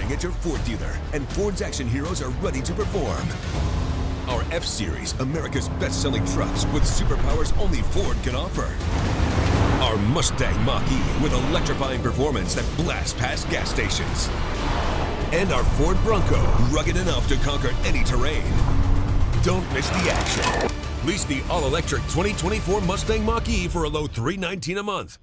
happening at your Ford dealer, and Ford's action heroes are ready to perform. Our F-Series, America's best-selling trucks with superpowers only Ford can offer. Our Mustang Mach-E with electrifying performance that blasts past gas stations. And our Ford Bronco, rugged enough to conquer any terrain. Don't miss the action. Lease the all-electric 2024 Mustang Mach-E for a low $319 a month.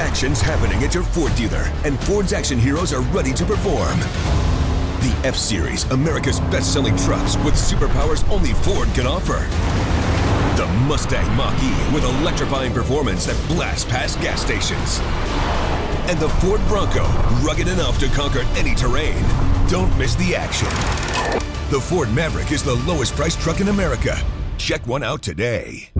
Action's happening at your Ford dealer, and Ford's action heroes are ready to perform. The F-Series, America's best-selling trucks with superpowers only Ford can offer. The Mustang Mach-E with electrifying performance that blasts past gas stations. And the Ford Bronco, rugged enough to conquer any terrain. Don't miss the action. The Ford Maverick is the lowest priced truck in America. Check one out today.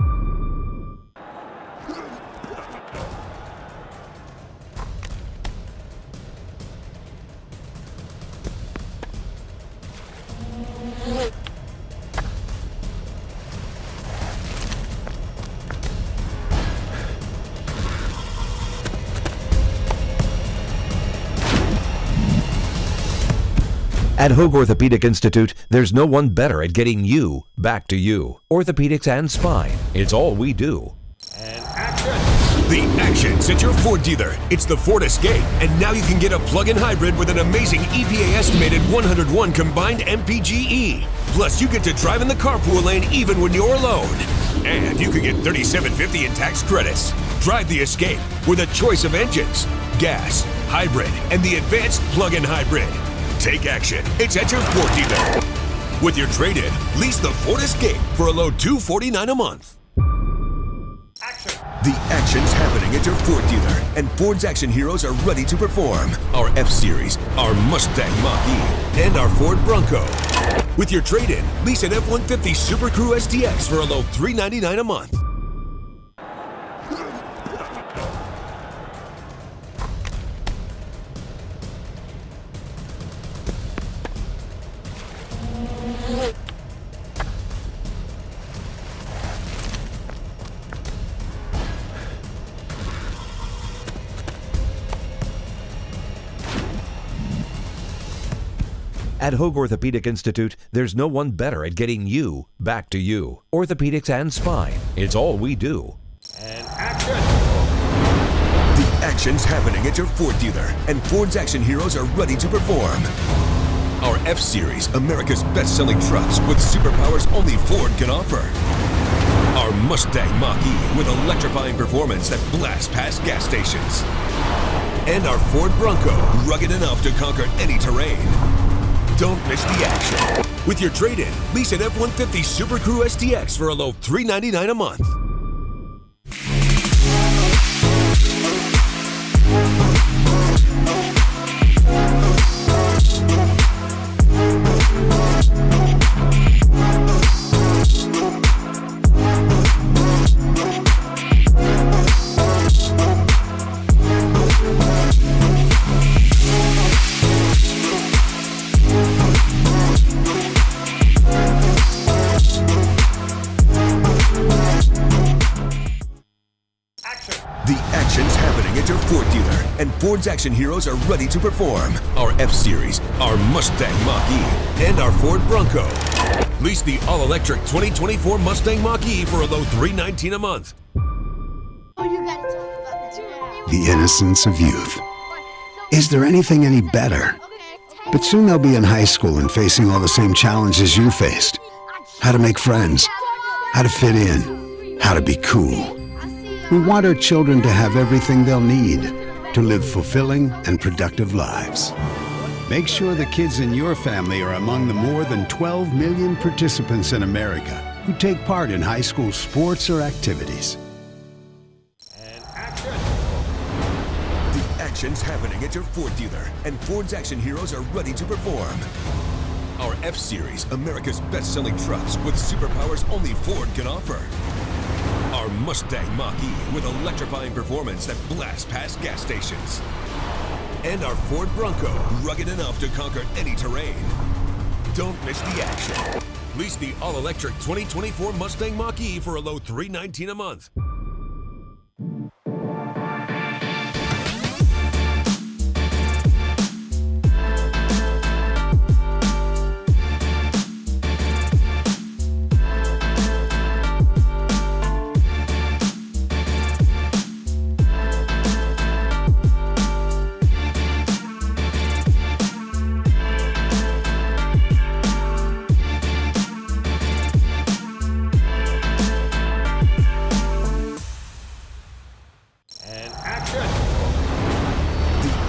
At Hoag Orthopedic Institute, there's no one better at getting you back to you. Orthopedics and spine, it's all we do. And action! The action's at your Ford dealer. It's the Ford Escape, and now you can get a plug-in hybrid with an amazing EPA-estimated 101 combined MPGe. Plus, you get to drive in the carpool lane even when you're alone. And you can get $3,750 in tax credits. Drive the Escape with a choice of engines, gas, hybrid, and the advanced plug-in hybrid. Take action. It's at your Ford dealer. With your trade-in, lease the Ford Escape for a low $249 a month. Action. The action's happening at your Ford dealer, and Ford's action heroes are ready to perform. Our F-Series, our Mustang Mach-E, and our Ford Bronco. With your trade-in, lease an F-150 Super Crew STX for a low $399 a month. At Hoag Orthopedic Institute, there's no one better at getting you back to you. Orthopedics and spine, it's all we do. And action! The action's happening at your Ford dealer, and Ford's action heroes are ready to perform. Our F-Series, America's best-selling trucks with superpowers only Ford can offer. Our Mustang Mach-E with electrifying performance that blasts past gas stations. And our Ford Bronco, rugged enough to conquer any terrain. Don't miss the action. With your trade-in, lease an F-150 Super Crew STX for a low $399 a month. The action's happening at your Ford dealer, and Ford's action heroes are ready to perform. Our F-Series, our Mustang Mach-E, and our Ford Bronco. Lease the all-electric 2024 Mustang Mach-E for a low $319 a month. The innocence of youth. Is there anything any better? But soon they'll be in high school and facing all the same challenges you faced. How to make friends, how to fit in, how to be cool. We want our children to have everything they'll need to live fulfilling and productive lives. Make sure the kids in your family are among the more than 12 million participants in America who take part in high school sports or activities. And action! action's happening at your Ford dealer, and Ford's action heroes are ready to perform. Our F-Series, America's best-selling trucks with superpowers only Ford can offer. Our Mustang Mach-E with electrifying performance that blasts past gas stations. And our Ford Bronco, rugged enough to conquer any terrain. Don't miss the action. Lease the all-electric 2024 Mustang Mach-E for a low $319 a month.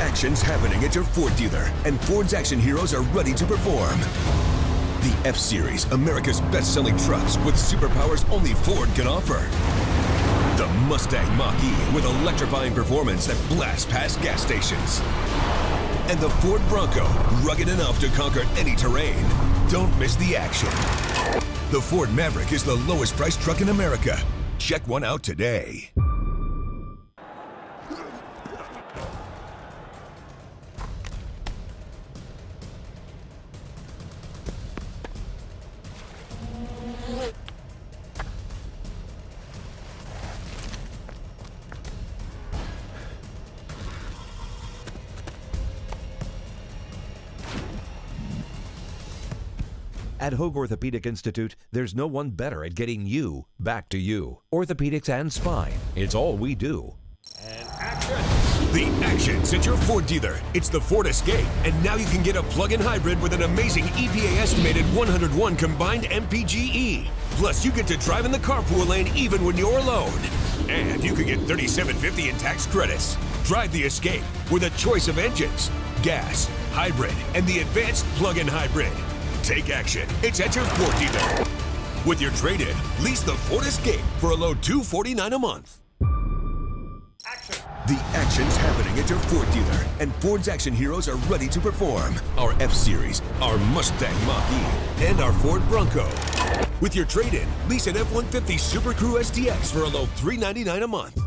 Action's happening at your Ford dealer, and Ford's action heroes are ready to perform. The F-Series, America's best-selling trucks with superpowers only Ford can offer. The Mustang Mach-E with electrifying performance that blasts past gas stations. And the Ford Bronco, rugged enough to conquer any terrain. Don't miss the action. The Ford Maverick is the lowest priced truck in America. Check one out today. At Hoag Orthopedic Institute, there's no one better at getting you back to you. Orthopedics and spine, it's all we do. And action! The action's at your Ford dealer. It's the Ford Escape, and now you can get a plug-in hybrid with an amazing EPA-estimated 101 combined MPGE. Plus, you get to drive in the carpool lane even when you're alone. And you can get $37.50 in tax credits. Drive the Escape with a choice of engines, gas, hybrid, and the advanced plug-in hybrid. Take action. It's at your Ford dealer. With your trade-in, lease the Ford Escape for a low $249 a month. Action. The action's happening at your Ford dealer, and Ford's action heroes are ready to perform. Our F-Series, our Mustang Mach-E, and our Ford Bronco. With your trade-in, lease an F-150 Super Crew STX for a low $399 a month.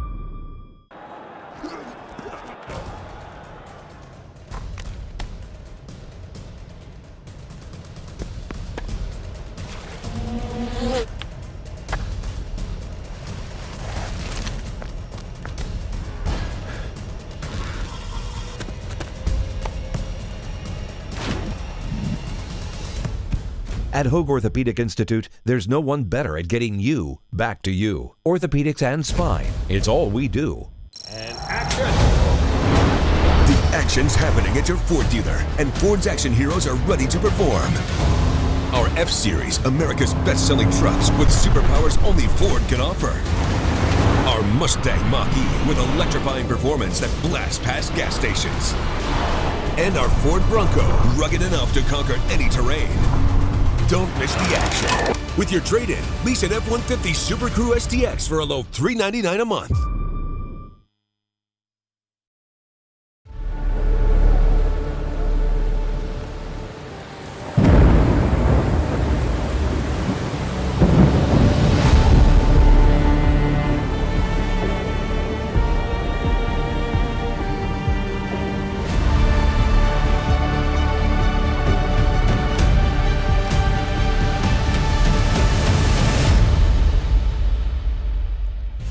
At Hoag Orthopedic Institute, there's no one better at getting you back to you. Orthopedics and spine, it's all we do. And action! The action's happening at your Ford dealer, and Ford's action heroes are ready to perform. Our F-Series, America's best-selling trucks with superpowers only Ford can offer. Our Mustang Mach-E with electrifying performance that blasts past gas stations. And our Ford Bronco, rugged enough to conquer any terrain. Don't miss the action. With your trade-in, lease an F-150 Super Crew STX for a low $399 a month.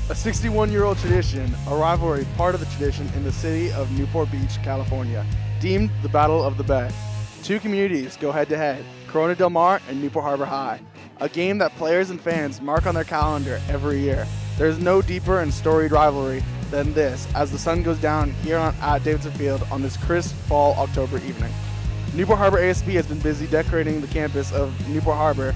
A 61-year-old tradition, a rivalry part of the tradition in the city of Newport Beach, California, deemed the Battle of the Bay. Two communities go head-to-head, Corona Del Mar and Newport Harbor High, a game that players and fans mark on their calendar every year. There is no deeper and storied rivalry than this as the sun goes down here at Davidson Field on this crisp fall October evening. Newport Harbor ASB has been busy decorating the campus of Newport Harbor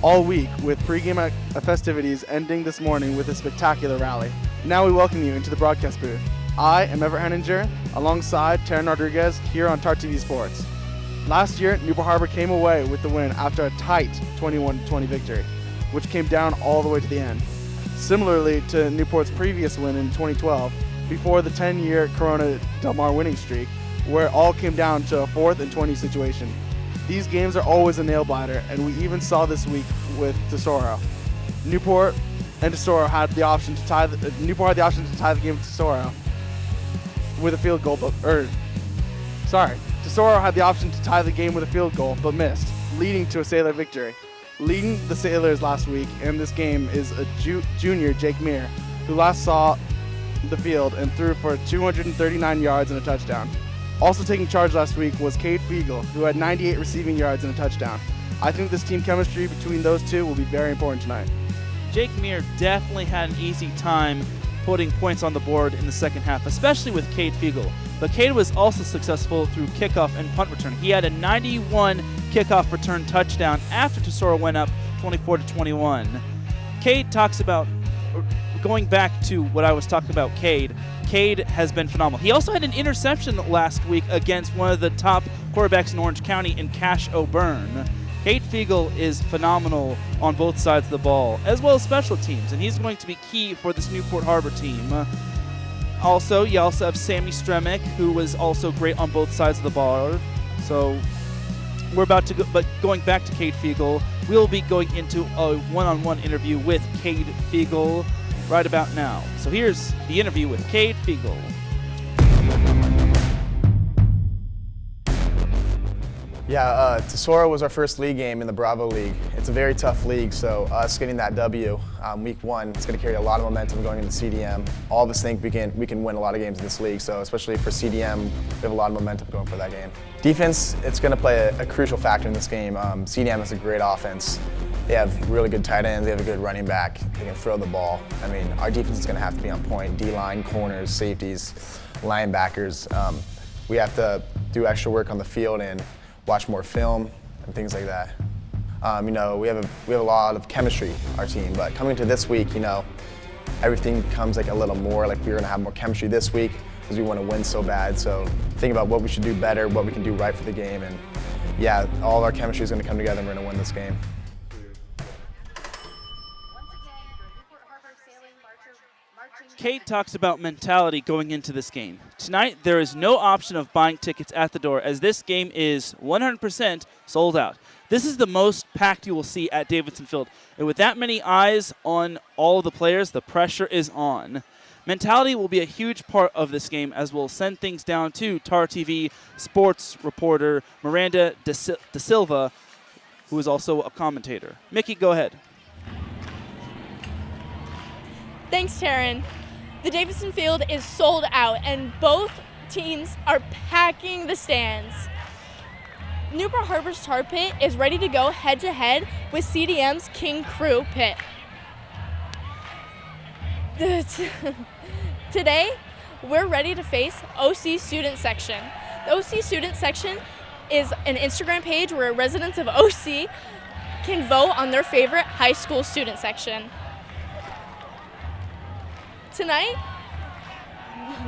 all week with pregame festivities ending this morning with a spectacular rally. Now we welcome you into the broadcast booth. I am Maverick alongside Taryn Rodriguez here on TarTV Sports. Last year, Newport Harbor came away with the win after a tight 21-20 victory, which came down all the way to the end. Similarly to Newport's previous win in 2012, before the 10-year Corona Del Mar winning streak, where it all came down to a 4th and 20 situation. These games are always a nail-biter, and we even saw this week with Tesoro. Newport and Tesoro had the option to tie Newport had the option to tie the game with Tesoro with a field goal, Tesoro had the option to tie the game with a field goal, but missed, leading to a Sailor victory. Leading the Sailors last week in this game is a junior, Jake Meir, who last saw the field and threw for 239 yards and a touchdown. Also taking charge last week was Cade Fiegel, who had 98 receiving yards and a touchdown. I think this team chemistry between those two will be very important tonight. Jake Meir definitely had an easy time putting points on the board in the second half, especially with Cade Fiegel. But Cade was also successful through kickoff and punt return. He had a 91 kickoff return touchdown after Tesoro went up 24-21. Cade talks about, going back to what I was talking about, Cade has been phenomenal. He also had an interception last week against one of the top quarterbacks in Orange County in Cash O'Byrne. Cade Fiegel is phenomenal on both sides of the ball, as well as special teams, and he's going to be key for this Newport Harbor team. Also, you also have Sammy Stremick, who was also great on both sides of the ball. So we're about to go, but going back to Cade Fiegel, we'll be going into a one-on-one interview with Cade Fiegel right about now. So here's the interview with Cade Fiegel. Yeah, Tesoro was our first league game in the Bravo League. It's a very tough league, so us getting that W week 1, it's going to carry a lot of momentum going into CDM. All of us think we can win a lot of games in this league, so especially for CDM, we have a lot of momentum going for that game. Defense, it's going to play a crucial factor in this game. CDM has a great offense. They have really good tight ends, they have a good running back, they can throw the ball. I mean, our defense is going to have to be on point. D-line, corners, safeties, linebackers. We have to do extra work on the field and watch more film and things like that. You know, we have a lot of chemistry, our team, but coming to this week, you know, everything becomes like a little more like we're gonna have more chemistry this week because we want to win so bad. So think about what we should do better, what we can do right for the game, and yeah, all our chemistry is gonna come together and we're gonna win this game. Cade talks about mentality going into this game. Tonight, there is no option of buying tickets at the door as this game is 100% sold out. This is the most packed you will see at Davidson Field. And with that many eyes on all of the players, the pressure is on. Mentality will be a huge part of this game as we'll send things down to TarTV sports reporter Miranda De Silva, who is also a commentator. Mickey, go ahead. Thanks, Taryn. The Davidson Field is sold out, and both teams are packing the stands. Newport Harbor's Tar Pit is ready to go head-to-head with CDM's King Crew Pit. Today, we're ready to face OC Student Section. The OC Student Section is an Instagram page where residents of OC can vote on their favorite high school student section. Tonight,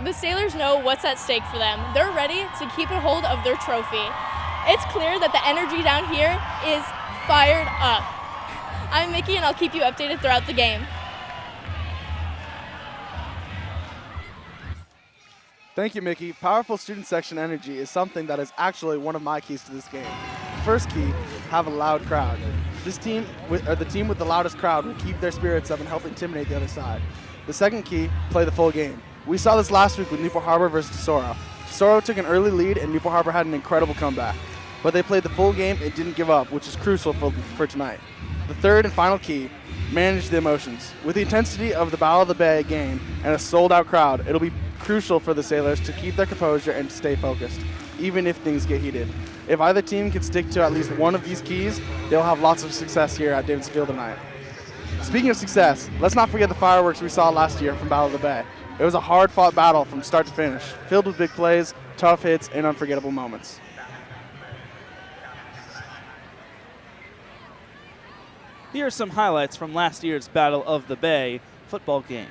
the Sailors know what's at stake for them. They're ready to keep a hold of their trophy. It's clear that the energy down here is fired up. I'm Mickey, and I'll keep you updated throughout the game. Thank you, Mickey. Powerful student section energy is something that is actually one of my keys to this game. First key, have a loud crowd. This team, or the team with the loudest crowd, will keep their spirits up and help intimidate the other side. The second key, play the full game. We saw this last week with Newport Harbor versus Tesoro. Tesoro took an early lead and Newport Harbor had an incredible comeback. But they played the full game and didn't give up, which is crucial for tonight. The third and final key, manage the emotions. With the intensity of the Battle of the Bay game and a sold-out crowd, it'll be crucial for the Sailors to keep their composure and to stay focused, even if things get heated. If either team can stick to at least one of these keys, they'll have lots of success here at Davidson Field tonight. Speaking of success, let's not forget the fireworks we saw last year from Battle of the Bay. It was a hard-fought battle from start to finish, filled with big plays, tough hits, and unforgettable moments. Here are some highlights from last year's Battle of the Bay football game.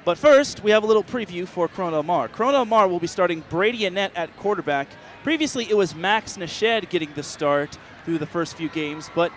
But first, we have a little preview for Corona Del Mar. Corona Del Mar will be starting Brady Annette at quarterback. Previously, it was Max Nashed getting the start through the first few games, but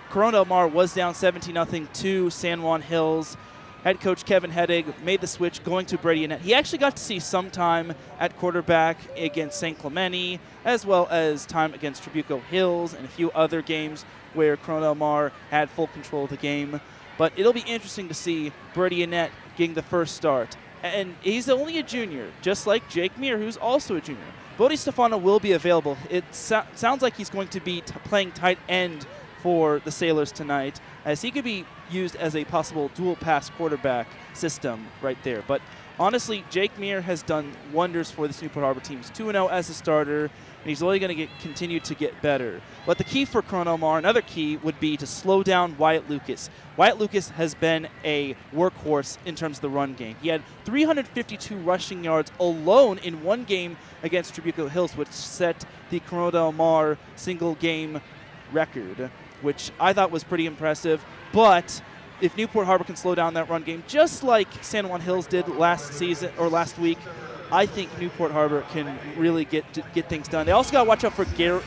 Corona Del Mar was down 17-0 to San Juan Hills head coach Kevin Heddig made the switch going to Brady Annette. He actually got to see some time at quarterback against St. Clemente, as well as time against Trabuco Hills and a few other games where Corona Del Mar had full control of the game. But it'll be interesting to see Brady Annette getting the first start. And he's only a junior, just like Jake Meir, who's also a junior. Bodie Stefano will be available. It sounds like he's going to be playing tight end for the Sailors tonight, as he could be used as a possible dual-pass quarterback system right there. But honestly, Jake Meir has done wonders for this Newport Harbor team. He's 2-0 as a starter, and he's only going to continue to get better. But the key for Corona Del Mar, another key, would be to slow down Wyatt Lucas. Wyatt Lucas has been a workhorse in terms of the run game. He had 352 rushing yards alone in one game against Trabuco Hills, which set the Corona Del Mar single-game record, which I thought was pretty impressive. But if Newport Harbor can slow down that run game, just like San Juan Hills did last season or last week, I think Newport Harbor can really get things done. They also got to watch out for Garrett.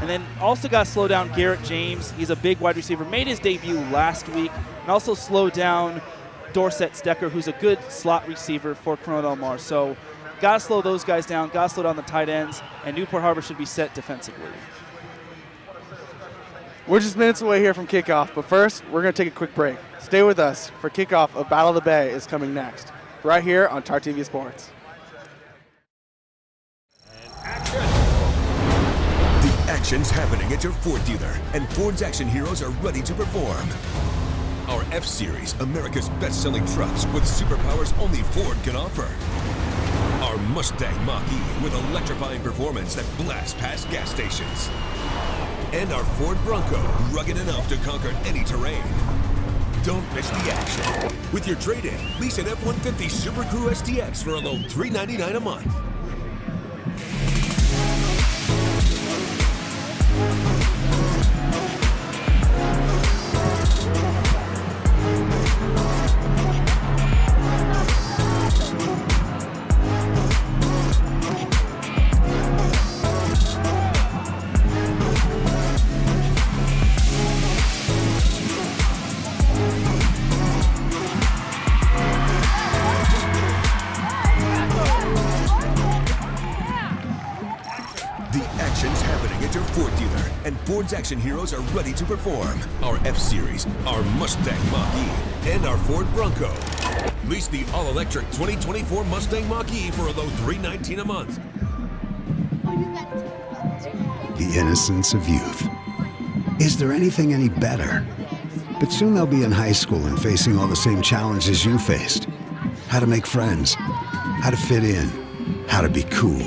And then also got to slow down Garrett James. He's a big wide receiver. Made his debut last week. And also slow down Dorset Stecker, who's a good slot receiver for Corona Del Mar. So got to slow those guys down. Got to slow down the tight ends. And Newport Harbor should be set defensively. We're just minutes away here from kickoff, but first, we're going to take a quick break. Stay with us for kickoff of Battle of the Bay is coming next, right here on TarTV Sports. The action's happening at your Ford dealer, and Ford's action heroes are ready to perform. Our F-Series, America's best-selling trucks with superpowers only Ford can offer. Our Mustang Mach-E with electrifying performance that blasts past gas stations. And our Ford Bronco, rugged enough to conquer any terrain. Don't miss the action. With your trade-in, lease an F-150 Super Crew STX for a low $399 a month. Ford's action heroes are ready to perform. Our F-Series, our Mustang Mach-E, and our Ford Bronco. Lease the all-electric 2024 Mustang Mach-E for a low $319 a month. The innocence of youth. Is there anything any better? But soon they'll be in high school and facing all the same challenges you faced. How to make friends, how to fit in, how to be cool.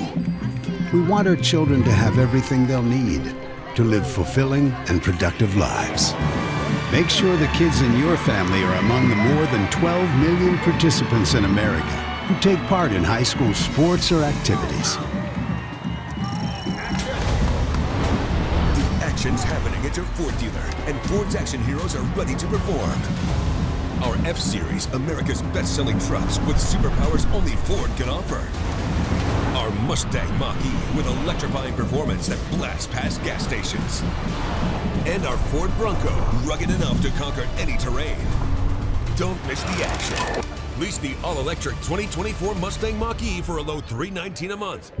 We want our children to have everything they'll need to live fulfilling and productive lives. Make sure the kids in your family are among the more than 12 million participants in America who take part in high school sports or activities. The action's happening at your Ford dealer, and Ford's action heroes are ready to perform. Our F-Series, America's best-selling trucks with superpowers only Ford can offer. Our Mustang Mach-E with electrifying performance that blasts past gas stations. And our Ford Bronco, rugged enough to conquer any terrain. Don't miss the action. Lease the all-electric 2024 Mustang Mach-E for a low $319 a month.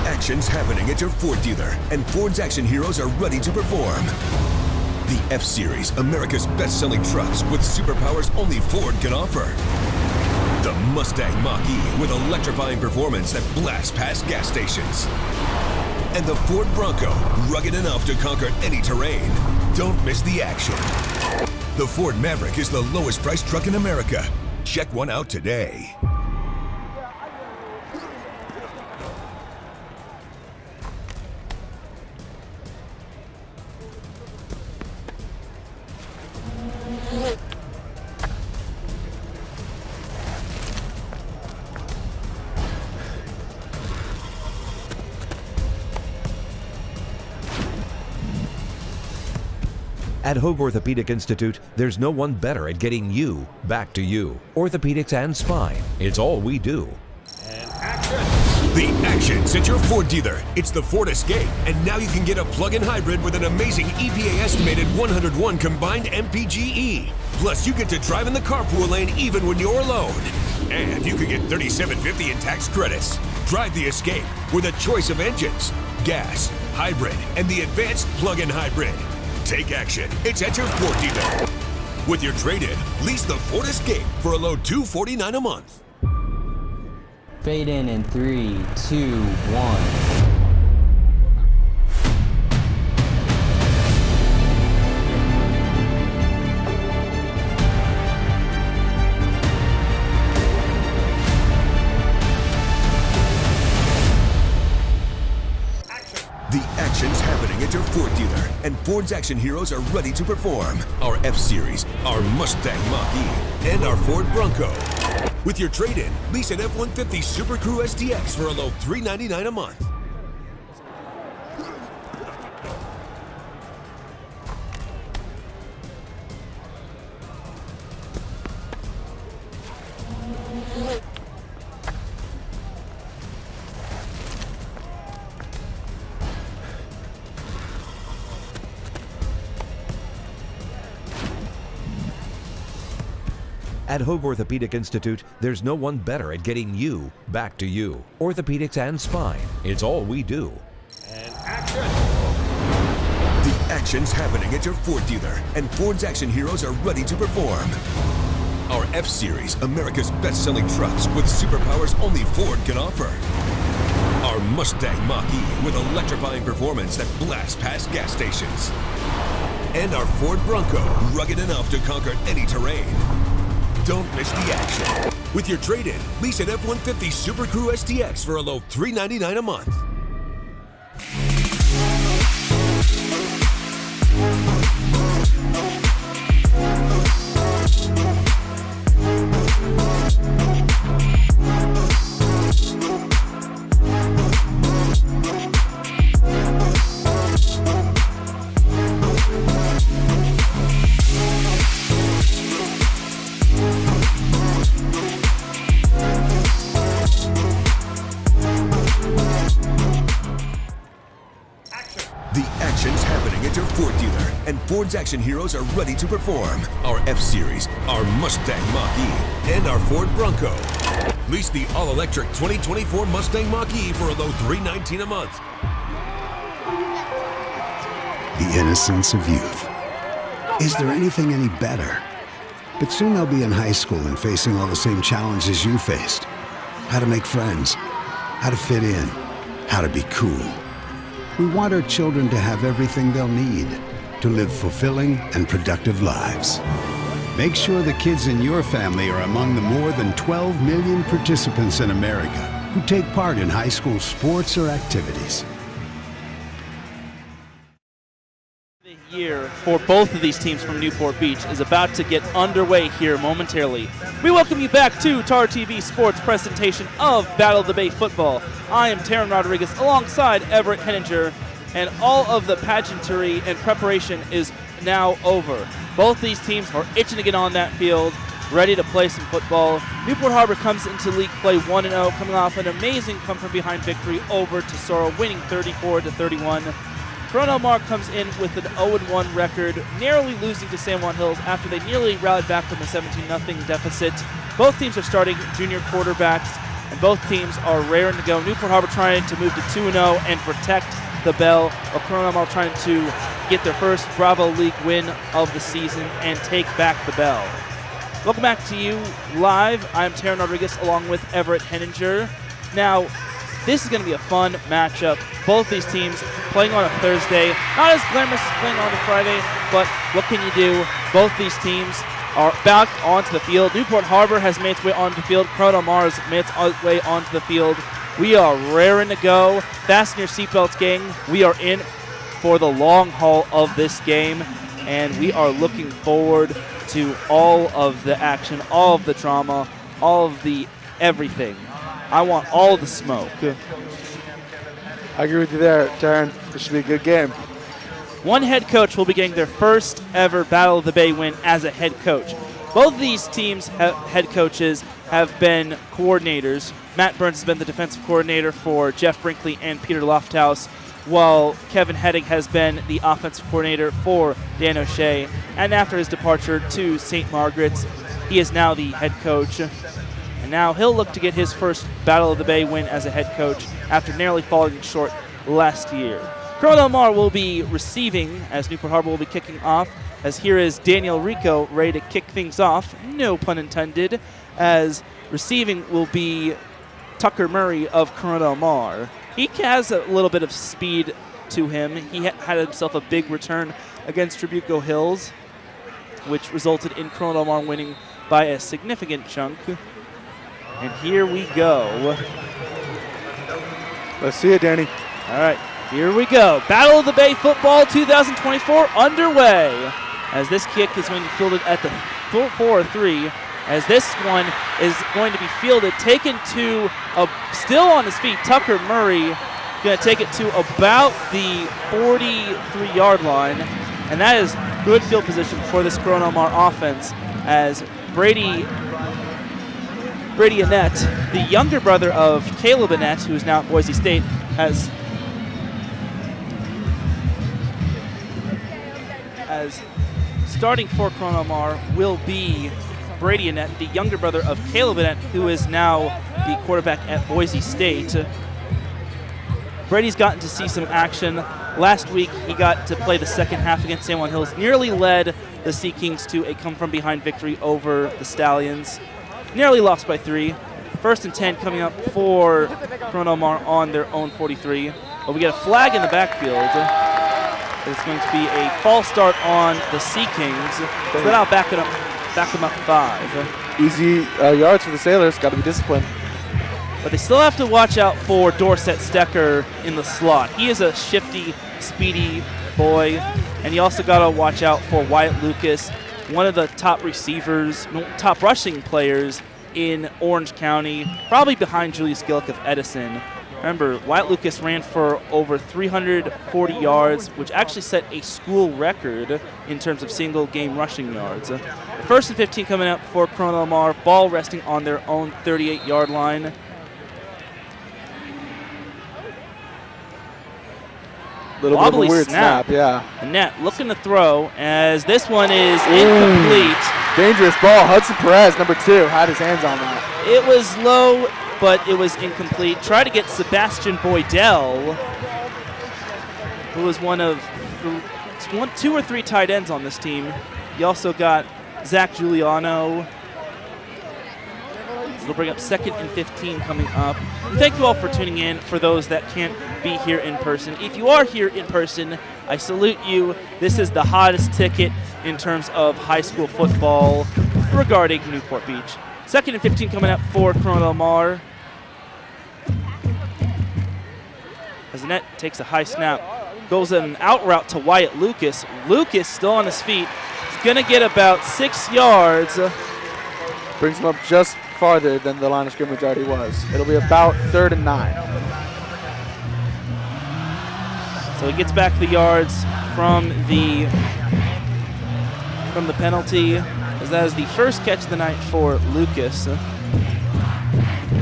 Action's happening at your Ford dealer, and Ford's action heroes are ready to perform. The F-Series, America's best-selling trucks with superpowers only Ford can offer. The Mustang Mach-E with electrifying performance that blasts past gas stations. And the Ford Bronco, rugged enough to conquer any terrain. Don't miss the action. The Ford Maverick is the lowest priced truck in America. Check one out today. At Hoag Orthopedic Institute, there's no one better at getting you back to you. Orthopedics and spine, it's all we do. The action's at your Ford dealer. It's the Ford Escape, and now you can get a plug-in hybrid with an amazing EPA-estimated 101 combined MPGe. Plus, you get to drive in the carpool lane even when you're alone. And you can get $3,750 in tax credits. Drive the Escape with a choice of engines, gas, hybrid, and the advanced plug-in hybrid. Take action. It's at your Ford dealer. With your trade-in, lease the Ford Escape for a low $249 a month. Fade in 3, 2, 1. The action's happening at your Ford dealer, and Ford's action heroes are ready to perform. Our F-Series, our Mustang Mach-E, and our Ford Bronco. With your trade-in, lease an F-150 Super Crew STX for a low $399 a month. At Hoag Orthopedic Institute, there's no one better at getting you back to you. Orthopedics and spine, it's all we do. And action! The action's happening at your Ford dealer, and Ford's action heroes are ready to perform. Our F-Series, America's best-selling trucks with superpowers only Ford can offer. Our Mustang Mach-E with electrifying performance that blasts past gas stations. And our Ford Bronco, rugged enough to conquer any terrain. Don't miss the action. With your trade-in, lease an F-150 Super Crew STX for a low $399 a month. And Ford's action heroes are ready to perform. Our F-Series, our Mustang Mach-E, and our Ford Bronco. Lease the all-electric 2024 Mustang Mach-E for a low $319 a month. The innocence of youth. Is there anything any better? But soon they'll be in high school and facing all the same challenges you faced. How to make friends, how to fit in, how to be cool. We want our children to have everything they'll need to live fulfilling and productive lives. Make sure the kids in your family are among the more than 12 million participants in America who take part in high school sports or activities. The year for both of these teams from Newport Beach is about to get underway here momentarily. We welcome you back to TarTV Sports presentation of Battle of the Bay football. I am Taryn Rodriguez alongside Everett Henninger, and all of the pageantry and preparation is now over. Both these teams are itching to get on that field, ready to play some football. Newport Harbor comes into league play 1-0, coming off an amazing come-from-behind victory over Tesoro, winning 34-31. Corona Del Mar comes in with an 0-1 record, narrowly losing to San Juan Hills after they nearly rallied back from a 17-0 deficit. Both teams are starting junior quarterbacks, and both teams are raring to go. Newport Harbor trying to move to 2-0 and protect the bell, or Corona Del Mar trying to get their first Bravo League win of the season and take back the bell. Welcome back to you live. I'm Taryn Rodriguez along with Everett Henninger. Now, this is going to be a fun matchup. Both these teams playing on a Thursday. Not as glamorous as playing on a Friday, but what can you do? Both these teams are back onto the field. Newport Harbor has made its way onto the field. Corona Del Mar has made its way onto the field. We are raring to go. Fasten your seatbelts, gang. We are in for the long haul of this game, and we are looking forward to all of the action, all of the drama, all of the everything. I want all the smoke. I agree with you there, Taryn. This should be a good game. one head coach will be getting their first ever Battle of the Bay win as a head coach. Both of these teams' head coaches have been coordinators. Matt Burns has been the defensive coordinator for Jeff Brinkley and Peter Lofthouse, while Kevin Heddig has been the offensive coordinator for Dan O'Shea. And after his departure to St. Margaret's, he is now the head coach. And now he'll look to get his first Battle of the Bay win as a head coach after narrowly falling short last year. Corona Del Mar will be receiving as Newport Harbor will be kicking off. As here is Daniel Rico ready to kick things off, no pun intended, as receiving will be Tucker Murray of Corona Del Mar. He has a little bit of speed to him. He had himself a big return against Trabuco Hills, which resulted in Corona Del Mar winning by a significant chunk. And here we go. Let's see it, Danny. All right, here we go. Battle of the Bay Football 2024 underway. As this kick is going to be fielded at the 4-3. As this one is going to be fielded, taken to, still on his feet, Tucker Murray going to take it to about the 43-yard line. And that is good field position for this Corona Del Mar offense as Brady Annette, the younger brother of Caleb Annette, who is now at Boise State, has starting for Corona Del Mar will be Brady Annette, the younger brother of Caleb Annette, who is now the quarterback at Boise State. Brady's gotten to see some action. Last week, he got to play the second half against San Juan Hills, nearly led the Sea Kings to a come-from-behind victory over the Stallions. Nearly lost by 3. 1st and 10 coming up for Corona Del Mar on their own 43. But we get a flag in the backfield. It's going to be a false start on the Sea Kings. So then I'll back them up 5. Easy yards for the Sailors. Got to be disciplined. But they still have to watch out for Dorset Stecker in the slot. He is a shifty, speedy boy. And you also got to watch out for Wyatt Lucas, one of the top rushing players in Orange County, probably behind Julius Gillick of Edison. Remember, Wyatt Lucas ran for over 340 yards, which actually set a school record in terms of single-game rushing yards. 1st and 15 coming up for Corona Del Mar, ball resting on their own 38-yard line. Little bit of a weird snap, yeah. Annette looking to throw as this one is incomplete. Dangerous ball. Hudson Perez, number 2, had his hands on that. It was low, but it was incomplete. Try to get Sebastian Boydell, who was one of 2 or 3 tight ends on this team. You also got Zach Giuliano. It'll bring up 2nd and 15 coming up. Thank you all for tuning in. For those that can't be here in person, if you are here in person, I salute you. This is the hottest ticket in terms of high school football regarding Newport Beach. 2nd and 15 coming up for Corona Del Mar. As Annette takes a high snap, goes an out route to Wyatt Lucas. Lucas still on his feet. He's going to get about 6 yards. Brings him up just farther than the line of scrimmage already was. It'll be about 3rd and 9. So he gets back the yards from the penalty, as that is the first catch of the night for Lucas.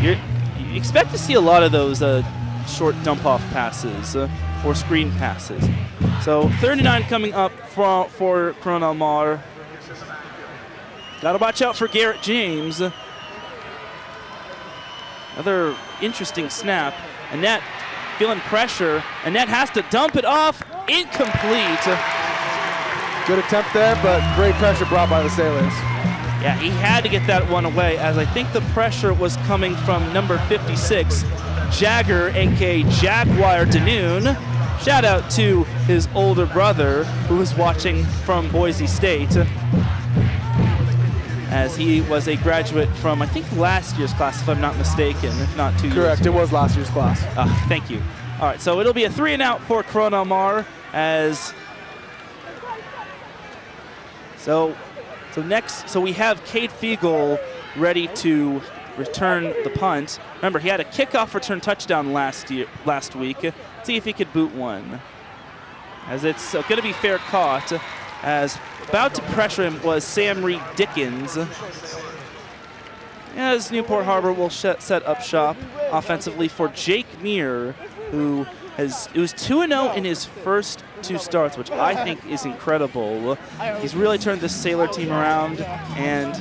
You expect to see a lot of those short dump-off passes or screen passes. So 3rd and 9 coming up for Corona Del Mar. Got to watch out for Garrett James. Another interesting snap. Annette feeling pressure. Annette has to dump it off. Incomplete. Good attempt there, but great pressure brought by the Sailors. Yeah, he had to get that one away, as I think the pressure was coming from number 56, Jagger, a.k.a. Jaguar Danoon. Shout out to his older brother, who was watching from Boise State, as he was a graduate from, I think, last year's class, if I'm not mistaken, if not 2 years. Correct, it was last year's class. Thank you. All right, so it'll be a 3 and out for Corona Del Mar, as so we have Cade Fiegel ready to return the punt. Remember, he had a kickoff return touchdown last week. See if he could boot one. as it's going to be fair caught, as about to pressure him was Sam Reed Dickens. As Newport Harbor will set up shop offensively for Jake Meir, who was 2-0 in his first 2 starts, which I think is incredible. He's really turned this Sailor team around, and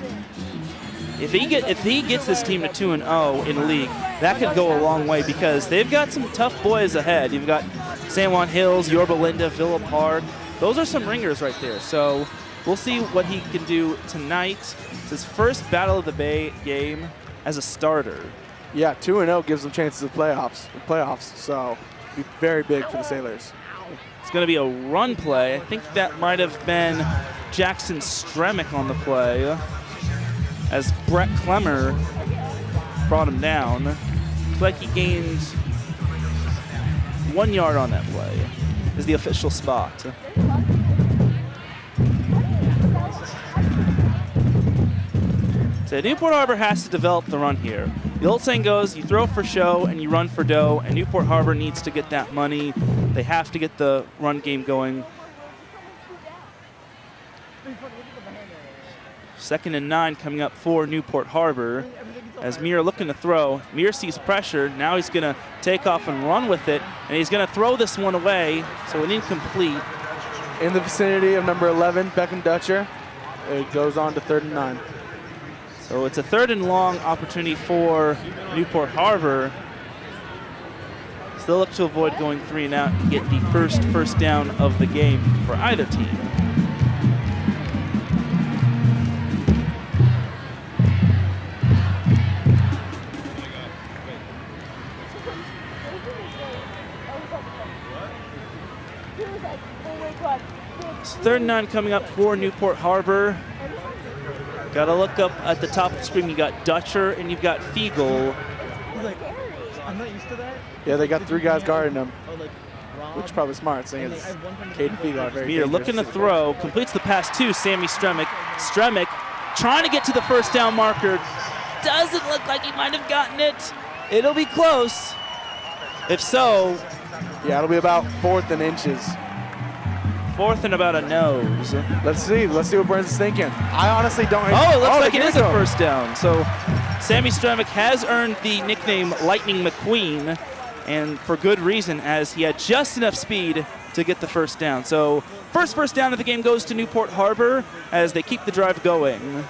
if he gets this team to 2-0 in league, that could go a long way because they've got some tough boys ahead. You've got San Juan Hills, Yorba Linda, Villa Park. Those are some ringers right there. So we'll see what he can do tonight. It's his first Battle of the Bay game as a starter. Yeah, 2-0 gives them chances of playoffs. So be very big for the Sailors. It's going to be a run play. I think that might have been Jackson Stremick on the play, as Brett Clemmer brought him down. Looks like he gained 1 yard on that play, is the official spot. So Newport Harbor has to develop the run here. The old saying goes, you throw for show and you run for dough, and Newport Harbor needs to get that money. They have to get the run game going. 2nd and 9 coming up for Newport Harbor. As Meir looking to throw. Meir sees pressure. Now he's going to take off and run with it, and he's going to throw this one away, so an incomplete. In the vicinity of number 11, Beckham Dutcher. It goes on to 3rd and 9. So it's a 3rd and long opportunity for Newport Harbor. Still look to avoid going 3 and out and get the first down of the game for either team. It's 3rd and 9 coming up for Newport Harbor. Got to look up at the top of the screen. You got Dutcher and you've got Fiegel. I'm not used to that. Yeah, they got 3 guys guarding them, which is probably smart, seeing as Caden Fiegel are very Meir looking to throw, completes the pass to Sammy Stremick. Stremick trying to get to the 1st down marker. Doesn't look like he might have gotten it. It'll be close. If so, yeah, it'll be about 4th and inches. 4th and about a nose. Let's see what Burns is thinking. I honestly don't. Oh, it looks like it is a 1st down. So Sammy Stremick has earned the nickname Lightning McQueen, and for good reason, as he had just enough speed to get the 1st down. So first down of the game goes to Newport Harbor as they keep the drive going.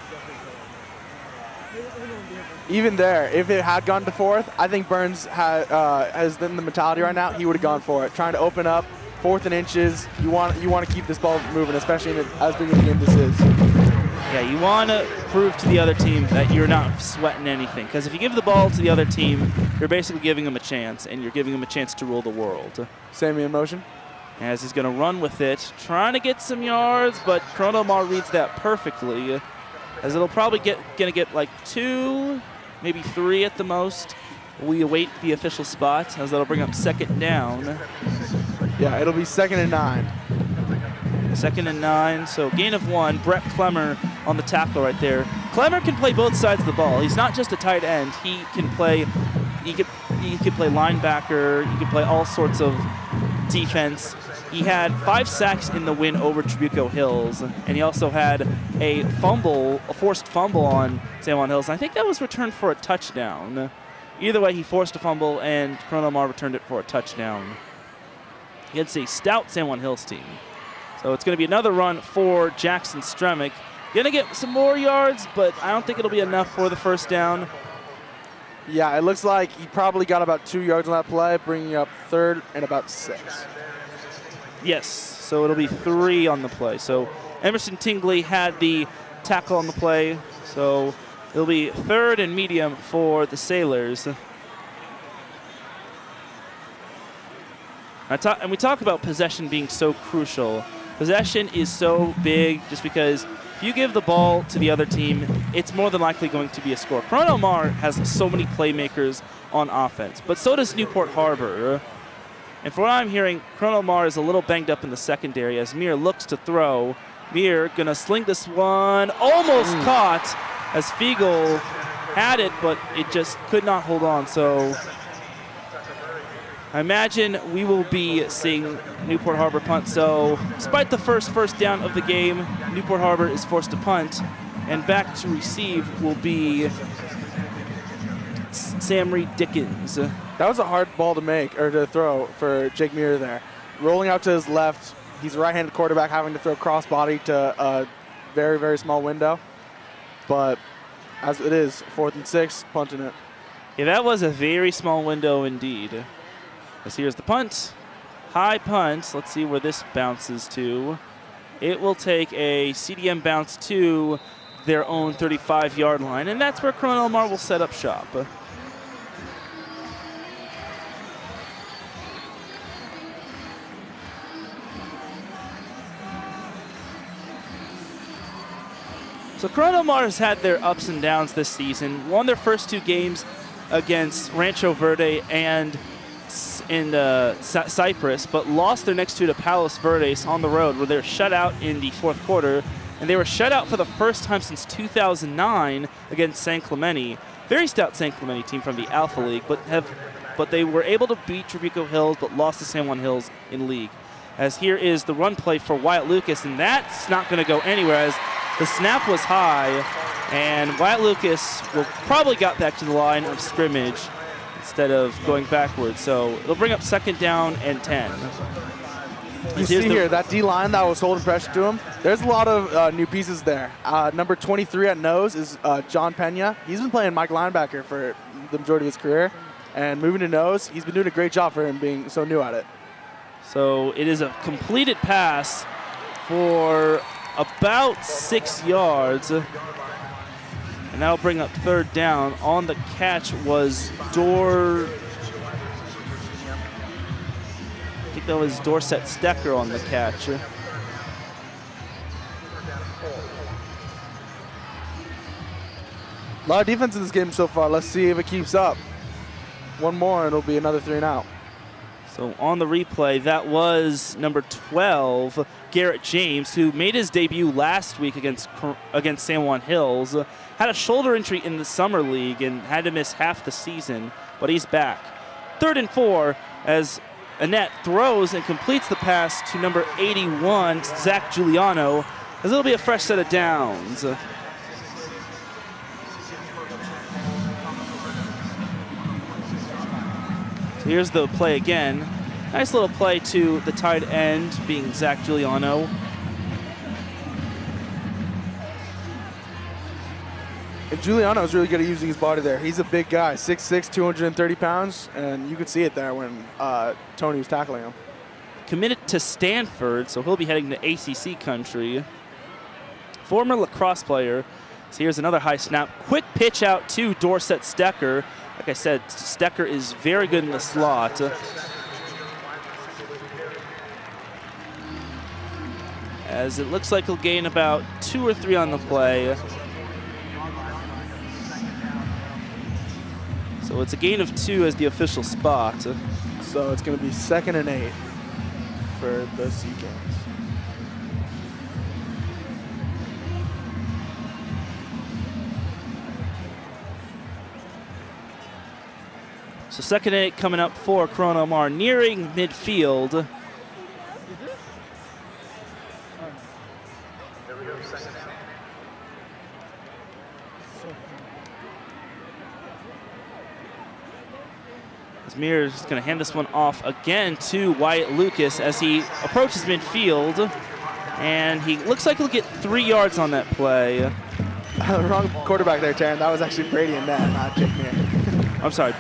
Even there, if it had gone to 4th, I think Burns has the mentality right now. He would have gone for it, trying to open up. 4th and inches. You want to keep this ball moving, especially in as big a game this is. Yeah, you want to prove to the other team that you're not sweating anything. Because if you give the ball to the other team, you're basically giving them a chance, and you're giving them a chance to rule the world. Sammy in motion. As he's going to run with it, trying to get some yards, but Chronomar reads that perfectly. As it'll probably going to get like 2, maybe 3 at the most. We await the official spot, as that'll bring up 2nd down. Yeah, it'll be 2nd and 9. 2nd and 9, so gain of 1. Brett Clemmer on the tackle right there. Clemmer can play both sides of the ball. He's not just a tight end. He can play linebacker. He can play all sorts of defense. He had 5 sacks in the win over Trabuco Hills, and he also had a forced fumble on San Juan Hills. And I think that was returned for a touchdown. Either way, he forced a fumble, and Chronomar returned it for a touchdown. It's a stout San Juan Hills team. So it's going to be another run for Jackson Stremick. Going to get some more yards, but I don't think it'll be enough for the 1st down. Yeah, it looks like he probably got about 2 yards on that play, bringing up 3rd and about 6. Yes, so it'll be 3 on the play. So Emerson Tingley had the tackle on the play, so it'll be 3rd and medium for the Sailors. And we talk about possession being so crucial. Possession is so big just because if you give the ball to the other team, it's more than likely going to be a score. Chronomar has so many playmakers on offense, but so does Newport Harbor. And from what I'm hearing, Chronomar is a little banged up in the secondary as Meir looks to throw. Meir gonna sling this one, almost caught as Fiegel had it, but it just could not hold on. So I imagine we will be seeing Newport Harbor punt. So despite the first down of the game, Newport Harbor is forced to punt, and back to receive will be Sam Reed Dickens. That was a hard ball to make, or to throw for Jake Muir there. Rolling out to his left, he's a right-handed quarterback having to throw cross-body to a very, very small window. But as it is, 4th and 6, punting it. Yeah, that was a very small window indeed. As here's the punt. High punt. Let's see where this bounces to. It will take a CDM bounce to their own 35-yard line, and that's where Corona Del Mar will set up shop. So Corona Del Mar has had their ups and downs this season. Won their first 2 games against Rancho Verde and in Cypress, but lost their next 2 to Palos Verdes on the road, where they were shut out in the 4th quarter. And they were shut out for the first time since 2009 against San Clemente. Very stout San Clemente team from the Alpha League, but they were able to beat Trabuco Hills, but lost to San Juan Hills in league. As here is the run play for Wyatt Lucas, and that's not going to go anywhere, as the snap was high, and Wyatt Lucas will probably got back to the line of scrimmage instead of going backwards. So it'll bring up 2nd down and 10. You see here, that D-line that was holding pressure to him, there's a lot of new pieces there. Number 23 at nose is John Pena. He's been playing Mike linebacker for the majority of his career. And moving to nose, he's been doing a great job for him being so new at it. So it is a completed pass for about 6 yards. And that'll bring up 3rd down. On the catch was I think that was Dorset Stecker on the catch. A lot of defense in this game so far. Let's see if it keeps up. One more, and it'll be another 3 and out. So on the replay, that was number 12, Garrett James, who made his debut last week against San Juan Hills. Had a shoulder injury in the summer league and had to miss half the season, but he's back. 3rd and 4 as Annette throws and completes the pass to number 81, Zach Giuliano, as it'll be a fresh set of downs. So here's the play again. Nice little play to the tight end, being Zach Giuliano. And Giuliano is really good at using his body there. He's a big guy, 6'6", 230 pounds, and you could see it there when Tony was tackling him. Committed to Stanford, so he'll be heading to ACC country. Former lacrosse player. So here's another high snap. Quick pitch out to Dorset Stecker. Like I said, Stecker is very good in the slot. As it looks like he'll gain about 2 or 3 on the play. So it's a gain of 2 as the official spot. So it's going to be 2nd and 8 for the Sea Kings. So 2nd and 8 coming up for Corona Del Mar, nearing midfield. Mir is going to hand this one off again to Wyatt Lucas as he approaches midfield. And he looks like he'll get 3 yards on that play. Wrong quarterback there, Taryn. That was actually Brady Annette, not Jake Mir. I'm sorry.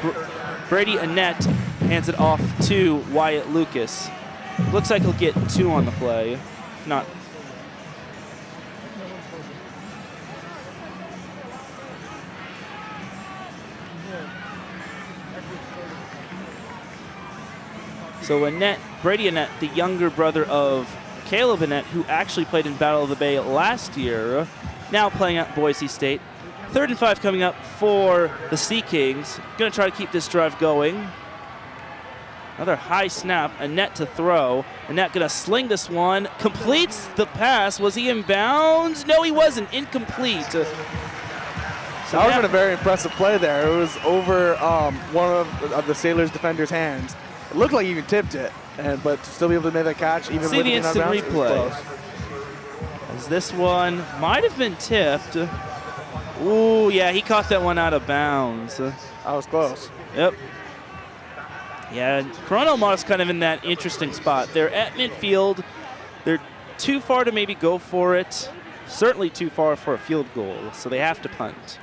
Brady Annette hands it off to Wyatt Lucas. Looks like he'll get 2 on the play. If not, so Annette, Brady Annette, the younger brother of Caleb Annette, who actually played in Battle of the Bay last year, now playing at Boise State. 3rd and 5 coming up for the Sea Kings. Going to try to keep this drive going. Another high snap, Annette to throw. Annette going to sling this one, completes the pass. Was he in bounds? No, he wasn't. Incomplete. So that was a very impressive play there. It was over one of the Sailors' defenders' hands. It looked like he even tipped it, but to still be able to make that catch, even See with the it being out of instant bounds, it was replay. close. As this one might have been tipped. Ooh, yeah, he caught that one out of bounds. That was close. Yep. Yeah, Corona Del Mar's kind of in that interesting spot. They're at midfield. They're too far to maybe go for it. Certainly too far for a field goal, so they have to punt.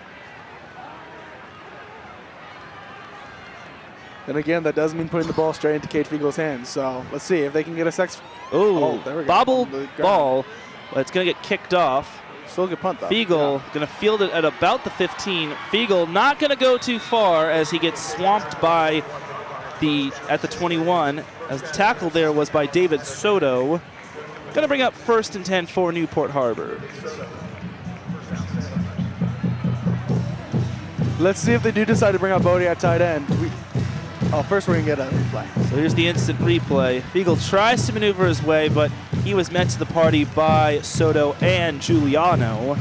And again, that does mean putting the ball straight into Kate Fiegel's hands. So let's see if they can get a sex. Oh, there we go. bobbled On the ground. ball. But it's going to get kicked off. Still a good punt, though. Fiegel going to field it at about the 15. Fiegel not going to go too far as he gets swamped by at the 21, as the tackle there was by David Soto. Going to bring up 1st and 10 for Newport Harbor. Let's see if they do decide to bring out Bodie at tight end. First we're going to get a replay. So here's the instant replay. Fiegel tries to maneuver his way, but he was met to the party by Soto and Giuliano.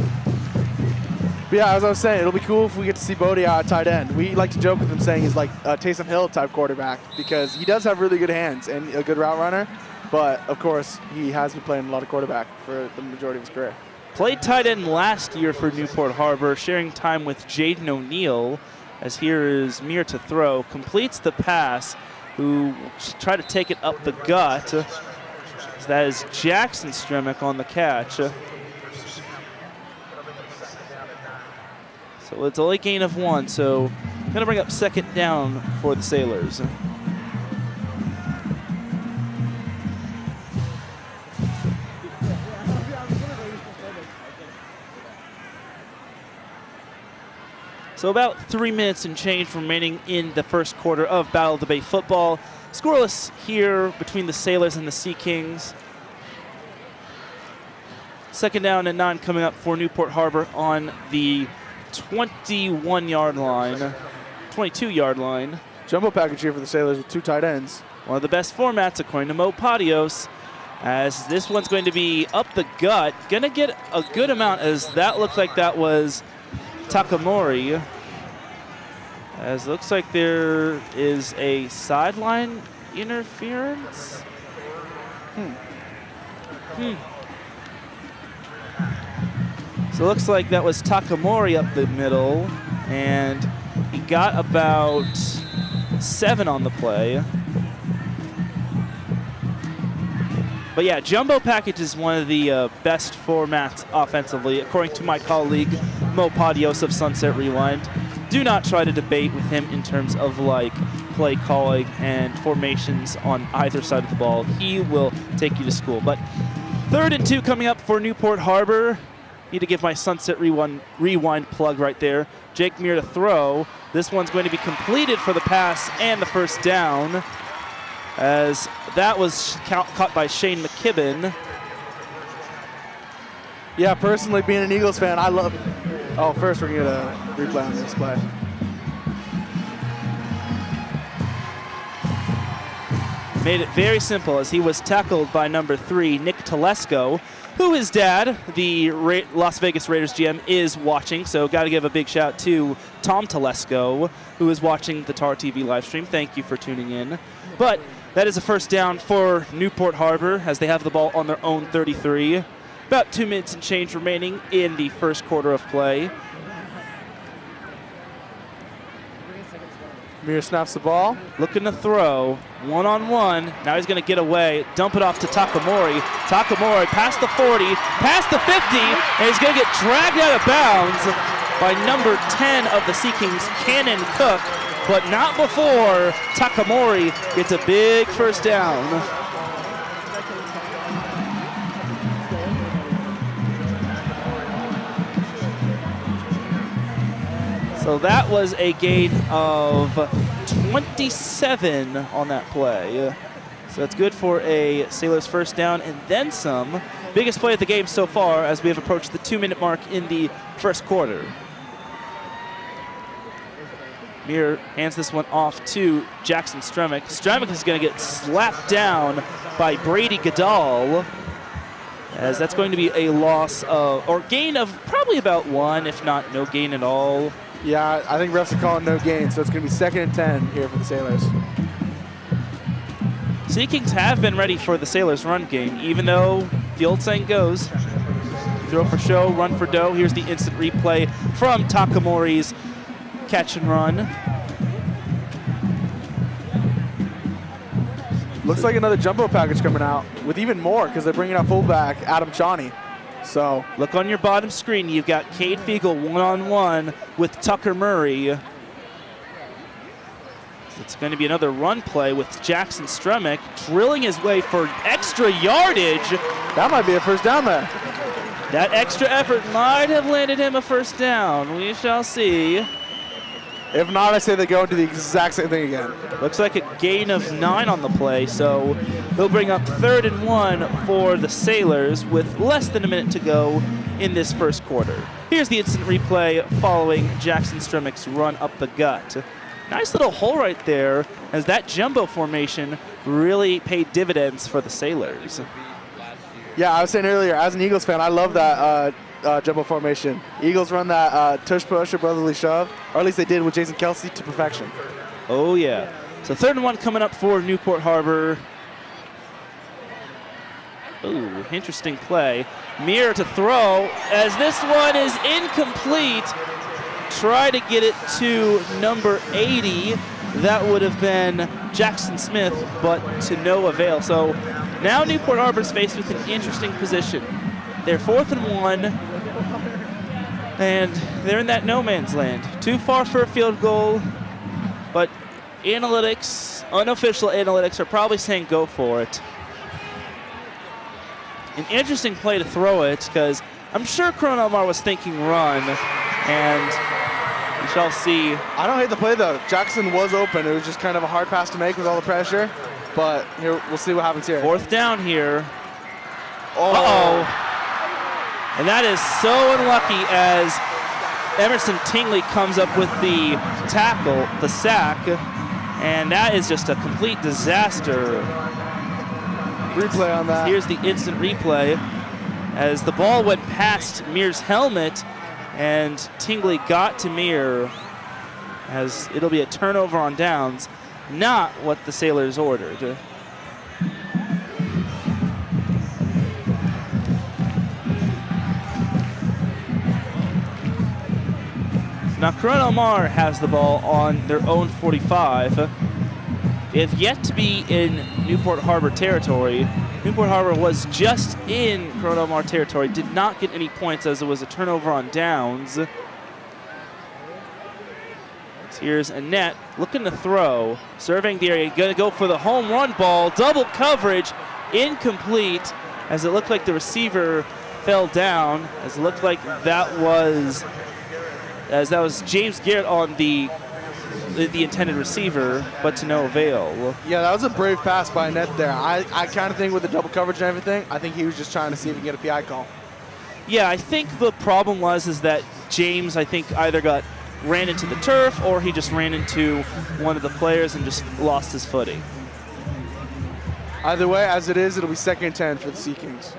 But yeah, as I was saying, it'll be cool if we get to see Bodie out at tight end. We like to joke with him saying he's like a Taysom Hill type quarterback because he does have really good hands and a good route runner. But, of course, he has been playing a lot of quarterback for the majority of his career. Played tight end last year for Newport Harbor, sharing time with Jaden O'Neal. As here is Mir to throw, completes the pass, who tried to take it up the gut. So that is Jackson Stremick on the catch. So it's only gain of 1, so going to bring up 2nd down for the Sailors. So about 3 minutes and change remaining in the first quarter of Battle of the Bay football. Scoreless here between the Sailors and the Sea Kings. 2nd down and 9 coming up for Newport Harbor on the 21-yard line, 22-yard line. Jumbo package here for the Sailors with 2 tight ends. One of the best formats according to Mo Patios, as this one's going to be up the gut. Going to get a good amount, as that looked like that was Takamori. As it looks like there is a sideline interference. So it looks like that was Takamori up the middle, and he got about 7 on the play. But yeah, Jumbo Package is one of the best formats offensively, according to my colleague Mo Patios of Sunset Rewind. Do not try to debate with him in terms of like play calling and formations on either side of the ball. He will take you to school. But 3rd and 2 coming up for Newport Harbor. Need to give my Sunset Rewind plug right there. Jake Mir to throw. This one's going to be completed for the pass and the 1st down, as that was caught by Shane McKibben. Yeah, personally, being an Eagles fan, I love. Oh, first we're going to get a replay on this play. Made it very simple as he was tackled by number 3, Nick Telesco, who his dad, the Las Vegas Raiders GM, is watching. So got to give a big shout to Tom Telesco, who is watching the TarTV live stream. Thank you for tuning in. But that is a 1st down for Newport Harbor as they have the ball on their own 33. About 2 minutes and change remaining in the first quarter of play. Mir snaps the ball. Looking to throw, one-on-one. Now he's going to get away, dump it off to Takamori. Takamori past the 40, past the 50, and he's going to get dragged out of bounds by number 10 of the Sea Kings, Cannon Cook, but not before Takamori gets a big 1st down. So that was a gain of 27 on that play. So that's good for a Sailors 1st down and then some. Biggest play of the game so far as we have approached the 2-minute mark in the first quarter. Mir hands this one off to Jackson Stremick. Stremick is going to get slapped down by Brady Goodall, as that's going to be a loss of, or gain of probably about 1, if not no gain at all. Yeah, I think refs are calling no gain, so it's going to be 2nd and 10 here for the Sailors. Sea Kings have been ready for the Sailors' run game, even though the old saying goes, throw for show, run for dough. Here's the instant replay from Takamori's catch and run. Looks like another jumbo package coming out with even more because they're bringing out fullback Adam Chani. So look on your bottom screen. You've got Cade Fiegel one-on-one with Tucker Murray. It's going to be another run play with Jackson Stremick drilling his way for extra yardage. That might be a first down there. That extra effort might have landed him a first down. We shall see. If not, I say they go and do the exact same thing again. Looks like a gain of 9 on the play, so they'll bring up 3rd and 1 for the Sailors with less than a minute to go in this first quarter. Here's the instant replay following Jackson Stremick's run up the gut. Nice little hole right there as that jumbo formation really paid dividends for the Sailors. Yeah, I was saying earlier, as an Eagles fan, I love that jumbo formation. Eagles run that tush push or brotherly shove, or at least they did with Jason Kelsey to perfection. Oh yeah. So 3rd and 1 coming up for Newport Harbor. Ooh, interesting play. Mir to throw as this one is incomplete. Try to get it to number 80. That would have been Jackson Smith, but to no avail. So now Newport Harbor's faced with an interesting position. They're 4th and 1, and they're in that no man's land. Too far for a field goal, but analytics, unofficial analytics, are probably saying go for it. An interesting play to throw it, because I'm sure Corona Omar was thinking run, and we shall see. I don't hate the play, though. Jackson was open. It was just kind of a hard pass to make with all the pressure, but here we'll see what happens here. 4th down here. Uh-oh. And that is so unlucky as Emerson Tingley comes up with the tackle, the sack, and that is just a complete disaster. Replay on that. Here's the instant replay as the ball went past Mir's helmet and Tingley got to Mir as it'll be a turnover on downs, not what the Sailors ordered. Now Corona Omar has the ball on their own 45. They have yet to be in Newport Harbor territory. Newport Harbor was just in Corona Omar territory, did not get any points as it was a turnover on downs. So here's Annette looking to throw, surveying the area, gonna go for the home run ball, double coverage, incomplete, as it looked like the receiver fell down, as it looked like that was James Garrett on the intended receiver, but to no avail. Yeah, that was a brave pass by Annette there. I kind of think with the double coverage and everything, I think he was just trying to see if he can get a PI call. Yeah, I think the problem is that James, I think, either ran into the turf or he just ran into one of the players and just lost his footing. Either way, as it is, it'll be 2nd and 10 for the Sea Kings.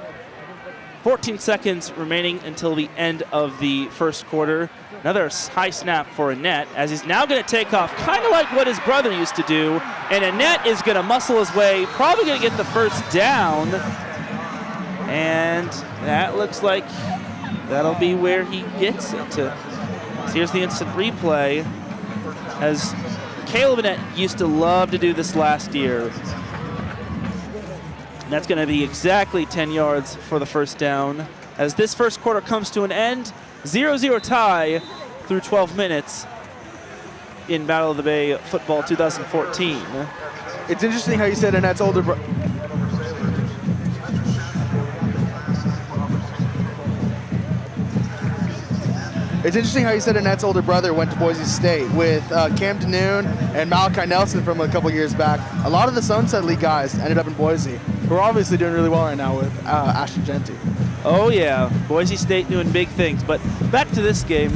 14 seconds remaining until the end of the first quarter. Another high snap for Annette as he's now going to take off, kind of like what his brother used to do. And Annette is going to muscle his way, probably going to get the first down. And that looks like that'll be where he gets it. So here's the instant replay as Caleb Annette used to love to do this last year. And that's going to be exactly 10 yards for the first down. As this first quarter comes to an end, 0-0 tie through 12 minutes in Battle of the Bay Football 2014. It's interesting how you said Annette's older brother. It's interesting how you said Annette's older brother went to Boise State with Cam Danoon and Malachi Nelson from a couple years back. A lot of the Sunset League guys ended up in Boise, who are obviously doing really well right now with Ashton Genty. Oh yeah, Boise State doing big things. But back to this game.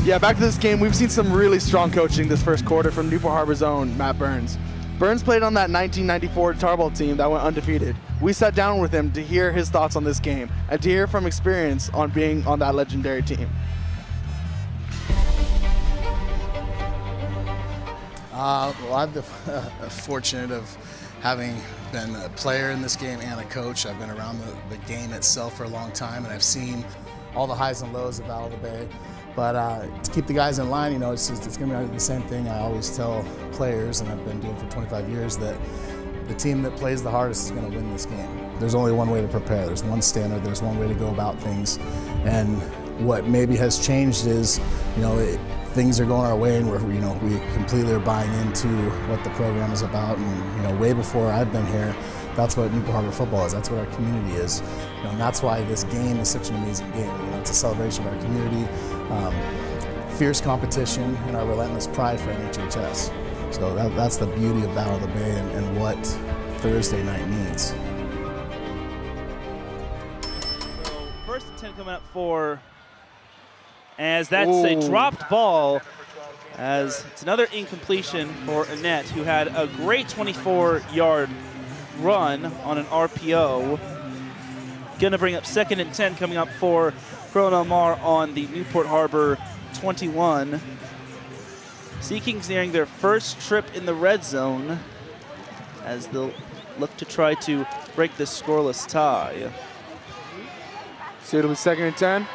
Yeah, back to this game. We've seen some really strong coaching this first quarter from Newport Harbor's own Matt Burns. Burns played on that 1994 Tarball team that went undefeated. We sat down with him to hear his thoughts on this game and to hear from experience on being on that legendary team. Well, I'm fortunate of having been a player in this game and a coach. I've been around the game itself for a long time, and I've seen all the highs and lows of Battle of the Bay. But to keep the guys in line, you know, it's going to be the same thing I always tell players, and I've been doing for 25 years, that the team that plays the hardest is going to win this game. There's only one way to prepare. There's one standard. There's one way to go about things. And what maybe has changed is, you know, things are going our way, and we completely are buying into what the program is about. And you know, way before I've been here, that's what Newport Harbor football is. That's what our community is. You know, and that's why this game is such an amazing game. You know, it's a celebration of our community, fierce competition, and our relentless pride for NHHS. So that's the beauty of Battle of the Bay and what Thursday night means. So first and 10 coming up for, as that's a dropped ball, as it's another incompletion for Annette, who had a great 24-yard run on an RPO. Gonna bring up 2nd and 10 coming up for Corona Del Mar on the Newport Harbor 21. Sea Kings nearing their first trip in the red zone as they'll look to try to break this scoreless tie. So it'll be 2nd and 10?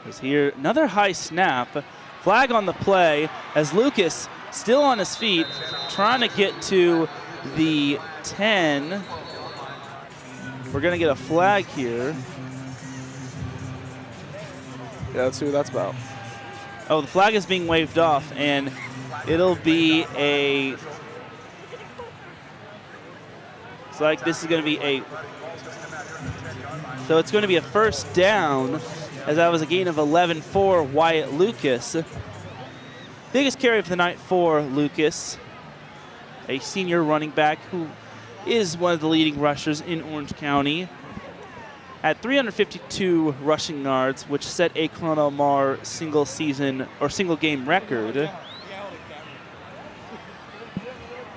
As here, another high snap. Flag on the play as Lucas still on his feet, trying to get to the 10. We're gonna get a flag here. Yeah, let's see what that's about. Oh, the flag is being waved off, and it'll be a, it's like this is gonna be a, so it's gonna be a first down, as that was a gain of 11 for Wyatt Lucas. Biggest carry of the night for Lucas, a senior running back who is one of the leading rushers in Orange County. At 352 rushing yards, which set a Corona Del Mar single season or single game record.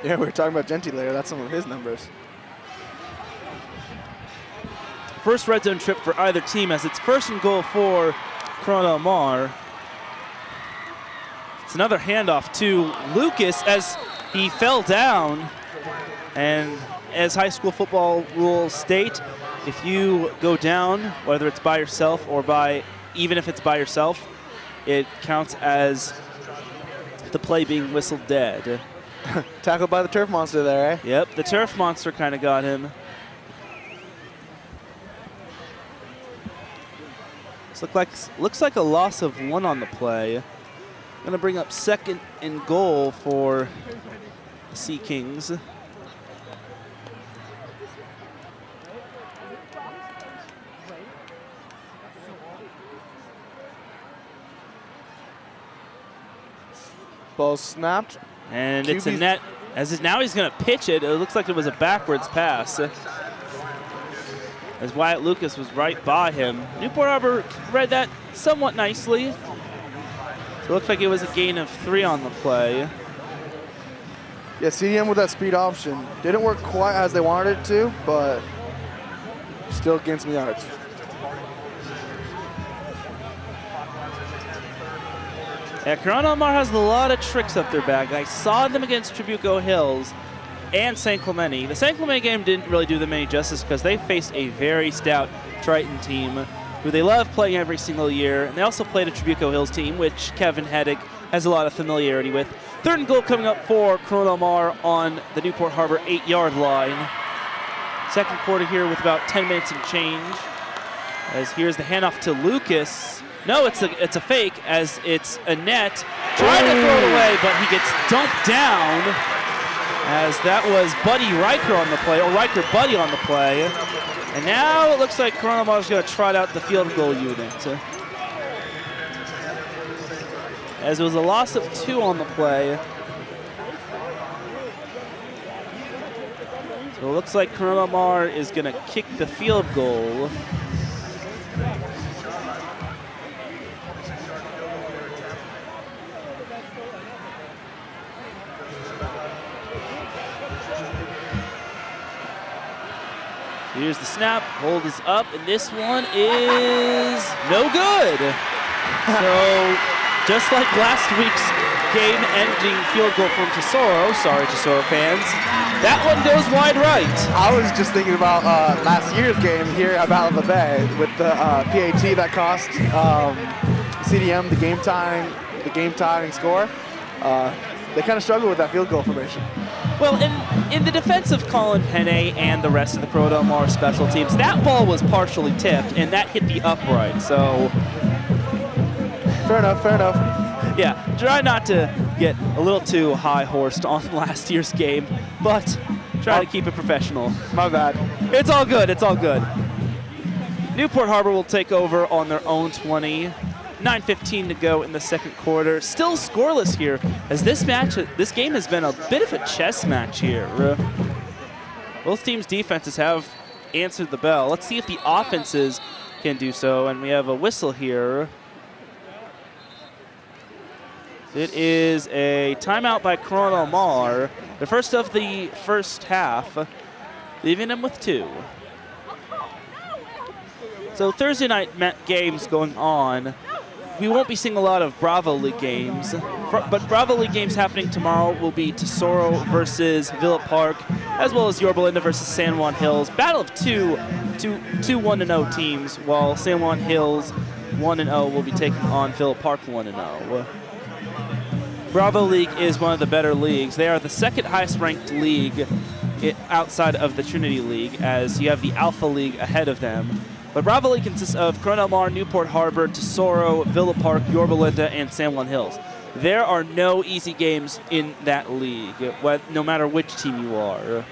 Yeah, we were talking about Genty later. That's some of his numbers. First red zone trip for either team, as it's 1st and goal for Corona Del Mar. It's another handoff to Lucas as he fell down. And as high school football rules state, if you go down, whether it's by yourself or even if it's by yourself, it counts as the play being whistled dead. Tackled by the turf monster there, eh? Yep, the turf monster kind of got him. This looks like a loss of 1 on the play. Gonna bring up 2nd and goal for the Sea Kings. Ball snapped. And it's a net, now he's gonna pitch it. It looks like it was a backwards pass, as Wyatt Lucas was right by him. Newport Harbor read that somewhat nicely. So it looks like it was a gain of 3 on the play. Yeah, CDM with that speed option. Didn't work quite as they wanted it to, but still gained some yards. Yeah, Corona Del Mar has a lot of tricks up their bag. I saw them against Trabuco Hills and San Clemente. The San Clemente game didn't really do them any justice because they faced a very stout Triton team who they love playing every single year. And they also played a Trabuco Hills team, which Kevin Heddick has a lot of familiarity with. 3rd and goal coming up for Corona Del Mar on the Newport Harbor 8-yard line. 2nd quarter here with about 10 minutes and change. As here's the handoff to Lucas. No, it's a fake, as it's Annette trying to throw it away, but he gets dumped down, as that was Buddy Riker on the play, or Riker Buddy on the play. And now it looks like Corona Del Mar is going to trot out the field goal unit, as it was a loss of 2 on the play. So it looks like Corona Del Mar is going to kick the field goal. Here's the snap, hold is up, and this one is no good. So just like last week's game-ending field goal from Tesoro, sorry Tesoro fans, that one goes wide right. I was just thinking about last year's game here at Battle of the Bay with the PAT that cost CDM the game tying score. They kind of struggled with that field goal formation. Well, in the defense of Colin Penne and the rest of the Corona Del Mar special teams, that ball was partially tipped, and that hit the upright, so... Fair enough, fair enough. Yeah, try not to get a little too high-horsed on last year's game, but try to keep it professional. My bad. It's all good, it's all good. Newport Harbor will take over on their own 20. 9:15 to go in the second quarter. Still scoreless here, as this game has been a bit of a chess match here. Both teams' defenses have answered the bell. Let's see if the offenses can do so, and we have a whistle here. It is a timeout by Corona Del Mar, the first of the first half, leaving them with 2. So Thursday night games going on. We won't be seeing a lot of Bravo League games, but Bravo League games happening tomorrow will be Tesoro versus Villa Park, as well as Yorba Linda versus San Juan Hills. Battle of two 1-0 teams, while San Juan Hills 1-0 will be taking on Villa Park 1-0. Bravo League is one of the better leagues. They are the second highest ranked league outside of the Trinity League, as you have the Alpha League ahead of them. But Bravo League consists of Corona Del Mar, Newport Harbor, Tesoro, Villa Park, Yorba Linda, and San Juan Hills. There are no easy games in that league, no matter which team you are.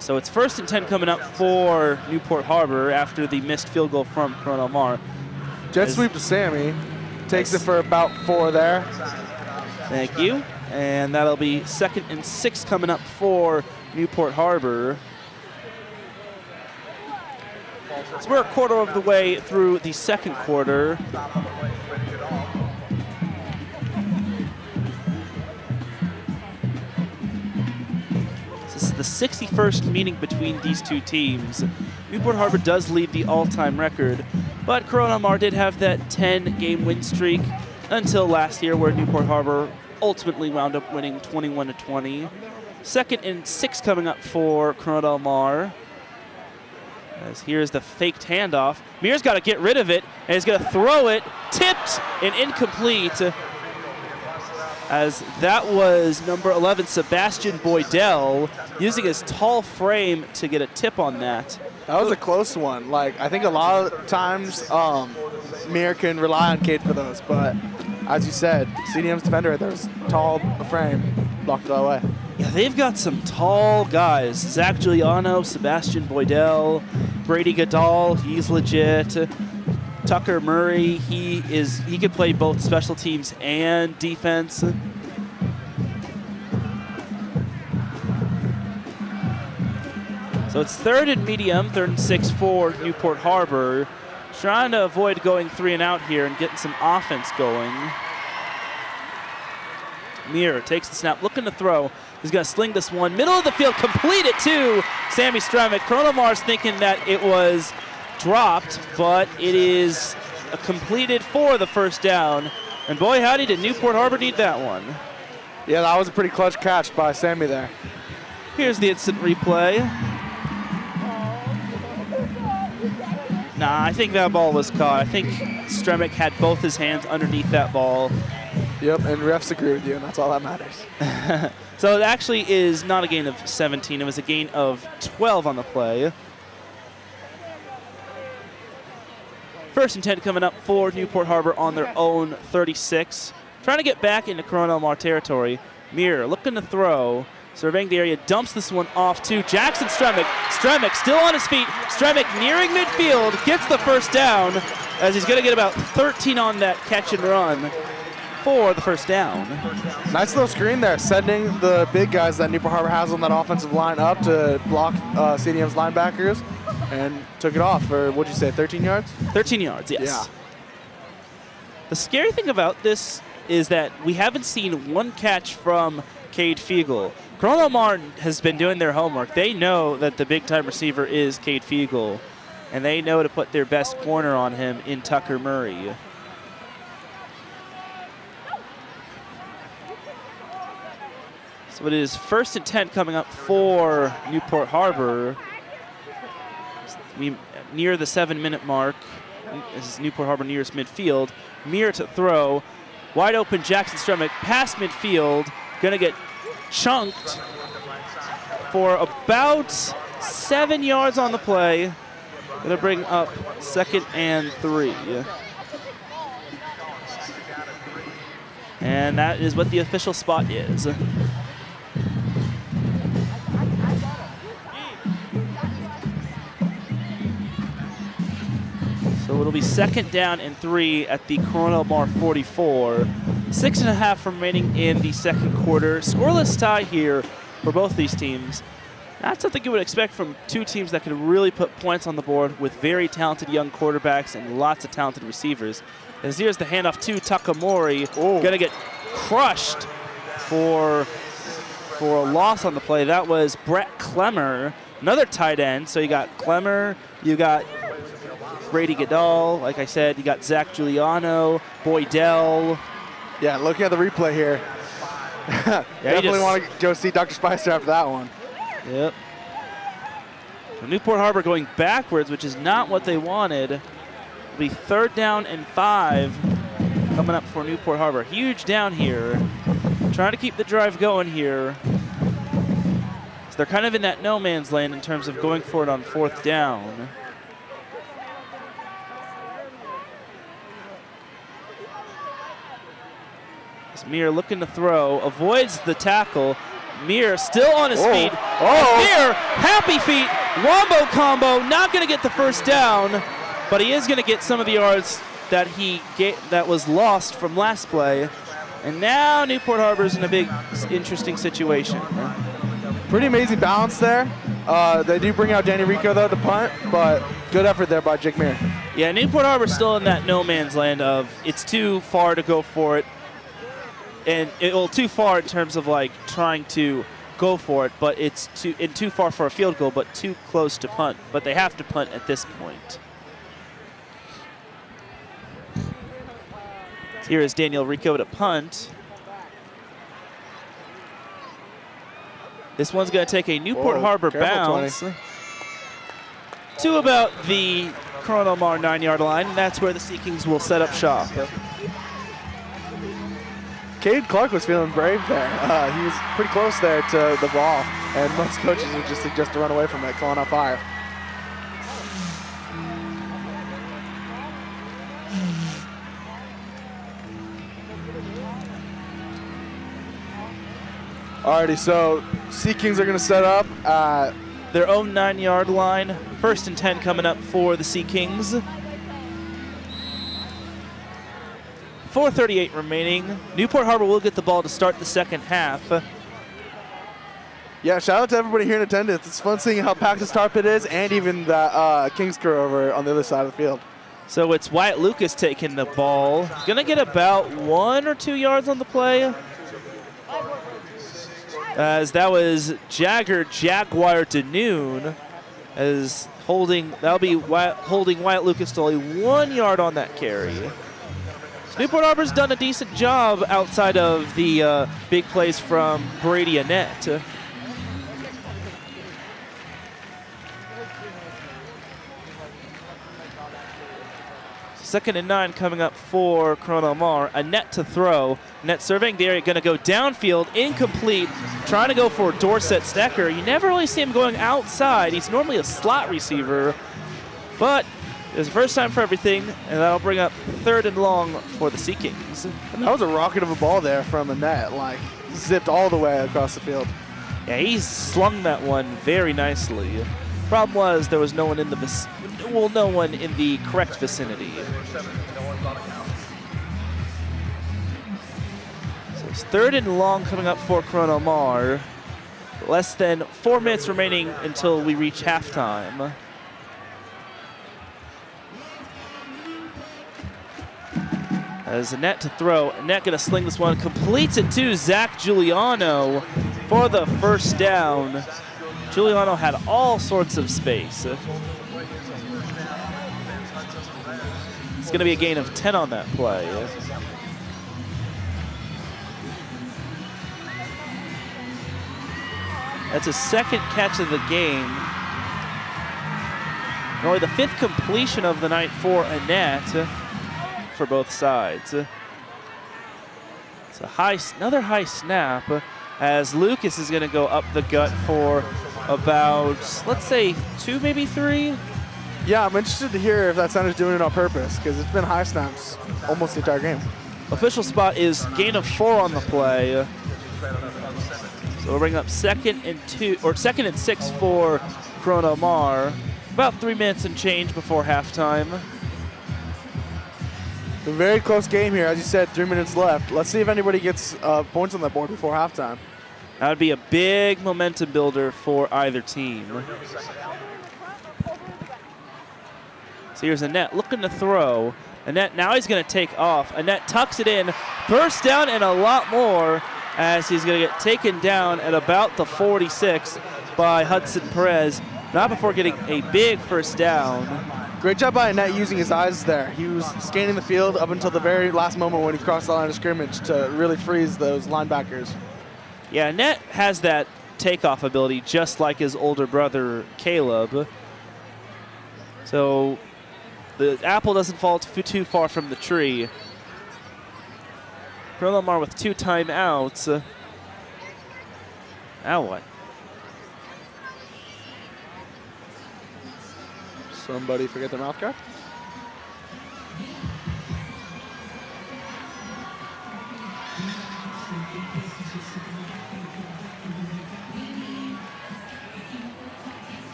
So it's 1st and 10 coming up for Newport Harbor after the missed field goal from Corona Del Mar. Jet sweep to Sammy. Takes it for about 4 there. Thank you. And that'll be 2nd and 6 coming up for Newport Harbor. So we're a quarter of the way through the second quarter. This is the 61st meeting between these two teams. Newport Harbor does lead the all-time record, but Corona Del Mar did have that 10-game win streak until last year, where Newport Harbor ultimately wound up winning 21-20. 2nd and 6 coming up for Corona Del Mar. As here's the faked handoff. Mear's got to get rid of it, and he's going to throw it. Tipped and incomplete. As that was number 11, Sebastian Boydell, using his tall frame to get a tip on that. That was a close one. Like, I think a lot of times Mir can rely on Cade for those, but as you said, CDM's defender right there was tall frame, blocked it all away. Yeah, they've got some tall guys. Zach Giuliano, Sebastian Boydell, Brady Goodall, he's legit. Tucker Murray, he could play both special teams and defense. So it's 3rd and medium, 3rd and 6 for Newport Harbor. Trying to avoid going 3 and out here and getting some offense going. Mir takes the snap, looking to throw. He's going to sling this one. Middle of the field, complete it to Sammy Stramick. Corona Del Mar's thinking that it was dropped, but it is completed for the first down. And boy, howdy, did Newport Harbor need that one. Yeah, that was a pretty clutch catch by Sammy there. Here's the instant replay. Nah, I think that ball was caught. I think Stremick had both his hands underneath that ball. Yep, and refs agree with you, and that's all that matters. So it actually is not a gain of 17. It was a gain of 12 on the play. 1st and 10 coming up for Newport Harbor on their own 36. Trying to get back into Corona Del Mar territory. Mir looking to throw. Surveying the area, dumps this one off to Jackson Stremick. Stremick still on his feet. Stremick nearing midfield, gets the first down, as he's going to get about 13 on that catch and run for the first down. Nice little screen there, sending the big guys that Newport Harbor has on that offensive line up to block CDM's linebackers, and took it off for, what'd you say, 13 yards? 13 yards, yes. Yeah. The scary thing about this is that we haven't seen one catch from Cade Fiegel. Corona Martin has been doing their homework. They know that the big-time receiver is Cade Fiegel, and they know to put their best corner on him in Tucker Murray. So it is 1st and 10 coming up for Newport Harbor. We near the 7-minute mark. This is Newport Harbor nearest midfield. Mir to throw. Wide open Jackson Stremick past midfield. Gonna get chunked for about 7 yards on the play. Gonna bring up 2nd and 3. And that is what the official spot is. So it'll be 2nd down and 3 at the Corona Del Mar 44. 6.5 remaining in the 2nd quarter. Scoreless tie here for both these teams. Not something you would expect from two teams that could really put points on the board with very talented young quarterbacks and lots of talented receivers. As here's the handoff to Takamori. Gonna get crushed for a loss on the play. That was Brett Clemmer, another tight end. So you got Clemmer, you got Brady Goodall, like I said, you got Zach Giuliano, Boydell. Yeah, looking at the replay here, definitely want to go see Dr. Spicer after that one. Yep. So Newport Harbor going backwards, which is not what they wanted. It'll be 3rd down and 5 coming up for Newport Harbor. Huge down here. Trying to keep the drive going here. So they're kind of in that no man's land in terms of going for it on 4th down. Mir looking to throw, avoids the tackle. Mir still on his feet. Mir, happy feet, wombo combo, not going to get the 1st down, but he is going to get some of the yards that that was lost from last play. And now Newport Harbor's in a big, interesting situation. Pretty amazing balance there. They do bring out Danny Rico though to punt, but good effort there by Jake Mir. Yeah, Newport Harbor's still in that no man's land of it's too far to go for it. And too far in terms of like trying to go for it, but it's too far for a field goal, but too close to punt. But they have to punt at this point. Here is Daniel Rico to punt. This one's going to take a Newport Harbor bounce to about the Corona Del Mar 9-yard line, and that's where the Sea Kings will set up shop. Cade Clark was feeling brave there. He was pretty close there to the ball, and most coaches would just suggest to run away from it, calling out fire. Alrighty, so Sea Kings are going to set up their own 9-yard line. 1st and 10 coming up for the Sea Kings. 4:38 remaining. Newport Harbor will get the ball to start the 2nd half. Yeah, shout out to everybody here in attendance. It's fun seeing how packed this tar pit is, and even the Kings crew over on the other side of the field. So it's Wyatt Lucas taking the ball. Gonna get about 1 or 2 yards on the play. As that was Jaguar Denoon as that'll be holding Wyatt Lucas to only 1 yard on that carry. So Newport Harbor's done a decent job outside of the big plays from Brady Annette. Second and 9 coming up for Corona Del Mar. Annette to throw. Annette surveying the area, going to go downfield, incomplete, trying to go for Dorset Stecker. You never really see him going outside. He's normally a slot receiver, but it's the first time for everything, and that'll bring up 3rd and long for the Sea Kings. That was a rocket of a ball there from Annette, like zipped all the way across the field. Yeah, he slung that one very nicely. Problem was there was no one in the no one in the correct vicinity. So it's 3rd and long coming up for Corona Del Mar. Less than 4 minutes remaining until we reach halftime. As Annette to throw. Annette going to sling this one. Completes it to Zach Giuliano for the first down. Giuliano had all sorts of space. It's going to be a gain of 10 on that play. That's his second catch of the game. Only the 5th completion of the night for Annette for both sides. It's another high snap as Lucas is going to go up the gut for about, let's say, 2, maybe 3. Yeah, I'm interested to hear if that center's doing it on purpose because it's been high snaps almost the entire game. Official spot is gain of 4 on the play. So we'll bring up 2nd and 6 for Corona Mar. About 3 minutes and change before halftime. A very close game here. As you said, 3 minutes left. Let's see if anybody gets points on that board before halftime. That would be a big momentum builder for either team. So here's Annette looking to throw. Annette, now he's going to take off. Annette tucks it in. First down and a lot more as he's going to get taken down at about the 46 by Hudson Perez. Not before getting a big first down. Great job by Annette using his eyes there. He was scanning the field up until the very last moment when he crossed the line of scrimmage to really freeze those linebackers. Yeah, Annette has that takeoff ability just like his older brother, Caleb. So the apple doesn't fall too far from the tree. Lamar with 2 timeouts. Now what? Somebody forget their mouth guard?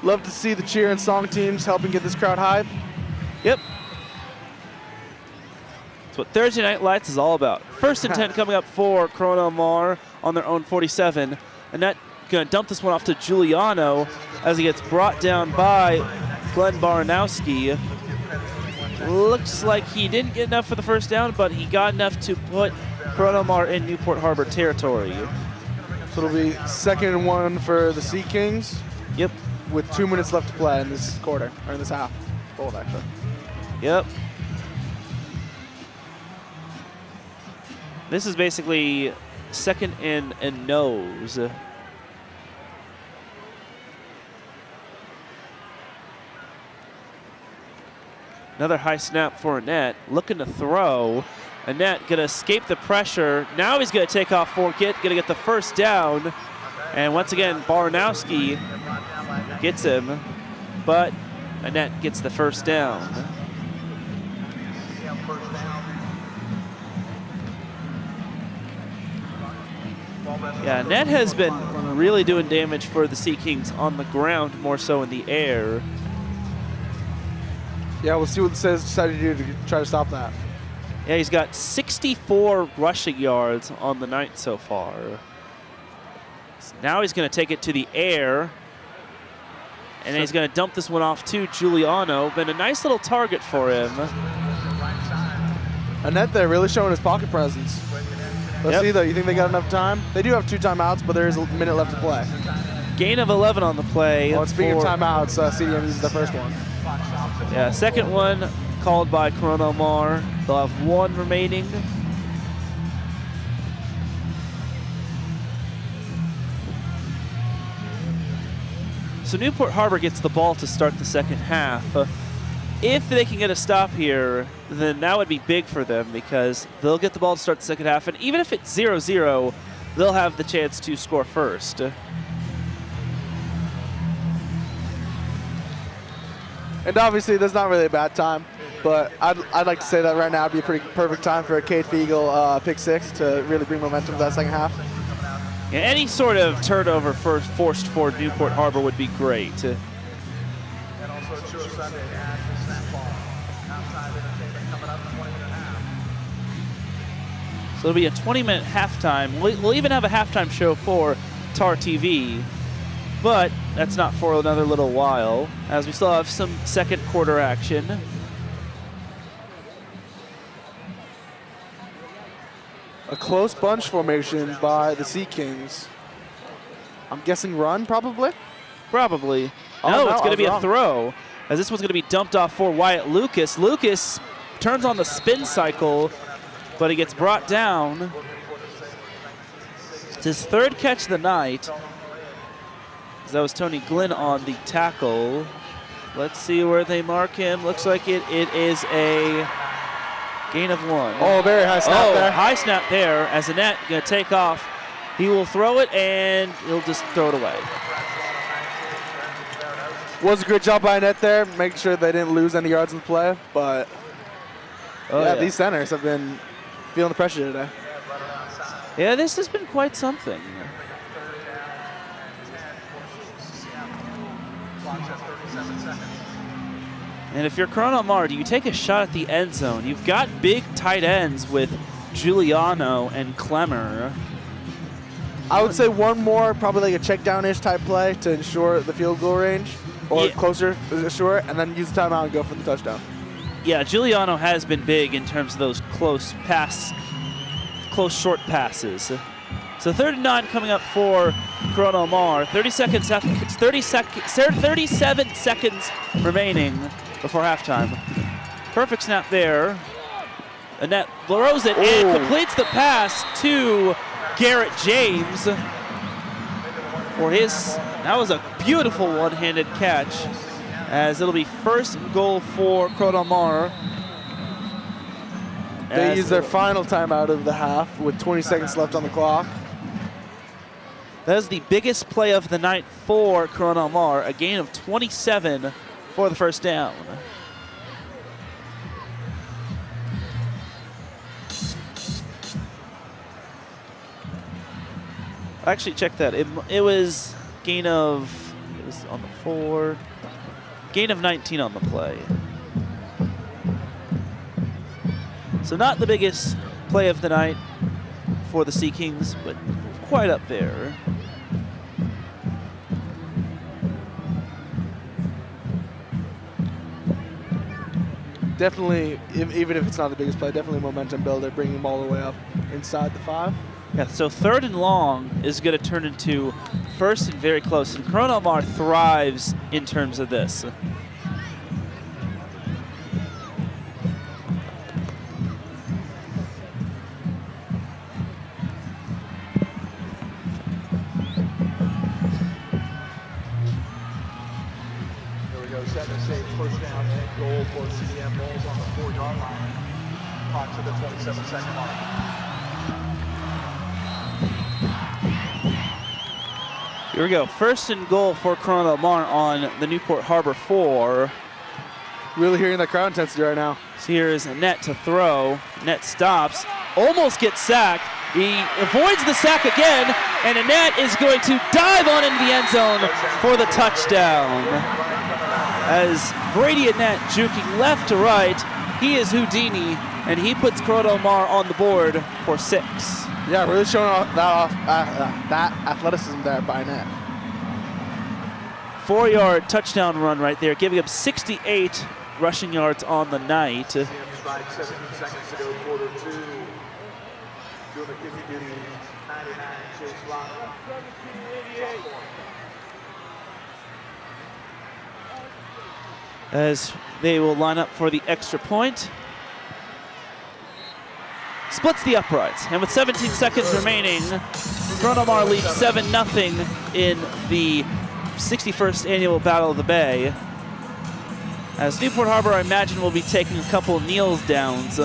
Love to see the cheer and song teams helping get this crowd hype. Yep. That's what Thursday Night Lights is all about. First and 10 coming up for Corona Mar on their own 47. Annette going to dump this one off to Giuliano as he gets brought down by Glenn Baranowski. Looks like he didn't get enough for the first down, but he got enough to put Corona Mar in Newport Harbor territory. So it'll be 2nd and 1 for the Sea Kings. Yep. With 2 minutes left to play in this quarter, or in this half. Both, actually. Yep. This is basically 2nd and nose. Another high snap for Annette, looking to throw. Annette gonna escape the pressure. Now he's gonna take off for Kit, gonna get the first down. And once again, Baranowski gets him, but Annette gets the first down. Yeah, Annette has been really doing damage for the Sea Kings on the ground, more so in the air. Yeah, we'll see what the Says decided to do to try to stop that. Yeah, he's got 64 rushing yards on the night so far. So now he's going to take it to the air. And then he's going to dump this one off to Giuliano. Been a nice little target for him. Annette there really showing his pocket presence. Let's see, though. You think they got enough time? They do have 2 timeouts, but there is a minute left to play. Gain of 11 on the play. Well, speaking of timeouts, CDM uses the first one. Yeah, second one called by Corona Mar. They'll have 1 remaining. So Newport Harbor gets the ball to start the second half. If they can get a stop here, then that would be big for them because they'll get the ball to start the second half, and even if it's 0-0, they'll have the chance to score first. And obviously, that's not really a bad time, but I'd like to say that right now would be a pretty perfect time for a Kate Fiegel pick 6 to really bring momentum to that second half. Yeah, any sort of turnover forced for Newport Harbor would be great. So it'll be a 20-minute halftime. We'll even have a halftime show for TarTV, but that's not for another little while, as we still have some second quarter action. A close bunch formation by the Sea Kings. I'm guessing run, probably? Probably. Oh, no, no, it's going to be wrong. a throw, as this one's going to be dumped off for Wyatt Lucas. Lucas turns on the spin cycle, but he gets brought down. It's his third catch of the night. That was Tony Glynn on the tackle. Let's see where they mark him. Looks like it is a gain of 1. Oh, very high snap there. High snap there as Annette going to take off. He will throw it, and he'll just throw it away. Was a good job by Annette there, making sure they didn't lose any yards in the play. But yeah, these centers have been feeling the pressure today. Yeah, this has been quite something. And if you're Corona Del Mar, do you take a shot at the end zone? You've got big tight ends with Giuliano and Clemmer. I would say one more, probably like a check down-ish type play to ensure the field goal range, or closer, short, and then use the timeout and go for the touchdown. Yeah, Giuliano has been big in terms of those close short passes. So 3rd and 9 coming up for Corona Del Mar. 37 seconds remaining before halftime. Perfect snap there. Annette throws it and completes the pass to Garrett James for his, that was a beautiful one-handed catch, as it'll be 1st and goal for Corona Del Mar. They use their final timeout of the half with 20 seconds left on the clock. That is the biggest play of the night for Corona Del Mar, a gain of 27 for the first down. Actually, check that. It was gain of, it was on the 4, gain of 19 on the play. So not the biggest play of the night for the Sea Kings, but quite up there. Definitely, even if it's not the biggest play, definitely a momentum builder, bringing them all the way up inside the 5. Yeah, so 3rd and long is going to turn into 1st and very close, and Corona Del Mar thrives in terms of this. Set to save 1st down and goal for CDM Bulls on the 4-yard line. Clock to the 27-second mark. Here we go. 1st and goal for Corona Del Mar on the Newport Harbor 4. Really hearing that crowd intensity right now. So here's Annette to throw. Annette stops, almost gets sacked. He avoids the sack again, and Annette is going to dive on into the end zone for the touchdown. As Brady Annette juking left to right, he is Houdini, and he puts Corona Del Mar on the board for 6. Yeah, really showing that athleticism there by Annette. 4-yard touchdown run right there, giving up 68 rushing yards on the night. 17 seconds to go, quarter 2. Doing the kicking duty, 99, Chase Block. As they will line up for the extra point. Splits the uprights, and with 17 seconds remaining, Corona Del Mar leads 7-0 in the 61st Annual Battle of the Bay. As Newport Harbor, I imagine, will be taking a couple kneels downs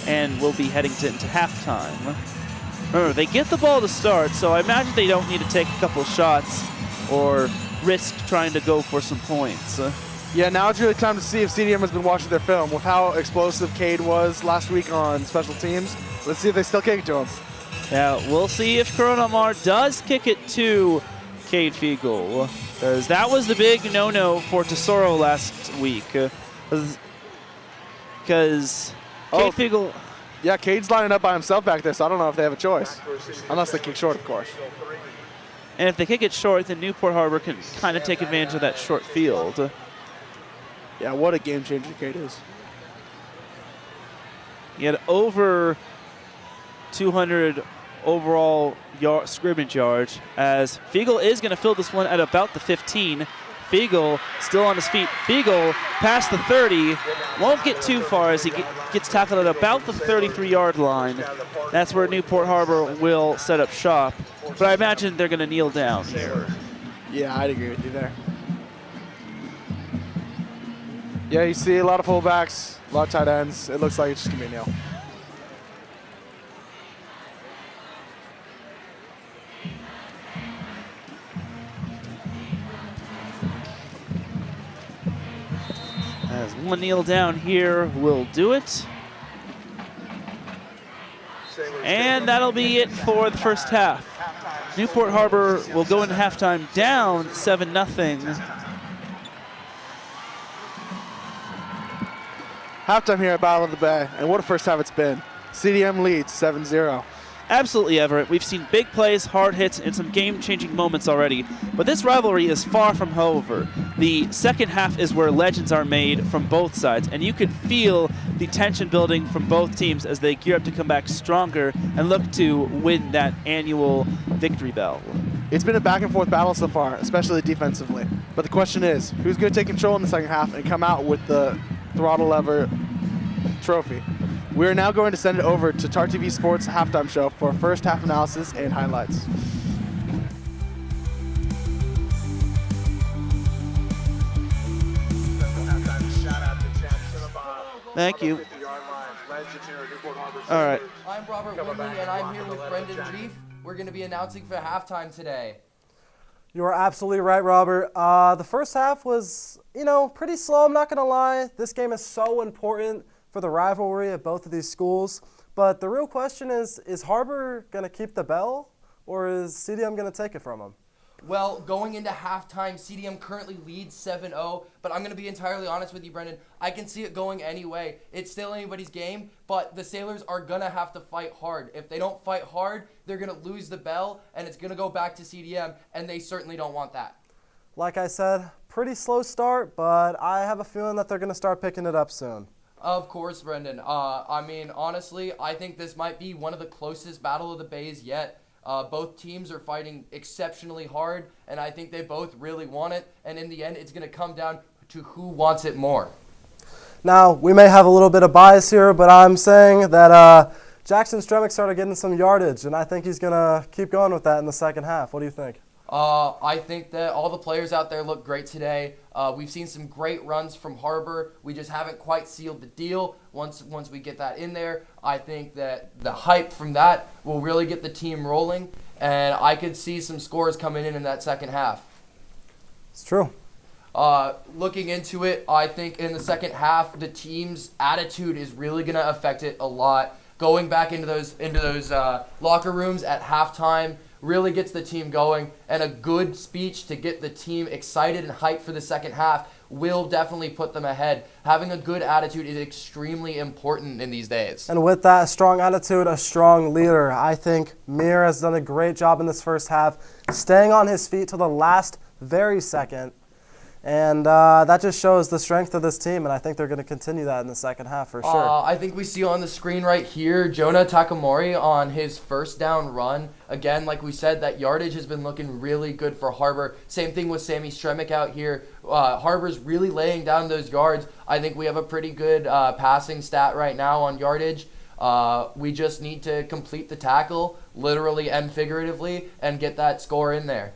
and will be heading into halftime. Remember, they get the ball to start, so I imagine they don't need to take a couple shots or risk trying to go for some points. Yeah, now it's really time to see if CDM has been watching their film. With how explosive Cade was last week on special teams, let's see if they still kick it to him. Yeah, we'll see if Corona Del Mar does kick it to Cade Fiegel, because that was the big no-no for Tesoro last week. Because Cade Fiegel... Yeah, Cade's lining up by himself back there, so I don't know if they have a choice. Unless they kick short, of course. And if they kick it short, then Newport Harbor can kind of take advantage of that short field. Yeah, what a game changer Cade is. He had over 200 overall scrimmage yards, as Fiegel is going to fill this one at about the 15. Fiegel still on his feet. Fiegel past the 30, won't get too far as he gets tackled at about the 33-yard line. That's where Newport Harbor will set up shop. But I imagine they're going to kneel down here. Yeah, I'd agree with you there. Yeah, you see a lot of fullbacks, a lot of tight ends. It looks like it's just going to be a kneel. As one kneel down here will do it. And that'll be it for the first half. Newport Harbor will go into halftime down 7-0. Halftime here at Battle of the Bay, and what a first half it's been. CDM leads 7-0. Absolutely, Everett. We've seen big plays, hard hits, and some game-changing moments already. But this rivalry is far from over. The second half is where legends are made from both sides, and you can feel the tension building from both teams as they gear up to come back stronger and look to win that annual victory bell. It's been a back-and-forth battle so far, especially defensively. But the question is, who's going to take control in the second half and come out with the throttle lever trophy? We're now going to send it over to TarTV Sports halftime show for a first half analysis and highlights. Thank you. All right. I'm Robert Winley, and I'm here with Brendan Reef. We're going to be announcing for halftime today. You are absolutely right, Robert. The first half was, pretty slow, I'm not going to lie. This game is so important for the rivalry of both of these schools. But the real question is Harbor going to keep the bell, or is CDM going to take it from them? Well, going into halftime, CDM currently leads 7-0, but I'm going to be entirely honest with you, Brendan. I can see it going any way. It's still anybody's game, but the Sailors are going to have to fight hard. If they don't fight hard, they're going to lose the bell, and it's going to go back to CDM, and they certainly don't want that. Like I said, pretty slow start, but I have a feeling that they're going to start picking it up soon. Of course, Brendan. Honestly, I think this might be one of the closest Battle of the Bays yet. Both teams are fighting exceptionally hard, and I think they both really want it. And in the end, it's going to come down to who wants it more. Now, we may have a little bit of bias here, but I'm saying that Jackson Stremick started getting some yardage, and I think he's going to keep going with that in the second half. What do you think? I think that all the players out there look great today. We've seen some great runs from Harbor. We just haven't quite sealed the deal. Once we get that in there, I think that the hype from that will really get the team rolling, and I could see some scores coming in that second half. It's true. Looking into it, I think in the second half, the team's attitude is really going to affect it a lot. Going back into those locker rooms at halftime really gets the team going, and a good speech to get the team excited and hyped for the second half will definitely put them ahead. Having a good attitude is extremely important in these days. And with that strong attitude, a strong leader. I think Mir has done a great job in this first half, staying on his feet till the last very second. And that just shows the strength of this team, and I think they're going to continue that in the second half for sure. I think we see on the screen right here, Jonah Takamori on his first down run. Again, like we said, that yardage has been looking really good for Harbor. Same thing with Sammy Stremick out here. Harbor's really laying down those yards. I think we have a pretty good passing stat right now on yardage. We just need to complete the tackle, literally and figuratively, and get that score in there.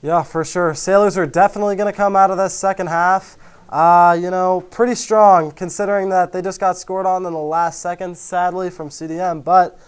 Yeah, for sure. Sailors are definitely going to come out of this second half, pretty strong, considering that they just got scored on in the last second, sadly, from CDM. But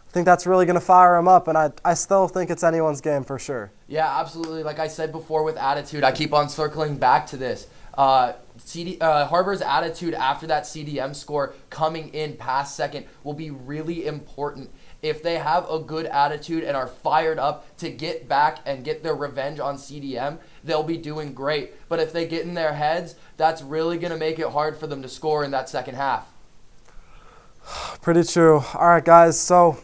I think that's really going to fire them up, and I still think it's anyone's game for sure. Yeah, absolutely. Like I said before with attitude, I keep on circling back to this. Harbor's attitude after that CDM score coming in past second will be really important. If they have a good attitude and are fired up to get back and get their revenge on CDM, they'll be doing great. But if they get in their heads, that's really going to make it hard for them to score in that second half. Pretty true. All right, guys. So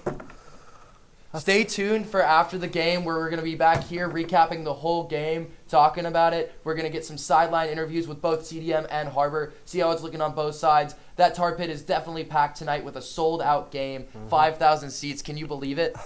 Stay tuned for after the game where we're going to be back here recapping the whole game, talking about it. We're going to get some sideline interviews with both CDM and Harbor, see how it's looking on both sides. That tar pit is definitely packed tonight with a sold-out game, 5,000 seats. Can you believe it?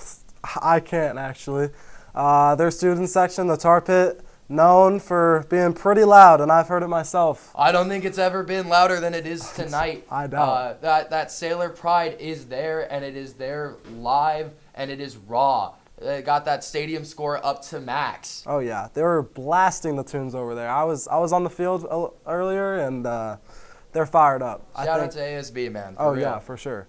I can't, actually. Their student section, the tar pit, known for being pretty loud, and I've heard it myself. I don't think it's ever been louder than it is tonight. I doubt. That Sailor pride is there, and it is there live, and it is raw. They got that stadium score up to max. Oh yeah, they were blasting the tunes over there. I was on the field earlier, and they're fired up. Shout out to ASB, man. Oh yeah, for sure.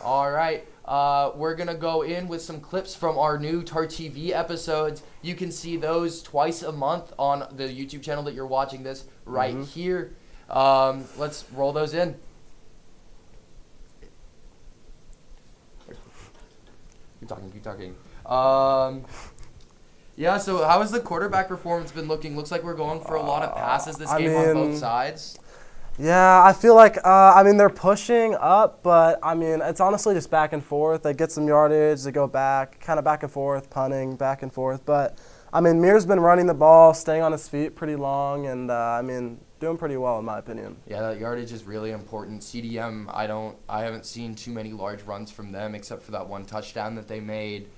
All right. We're going to go in with some clips from our new TarTV episodes. You can see those twice a month on the YouTube channel that you're watching this right here. Let's roll those in. Keep talking. Yeah, so how has the quarterback performance been looking? Looks like we're going for a lot of passes this game on both sides. Yeah, I feel like, they're pushing up, but, it's honestly just back and forth. They get some yardage, they go back, kind of back and forth, punting, back and forth. But, Mir's been running the ball, staying on his feet pretty long, and, doing pretty well, in my opinion. Yeah, that yardage is really important. CDM, I haven't seen too many large runs from them except for that one touchdown that they made.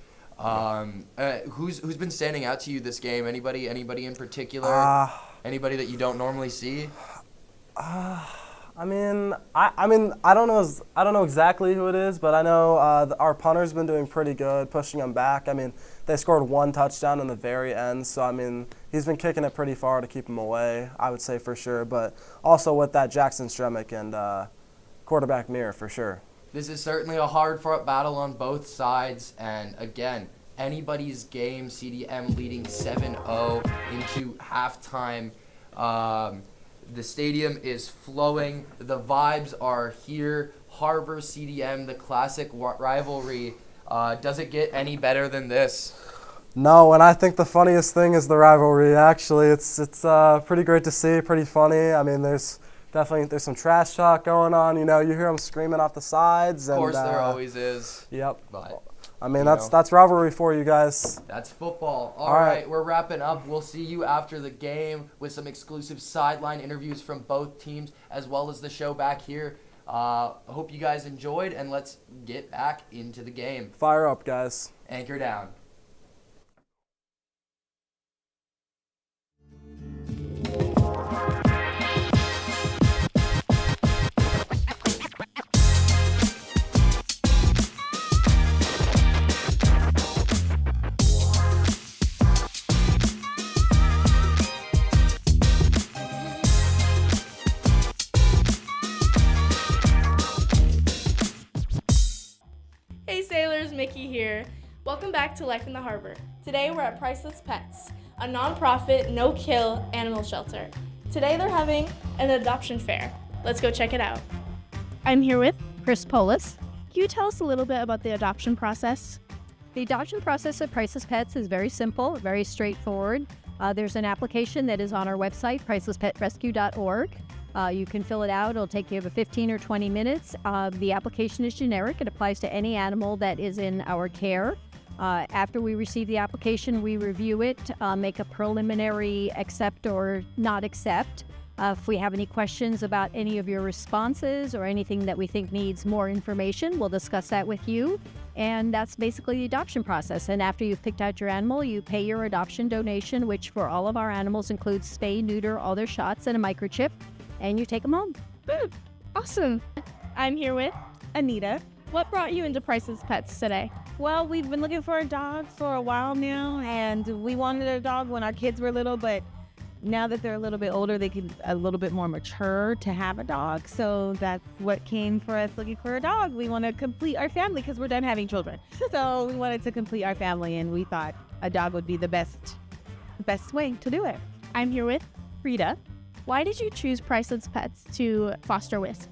Who's been standing out to you this game? Anybody in particular? Anybody that you don't normally see? I don't know exactly who it is, but I know our punter's been doing pretty good, pushing them back. They scored one touchdown in the very end, so he's been kicking it pretty far to keep them away, I would say for sure. But also with that Jackson Stremick and quarterback Mir for sure. This is certainly a hard-fought battle on both sides, and again, anybody's game. CDM leading 7-0 into halftime. The stadium is flowing. The vibes are here. Harbor CDM, the classic rivalry. Does it get any better than this? No, and I think the funniest thing is the rivalry. Actually, it's pretty great to see. Pretty funny. There's some trash talk going on. You hear them screaming off the sides. Of course, there always is. Yep. But that's rivalry for you guys. That's football. All right, we're wrapping up. We'll see you after the game with some exclusive sideline interviews from both teams, as well as the show back here. Hope you guys enjoyed, and let's get back into the game. Fire up, guys. Anchor down. Hey Sailors, Mickey here. Welcome back to Life in the Harbor. Today we're at Priceless Pets, a non-profit, no-kill animal shelter. Today they're having an adoption fair. Let's go check it out. I'm here with Chris Polis. Can you tell us a little bit about the adoption process? The adoption process at Priceless Pets is very simple, very straightforward. There's an application that is on our website, pricelesspetrescue.org. You can fill it out. It'll take you about 15 or 20 minutes. The application is generic. It applies to any animal that is in our care. After we receive the application, we review it, make a preliminary accept or not accept. If we have any questions about any of your responses or anything that we think needs more information, we'll discuss that with you. And that's basically the adoption process. And after you've picked out your animal, you pay your adoption donation, which for all of our animals includes spay, neuter, all their shots, and a microchip. And you take them home. Awesome. I'm here with Anita. What brought you into Priceless Pets today? Well, we've been looking for a dog for a while now, and we wanted a dog when our kids were little, but now that they're a little bit older, they can a little bit more mature to have a dog. So that's what came for us looking for a dog. We want to complete our family because we're done having children. So we wanted to complete our family, and we thought a dog would be the best way to do it. I'm here with Frida. Why did you choose Priceless Pets to foster with?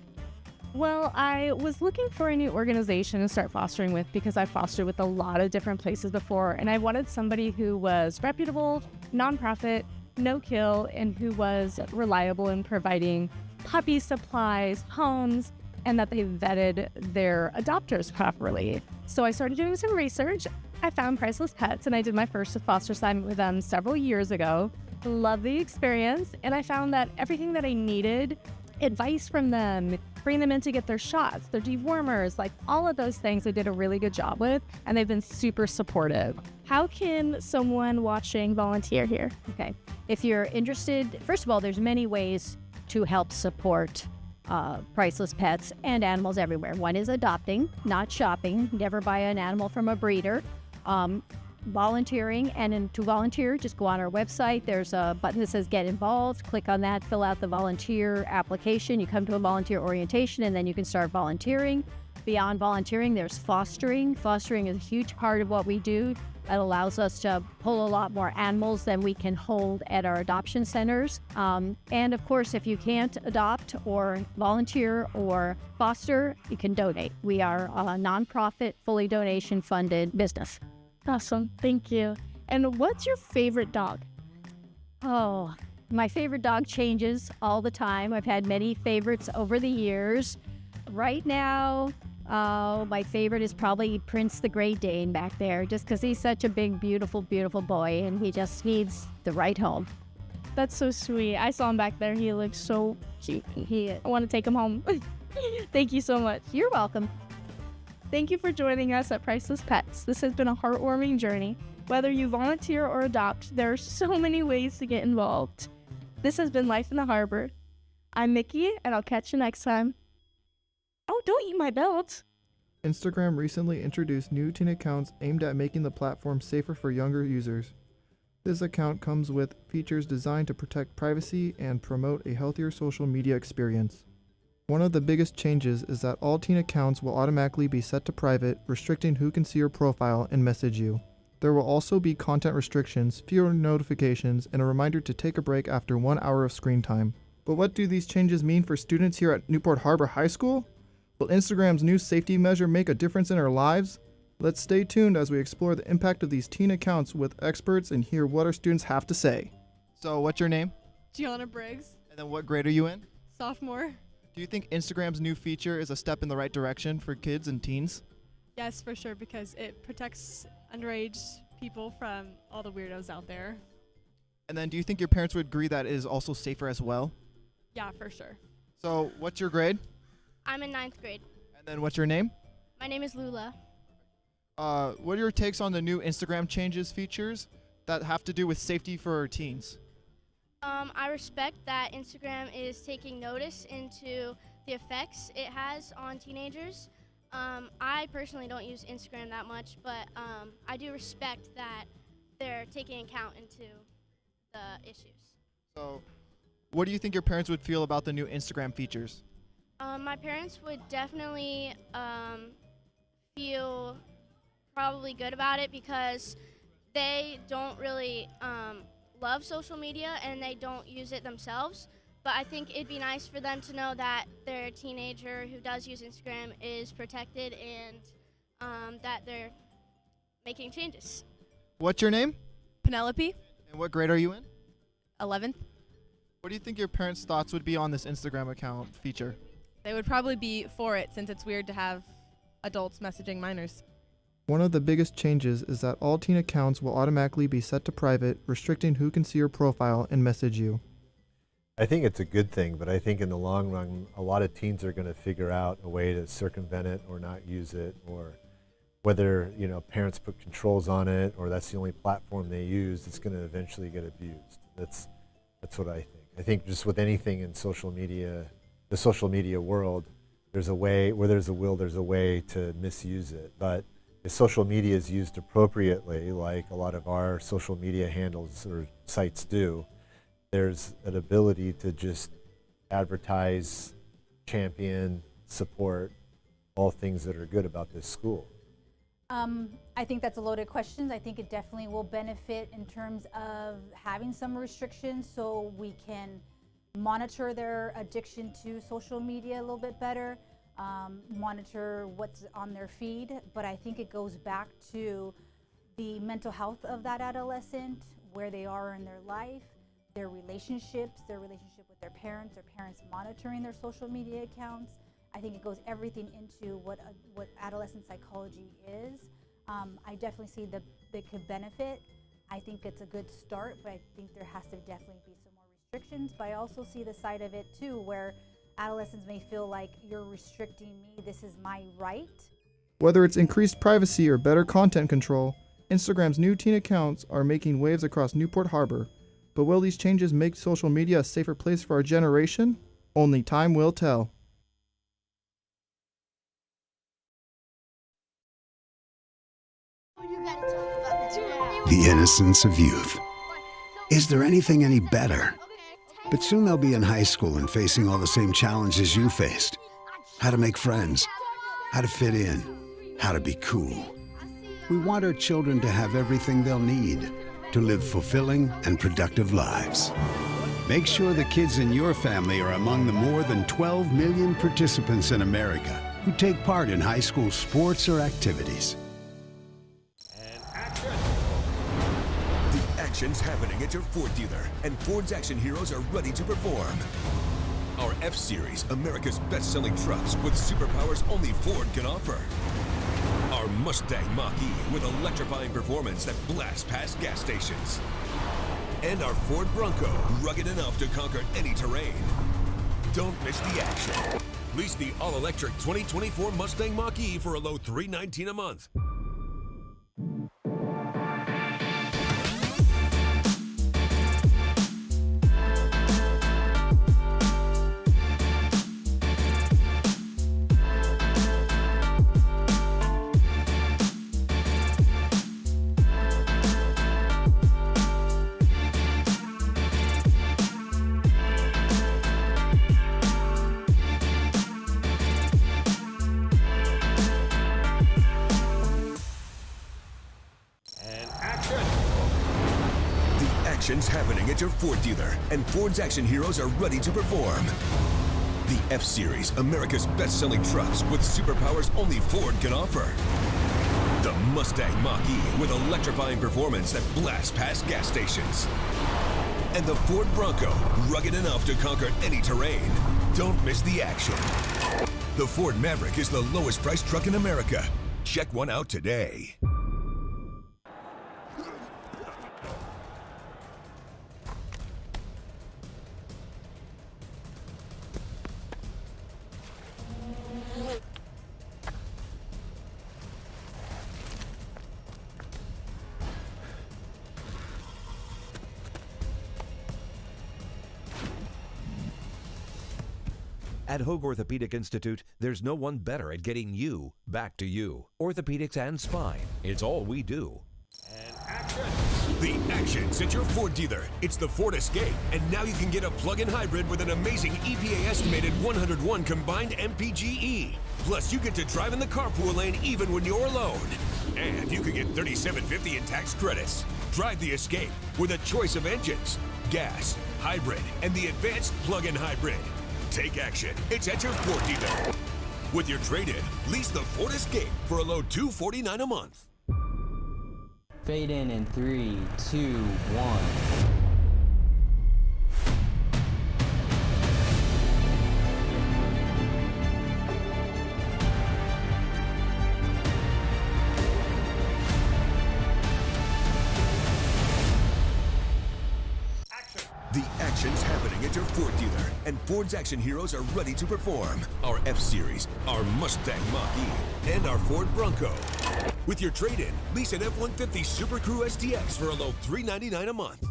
Well, I was looking for a new organization to start fostering with because I fostered with a lot of different places before, and I wanted somebody who was reputable, nonprofit, no kill, and who was reliable in providing puppy supplies, homes, and that they vetted their adopters properly. So I started doing some research. I found Priceless Pets and I did my first foster assignment with them several years ago. Love the experience, and I found that everything that I needed, advice from them, bring them in to get their shots, their dewormers, like all of those things they did a really good job with, and they've been super supportive. How can someone watching volunteer here? Okay. If you're interested, first of all, there's many ways to help support Priceless Pets and animals everywhere. One is adopting, not shopping. Never buy an animal from a breeder. Volunteering, and to volunteer, just go on our website. There's a button that says Get Involved. Click on that, fill out the volunteer application. You come to a volunteer orientation, and then you can start volunteering. Beyond volunteering, there's fostering. Fostering is a huge part of what we do. It allows us to pull a lot more animals than we can hold at our adoption centers. And of course, if you can't adopt or volunteer or foster, you can donate. We are a nonprofit, fully donation funded business. Awesome. Thank you. And what's your favorite dog? Oh, my favorite dog changes all the time. I've had many favorites over the years. Right now, my favorite is probably Prince the Great Dane back there, just because he's such a big, beautiful, beautiful boy, and he just needs the right home. That's so sweet. I saw him back there. He looks so cute. I want to take him home. Thank you so much. You're welcome. Thank you for joining us at Priceless Pets. This has been a heartwarming journey. Whether you volunteer or adopt, there are so many ways to get involved. This has been Life in the Harbor. I'm Mickey, and I'll catch you next time. Oh, don't eat my belt. Instagram recently introduced new teen accounts aimed at making the platform safer for younger users. This account comes with features designed to protect privacy and promote a healthier social media experience. One of the biggest changes is that all teen accounts will automatically be set to private, restricting who can see your profile and message you. There will also be content restrictions, fewer notifications, and a reminder to take a break after 1 hour of screen time. But what do these changes mean for students here at Newport Harbor High School? Will Instagram's new safety measure make a difference in our lives? Let's stay tuned as we explore the impact of these teen accounts with experts and hear what our students have to say. So, what's your name? Gianna Briggs, And then what grade are you in? sophomore. Do you think Instagram's new feature is a step in the right direction for kids and teens? Yes, for sure, because it protects underage people from all the weirdos out there. And then do you think your parents would agree that it is also safer as well? Yeah, for sure. So, what's your grade? I'm in 9th grade. And then what's your name? My name is Lula. What are your takes on the new Instagram changes features that have to do with safety for our teens? I respect that Instagram is taking notice into the effects it has on teenagers. I personally don't use Instagram that much, but I do respect that they're taking account into the issues. So, what do you think your parents would feel about the new Instagram features? My parents would definitely feel probably good about it because they don't really love social media and they don't use it themselves. But I think it'd be nice for them to know that their teenager who does use Instagram is protected and that they're making changes. What's your name? Penelope, And what grade are you in? 11th. What do you think your parents' thoughts would be on this Instagram account feature? They would probably be for it since it's weird to have adults messaging minors. One of the biggest changes is that all teen accounts will automatically be set to private, restricting who can see your profile and message you. I think it's a good thing, but I think in the long run, a lot of teens are going to figure out a way to circumvent it or not use it, or whether, parents put controls on it or that's the only platform they use, it's going to eventually get abused. That's what I think. I think just with anything in social media, the social media world, there's a way, where there's a will, there's a way to misuse it. But if social media is used appropriately, like a lot of our social media handles or sites do, there's an ability to just advertise, champion, support all things that are good about this school. I think that's a loaded question. I think it definitely will benefit in terms of having some restrictions so we can monitor their addiction to social media a little bit better, monitor what's on their feed. But I think it goes back to the mental health of that adolescent, where they are in their life, their relationship with their parents monitoring their social media accounts. I think it goes everything into what adolescent psychology is. I definitely see that could benefit. I think it's a good start, but I think there has to definitely be some more restrictions. But I also see the side of it too, where adolescents may feel like you're restricting me, this is my right. Whether it's increased privacy or better content control, Instagram's new teen accounts are making waves across Newport Harbor. But will these changes make social media a safer place for our generation? Only time will tell. The innocence of youth. Is there anything any better? But soon they'll be in high school and facing all the same challenges you faced. How to make friends, how to fit in, how to be cool. We want our children to have everything they'll need to live fulfilling and productive lives. Make sure the kids in your family are among the more than 12 million participants in America who take part in high school sports or activities. Action's happening at your Ford dealer, and Ford's action heroes are ready to perform. Our F-Series, America's best-selling trucks with superpowers only Ford can offer. Our Mustang Mach-E with electrifying performance that blasts past gas stations. And our Ford Bronco, rugged enough to conquer any terrain. Don't miss the action. Lease the all-electric 2024 Mustang Mach-E for a low $319 a month. Action's happening at your Ford dealer, and Ford's action heroes are ready to perform. The F-Series, America's best-selling trucks with superpowers only Ford can offer. The Mustang Mach-E with electrifying performance that blasts past gas stations. And the Ford Bronco, rugged enough to conquer any terrain. Don't miss the action. The Ford Maverick is the lowest priced truck in America. Check one out today. At Hoag Orthopedic Institute, there's no one better at getting you back to you. Orthopedics and spine. It's all we do. The action's at your Ford dealer. It's the Ford Escape, and now you can get a plug-in hybrid with an amazing EPA-estimated 101 combined MPGe. Plus, you get to drive in the carpool lane even when you're alone. And you can get $37.50 in tax credits. Drive the Escape with a choice of engines, gas, hybrid, and the advanced plug-in hybrid. Take action. It's at your Ford dealer. With your trade-in, lease the Ford Escape for a low $249 a month. Fade in 3, 2, 1. The action's happening at your Ford dealer, and Ford's action heroes are ready to perform. Our F-Series, our Mustang Mach-E, and our Ford Bronco. With your trade-in, lease an F-150 Super Crew STX for a low $399 a month.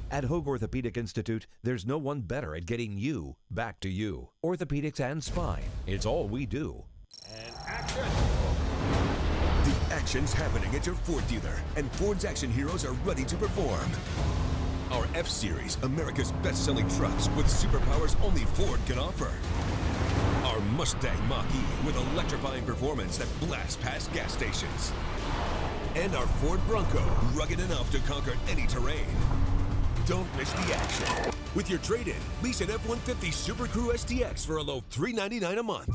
At Hoag Orthopedic Institute, there's no one better at getting you back to you. Orthopedics and spine. It's all we do. The action's happening at your Ford dealer, and Ford's action heroes are ready to perform. Our F-Series, America's best-selling trucks with superpowers only Ford can offer. Our Mustang Mach-E with electrifying performance that blasts past gas stations. And our Ford Bronco, rugged enough to conquer any terrain. Don't miss the action. With your trade-in, lease an F-150 Super Crew STX for a low $399 a month.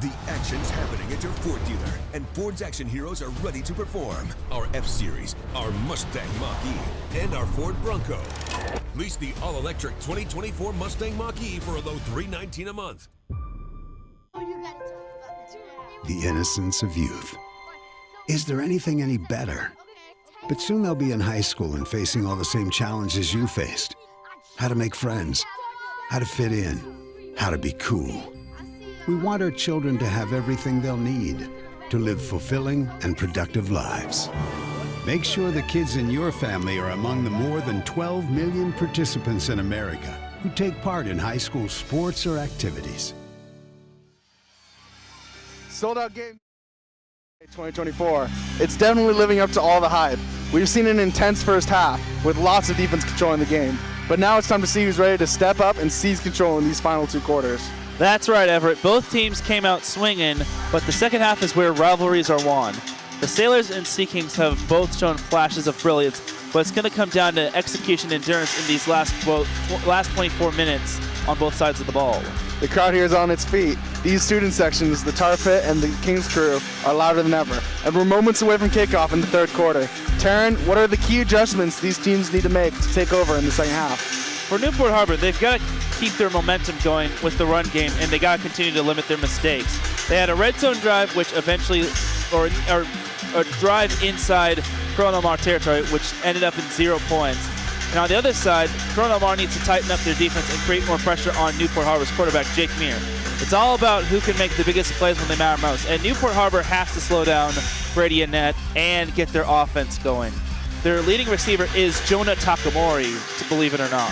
The action's happening at your Ford dealer, and Ford's action heroes are ready to perform. Our F-Series, our Mustang Mach-E, and our Ford Bronco. Lease the all-electric 2024 Mustang Mach-E for a low $319 a month. The innocence of youth. Is there anything any better? But soon they'll be in high school and facing all the same challenges you faced. How to make friends, how to fit in, how to be cool. We want our children to have everything they'll need to live fulfilling and productive lives. Make sure the kids in your family are among the more than 12 million participants in America who take part in high school sports or activities. Sold out game 2024. It's definitely living up to all the hype. We've seen an intense first half with lots of defense controlling the game. But now it's time to see who's ready to step up and seize control in these final two quarters. That's right, Everett. Both teams came out swinging, but the second half is where rivalries are won. The Sailors and Sea Kings have both shown flashes of brilliance, but it's going to come down to execution and endurance in these last 24 minutes on both sides of the ball. The crowd here is on its feet. These student sections, the Tar Pit and the Kings crew, are louder than ever. And we're moments away from kickoff in the third quarter. Taryn, what are the key adjustments these teams need to make to take over in the second half? For Newport Harbor, they've got to keep their momentum going with the run game, and they got to continue to limit their mistakes. They had a red zone drive, which eventually, or a drive inside Corona Mar territory, which ended up in 0 points. And on the other side, Corona Mar needs to tighten up their defense and create more pressure on Newport Harbor's quarterback, Jake Meir. It's all about who can make the biggest plays when they matter most. And Newport Harbor has to slow down Brady Annette and get their offense going. Their leading receiver is Jonah Takamori, to believe it or not.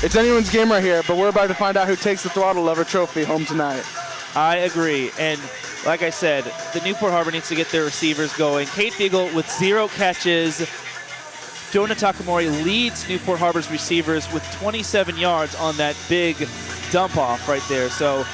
It's anyone's game right here, but we're about to find out who takes the Throttle Lover trophy home tonight. I agree, and like I said, the Newport Harbor needs to get their receivers going. Kate Fiegel with 0 catches. Jonah Takamori leads Newport Harbor's receivers with 27 yards on that big dump off right there. So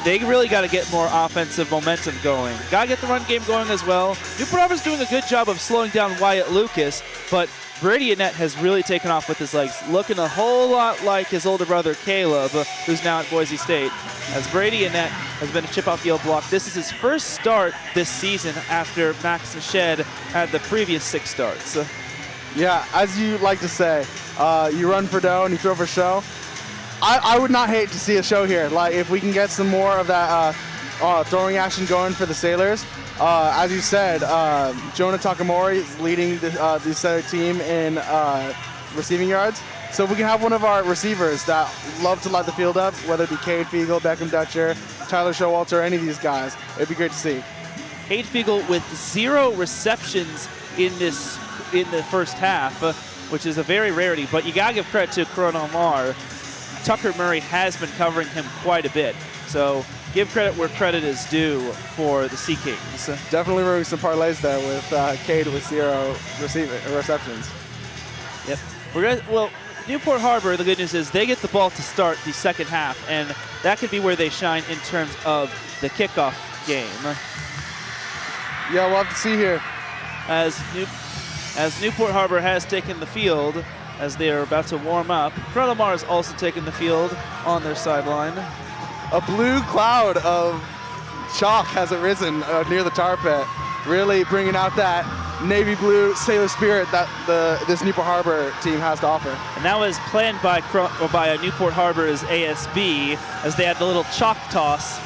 they really got to get more offensive momentum going. Got to get the run game going as well. Newport Harbor's doing a good job of slowing down Wyatt Lucas, but Brady Annette has really taken off with his legs, looking a whole lot like his older brother Caleb, who's now at Boise State. As Brady Annette has been a chip-off the old block, this is his first start this season after Max Shed had the previous 6 starts. Yeah, as you like to say, you run for dough and you throw for show. I would not hate to see a show here. Like, if we can get some more of that throwing action going for the Sailors. As you said, Jonah Takamori is leading the Sailor team in receiving yards. So if we can have one of our receivers that love to light the field up, whether it be Cade Fiegel, Beckham Dutcher, Tyler Showalter, any of these guys, it'd be great to see. Cade Fiegel with 0 receptions in the first half, which is a very rarity, but you gotta give credit to Corona Mar. Tucker Murray has been covering him quite a bit. So give credit where credit is due for the Sea Kings. Definitely running some parlays there with Cade with 0 receptions. Yep. Newport Harbor, the good news is they get the ball to start the second half, and that could be where they shine in terms of the kickoff game. Yeah, we'll have to see here. As Newport Harbor has taken the field, as they are about to warm up, Corona Mar has also taken the field on their sideline. A blue cloud of chalk has arisen near the tar pit, really bringing out that navy blue sailor spirit that this Newport Harbor team has to offer. And that was planned by Newport Harbor's ASB as they had the little chalk toss.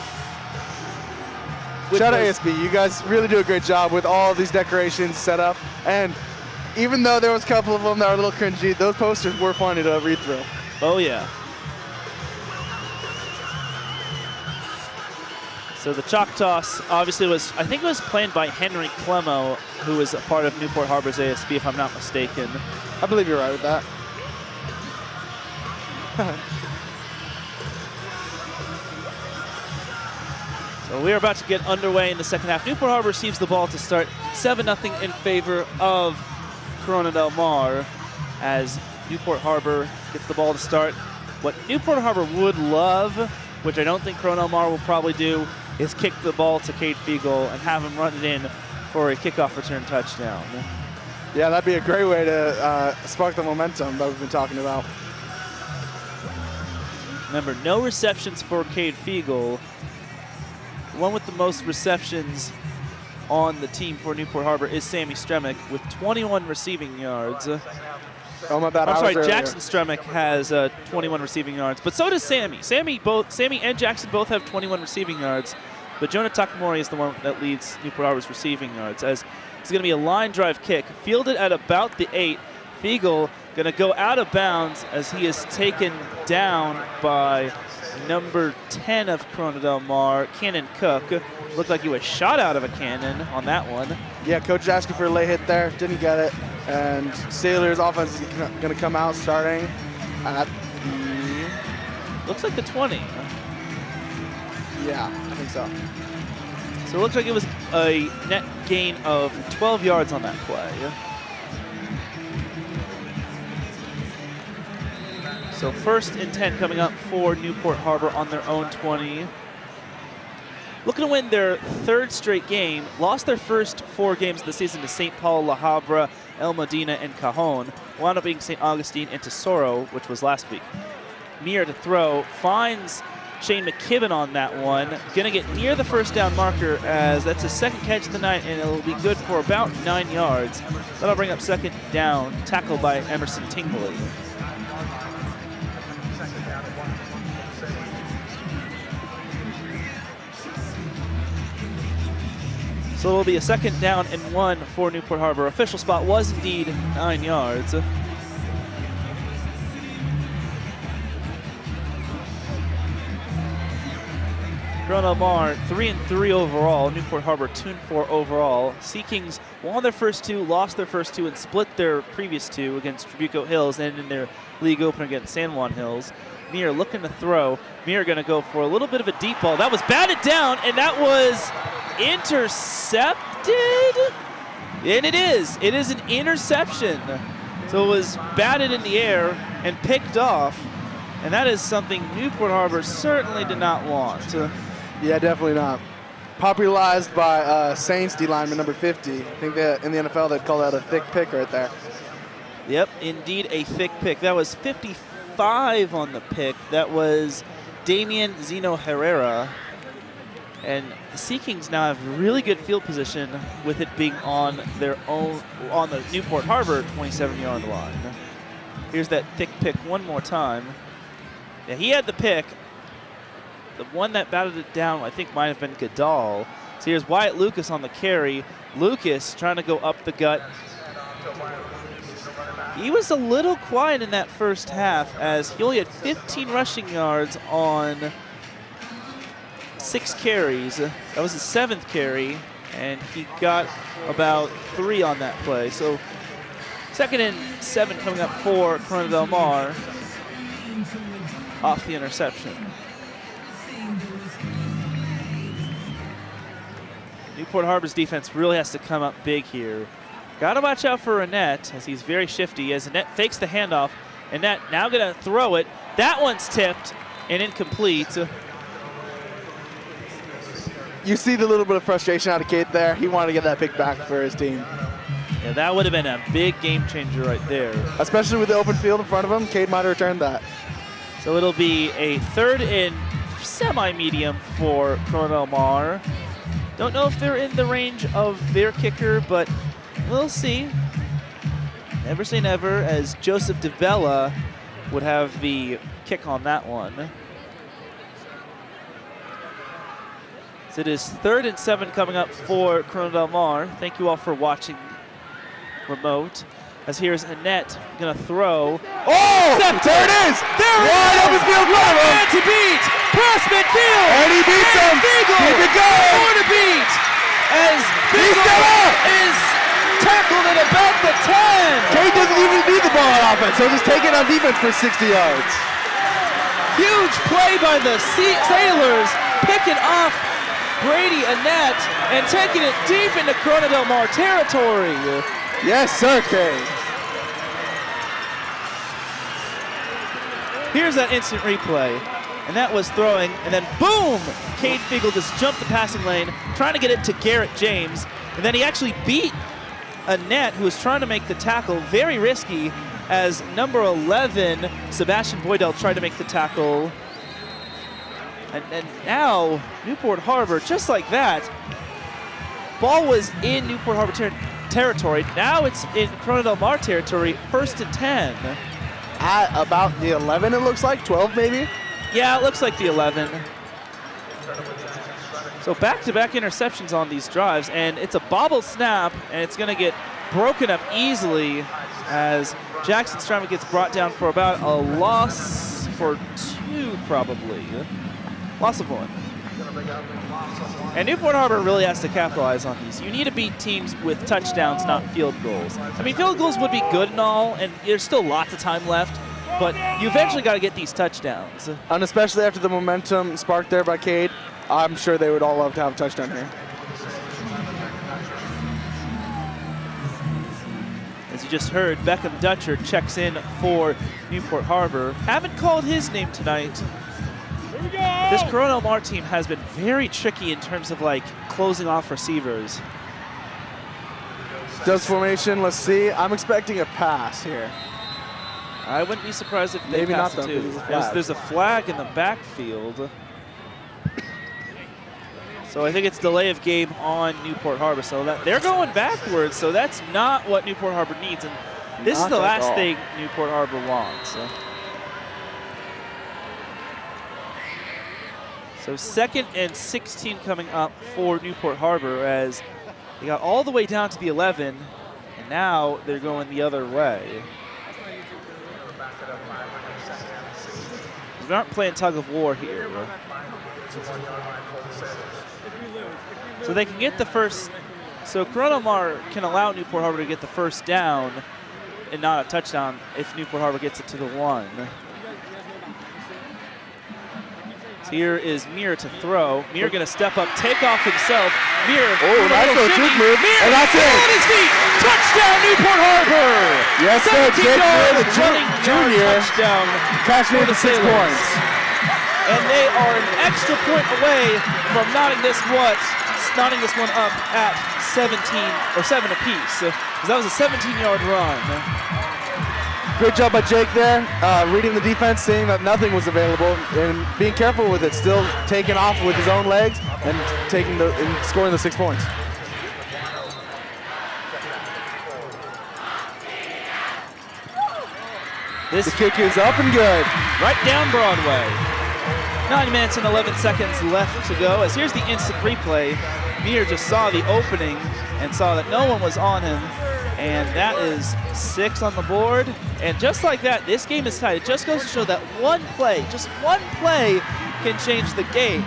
Shout out ASB, you guys really do a great job with all of these decorations set up. And even though there was a couple of them that were a little cringy, those posters were funny to read through. Oh yeah. So the chalk toss obviously was, I think it was planned by Henry Clemo, who was a part of Newport Harbor's ASB, if I'm not mistaken. I believe you're right with that. So we're about to get underway in the second half. Newport Harbor receives the ball to start 7-0 in favor of Corona Del Mar as Newport Harbor gets the ball to start. What Newport Harbor would love, which I don't think Corona Del Mar will probably do, is kick the ball to Cade Fiegel and have him run it in for a kickoff return touchdown. Yeah, that'd be a great way to spark the momentum that we've been talking about. Remember, no receptions for Cade Fiegel. The one with the most receptions on the team for Newport Harbor is Sammy Stremick with 21 receiving yards. Oh my bad. I'm sorry, Jackson Stremick has 21 receiving yards, but so does Sammy. Sammy and Jackson both have 21 receiving yards, but Jonah Takamori is the one that leads Newport Harbor's receiving yards, as it's going to be a line drive kick, fielded at about the 8. Fiegel going to go out of bounds as he is taken down by number 10 of Corona Del Mar, Cannon Cook. Looked like he was shot out of a cannon on that one. Yeah, coach is asking for a late hit there, didn't get it. And Sailor's offense is going to come out starting at the... Looks like the 20. Yeah, I think so. So it looks like it was a net gain of 12 yards on that play. So 1st and 10 coming up for Newport Harbor on their own 20. Looking to win their 3rd straight game, lost their first 4 games of the season to St. Paul, La Habra, El Medina, and Cajon. Wound up being St. Augustine and Tesoro, which was last week. Meir to throw, finds Shane McKibben on that one. Gonna get near the first down marker as that's his 2nd catch of the night, and it'll be good for about 9 yards. That'll bring up 2nd down, tackled by Emerson Tingley. So it'll be a 2nd down and 1 for Newport Harbor. Official spot was indeed 9 yards. Corona Del Mar 3-3 overall. Newport Harbor 2-4 overall. Sea Kings won their first 2, lost their first 2, and split their previous 2 against Trabuco Hills and in their league opener against San Juan Hills. Meir looking to throw. Meir going to go for a little bit of a deep ball. That was batted down, and that was intercepted. And it is. It is an interception. So it was batted in the air and picked off. And that is something Newport Harbor certainly did not want. Yeah, definitely not. Popularized by Saints D lineman number 50. I think that in the NFL they'd call that a thick pick right there. Yep, indeed a thick pick. That was 55 on the pick. That was Damian Zeno Herrera. And the Sea Kings now have really good field position with it being on their own, on the Newport Harbor 27-yard line. Here's that thick pick one more time. Yeah, he had the pick. The one that batted it down, I think, might have been Goodall. So here's Wyatt Lucas on the carry. Lucas trying to go up the gut. He was a little quiet in that first half as he only had 15 rushing yards on 6 carries. That was his 7th carry, and he got about 3 on that play. So 2nd and 7 coming up for Corona Del Mar off the interception. Newport Harbor's defense really has to come up big here. Got to watch out for Annette as he's very shifty as Annette fakes the handoff. Annette now going to throw it. That one's tipped and incomplete. You see the little bit of frustration out of Cade there. He wanted to get that pick back for his team. Yeah, that would have been a big game changer right there. Especially with the open field in front of him, Cade might have returned that. So it'll be a 3rd and semi-medium for Corona Del Mar. Don't know if they're in the range of their kicker, but we'll see. Never say never, as Joseph DeBella would have the kick on that one. So it is 3rd and 7 coming up for Corona Del Mar. Thank you all for watching remote. As here's Annette gonna throw. Oh, there it is! There it is! Wide open field, man to beat! Cross midfield! And he beats him! Fiegel Keep it is tackled at about the 10. Cade doesn't even need the ball on offense. He'll just take it on defense for 60 yards. Huge play by the Sailors, picking off Brady Annette and taking it deep into Corona Del Mar territory. Yes, sir, Cade. Here's that instant replay. And that was throwing, and then boom! Cade Fiegel just jumped the passing lane, trying to get it to Garrett James. And then he actually beat Annette, who was trying to make the tackle. Very risky, as number 11, Sebastian Boydell, tried to make the tackle. And now, Newport Harbor, just like that, ball was in Newport Harbor territory. Now it's in Corona Del Mar territory, 1st and 10. At about the 11, it looks like, 12 maybe? Yeah, it looks like the 11. So back-to-back interceptions on these drives, and it's a bobble snap, and it's going to get broken up easily as Jackson Stryma gets brought down for about a loss for 2, probably. Loss of 1. And Newport Harbor really has to capitalize on these. You need to beat teams with touchdowns, not field goals. I mean, field goals would be good and all, and there's still lots of time left, but you eventually got to get these touchdowns. And especially after the momentum sparked there by Cade, I'm sure they would all love to have a touchdown here. As you just heard, Beckham Dutcher checks in for Newport Harbor. Haven't called his name tonight. This Corona Del Mar team has been very tricky in terms of like closing off receivers. Does formation, let's see. I'm expecting a pass here. I wouldn't be surprised if they Maybe pass not, it though, too. because There's a flag in the backfield. So I think it's delay of game on Newport Harbor. So that they're going backwards, so that's not what Newport Harbor needs. And this is the last thing Newport Harbor wants. So 2nd and 16 coming up for Newport Harbor as they got all the way down to the 11, and now they're going the other way. We aren't playing tug of war here. So they can get the first. So Corona Del Mar can allow Newport Harbor to get the first down and not a touchdown if Newport Harbor gets it to the 1. So here is Muir to throw. Muir going to step up, take off himself. Muir, nice little juke move. Muir, and that's it. on his feet. Touchdown, Newport Harbor. Yes, sir. Jake Muir, the junior, touchdown. Catching it for 6 points. And they are an extra point away from knotting this one up at 17 or 7 apiece. So that was a 17-yard run. Good job by Jake there, reading the defense, seeing that nothing was available, and being careful with it, still taking off with his own legs and scoring the 6 points. The kick is up and good. Right down Broadway. 9 minutes and 11 seconds left to go. As here's the instant replay. Muir just saw the opening and saw that no one was on him. And that is 6 on the board. And just like that, this game is tied. It just goes to show that just one play can change the game.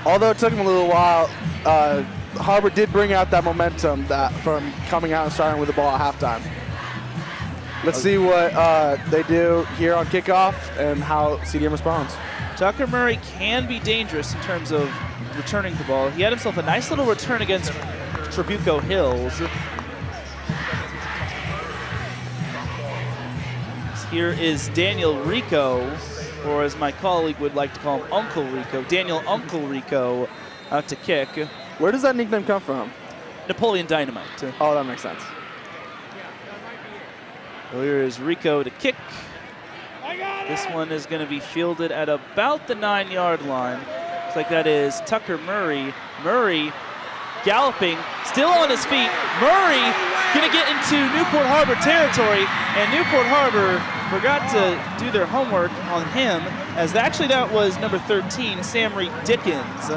Although it took him a little while, Harbor did bring out that momentum from coming out and starting with the ball at halftime. Let's see what they do here on kickoff and how CDM responds. Tucker Murray can be dangerous in terms of returning the ball. He had himself a nice little return against Trabuco Hills. Here is Daniel Rico, or as my colleague would like to call him, Uncle Rico. Daniel Uncle Rico out to kick. Where does that nickname come from? Napoleon Dynamite. Oh, that makes sense. So here is Rico to kick. This one is going to be fielded at about the 9-yard line. Looks like that is Tucker Murray. Murray galloping, still on his feet. Murray going to get into Newport Harbor territory, and Newport Harbor forgot to do their homework on him, as actually that was number 13, Samry Dickens.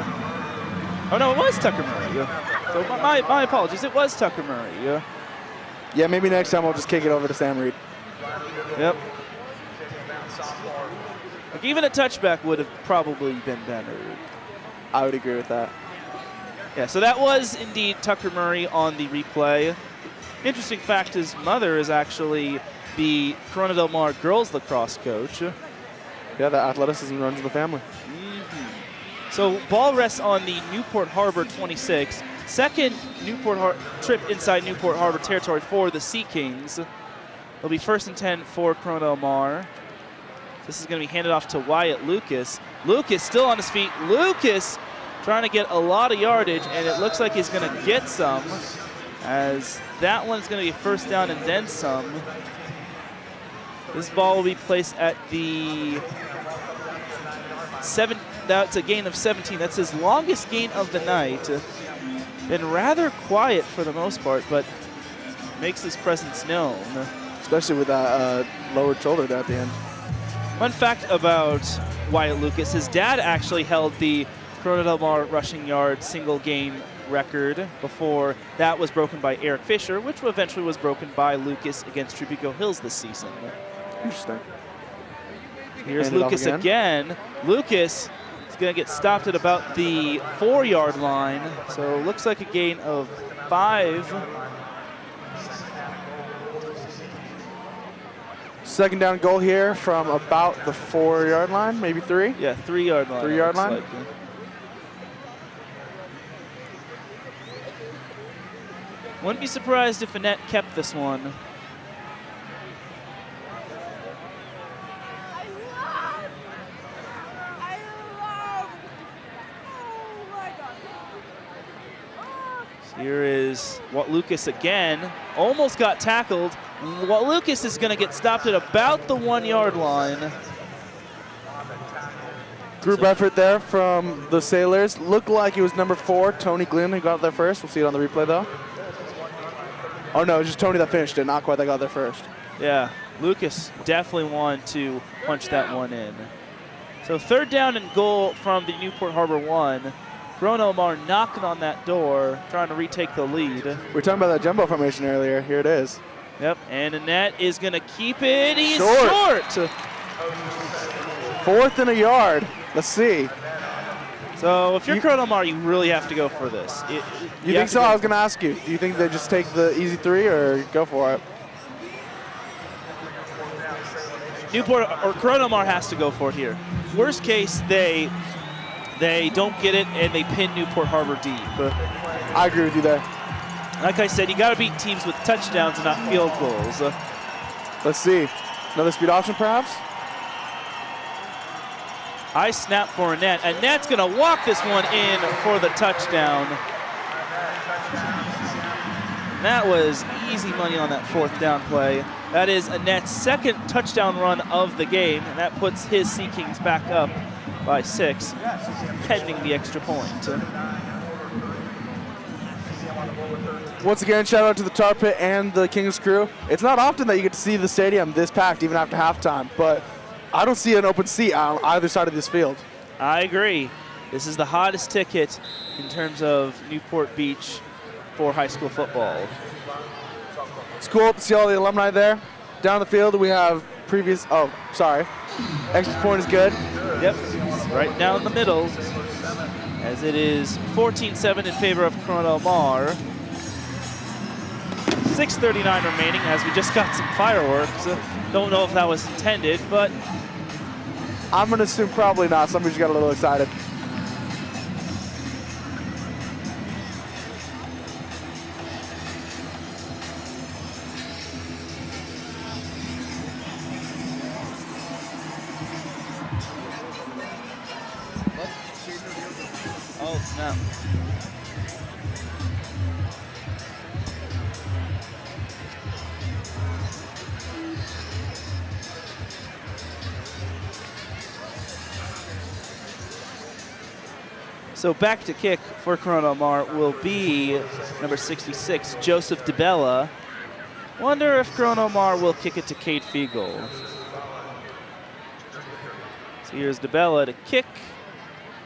Oh, no, it was Tucker Murray. So my apologies. It was Tucker Murray. Yeah, maybe next time I'll just kick it over to Sam Reed. Yep. Like even a touchback would have probably been better. I would agree with that. Yeah, so that was indeed Tucker Murray on the replay. Interesting fact, his mother is actually the Corona Del Mar girls lacrosse coach. Yeah, the athleticism runs in the family. So ball rests on the Newport Harbor 26. Second trip inside Newport Harbor territory for the Sea Kings. It'll be 1st and 10 for Corona Del Mar. This is going to be handed off to Wyatt Lucas. Lucas still on his feet. Lucas trying to get a lot of yardage, and it looks like he's going to get some, as that one's going to be 1st down and then some. This ball will be placed at the 7. That's a gain of 17. That's his longest gain of the night. Been rather quiet for the most part, but makes his presence known. Especially with that lowered shoulder there at the end. Fun fact about Wyatt Lucas, his dad actually held the Corona Del Mar rushing yard single game record before that was broken by Eric Fisher, which eventually was broken by Lucas against Trubico Hills this season. Interesting. Here's Lucas again. Lucas is going to get stopped at about the 4-yard line, so looks like a gain of 5. Second down goal here from about the 4-yard line, maybe 3? Yeah, 3-yard line. 3-yard line? Like. Wouldn't be surprised if Annette kept this one. Here is Walt Lucas again. Almost got tackled. Walt Lucas is going to get stopped at about the 1-yard line. Group effort there from the Sailors. Looked like it was number 4, Tony Glynn, who got there first. We'll see it on the replay, though. Oh, no, it was just Tony that finished it, not quite that got there first. Yeah, Lucas definitely wanted to punch that one in. So 3rd down and goal from the Newport Harbor 1. Corona Del Mar knocking on that door, trying to retake the lead. We were talking about that jumbo formation earlier. Here it is. Yep, and Annette is going to keep it. He's short. 4th and a yard. Let's see. So if you're Corona Del Mar, you really have to go for this. You think so? I was going to ask you. Do you think they just take the easy 3 or go for it? Newport or Corona Del Mar has to go for it here. Worst case, they don't get it and they pin Newport Harbor deep. I agree with you there. Like I said, you got to beat teams with touchdowns and not field goals. Let's see. Another speed option, perhaps? High snap for Annette. Annette's going to walk this one in for the touchdown. That was easy money on that 4th down play. That is Annette's 2nd touchdown run of the game, and that puts his Sea Kings back up by 6, pending the extra point. Once again, shout out to the Tar Pit and the Kings crew. It's not often that you get to see the stadium this packed, even after halftime, but I don't see an open seat on either side of this field. I agree. This is the hottest ticket in terms of Newport Beach for high school football. It's cool to see all the alumni there. Down the field, we have extra point is good. Yep, right down the middle, as it is 14-7 in favor of Corona Del Mar. 6:39 remaining as we just got some fireworks. Don't know if that was intended, but I'm going to assume probably not. Somebody just got a little excited. Oh, snap. So back to kick for Corona Del Mar will be number 66, Joseph DeBella. Wonder if Corona Del Mar will kick it to Cade Fiegel. So here's DeBella to kick.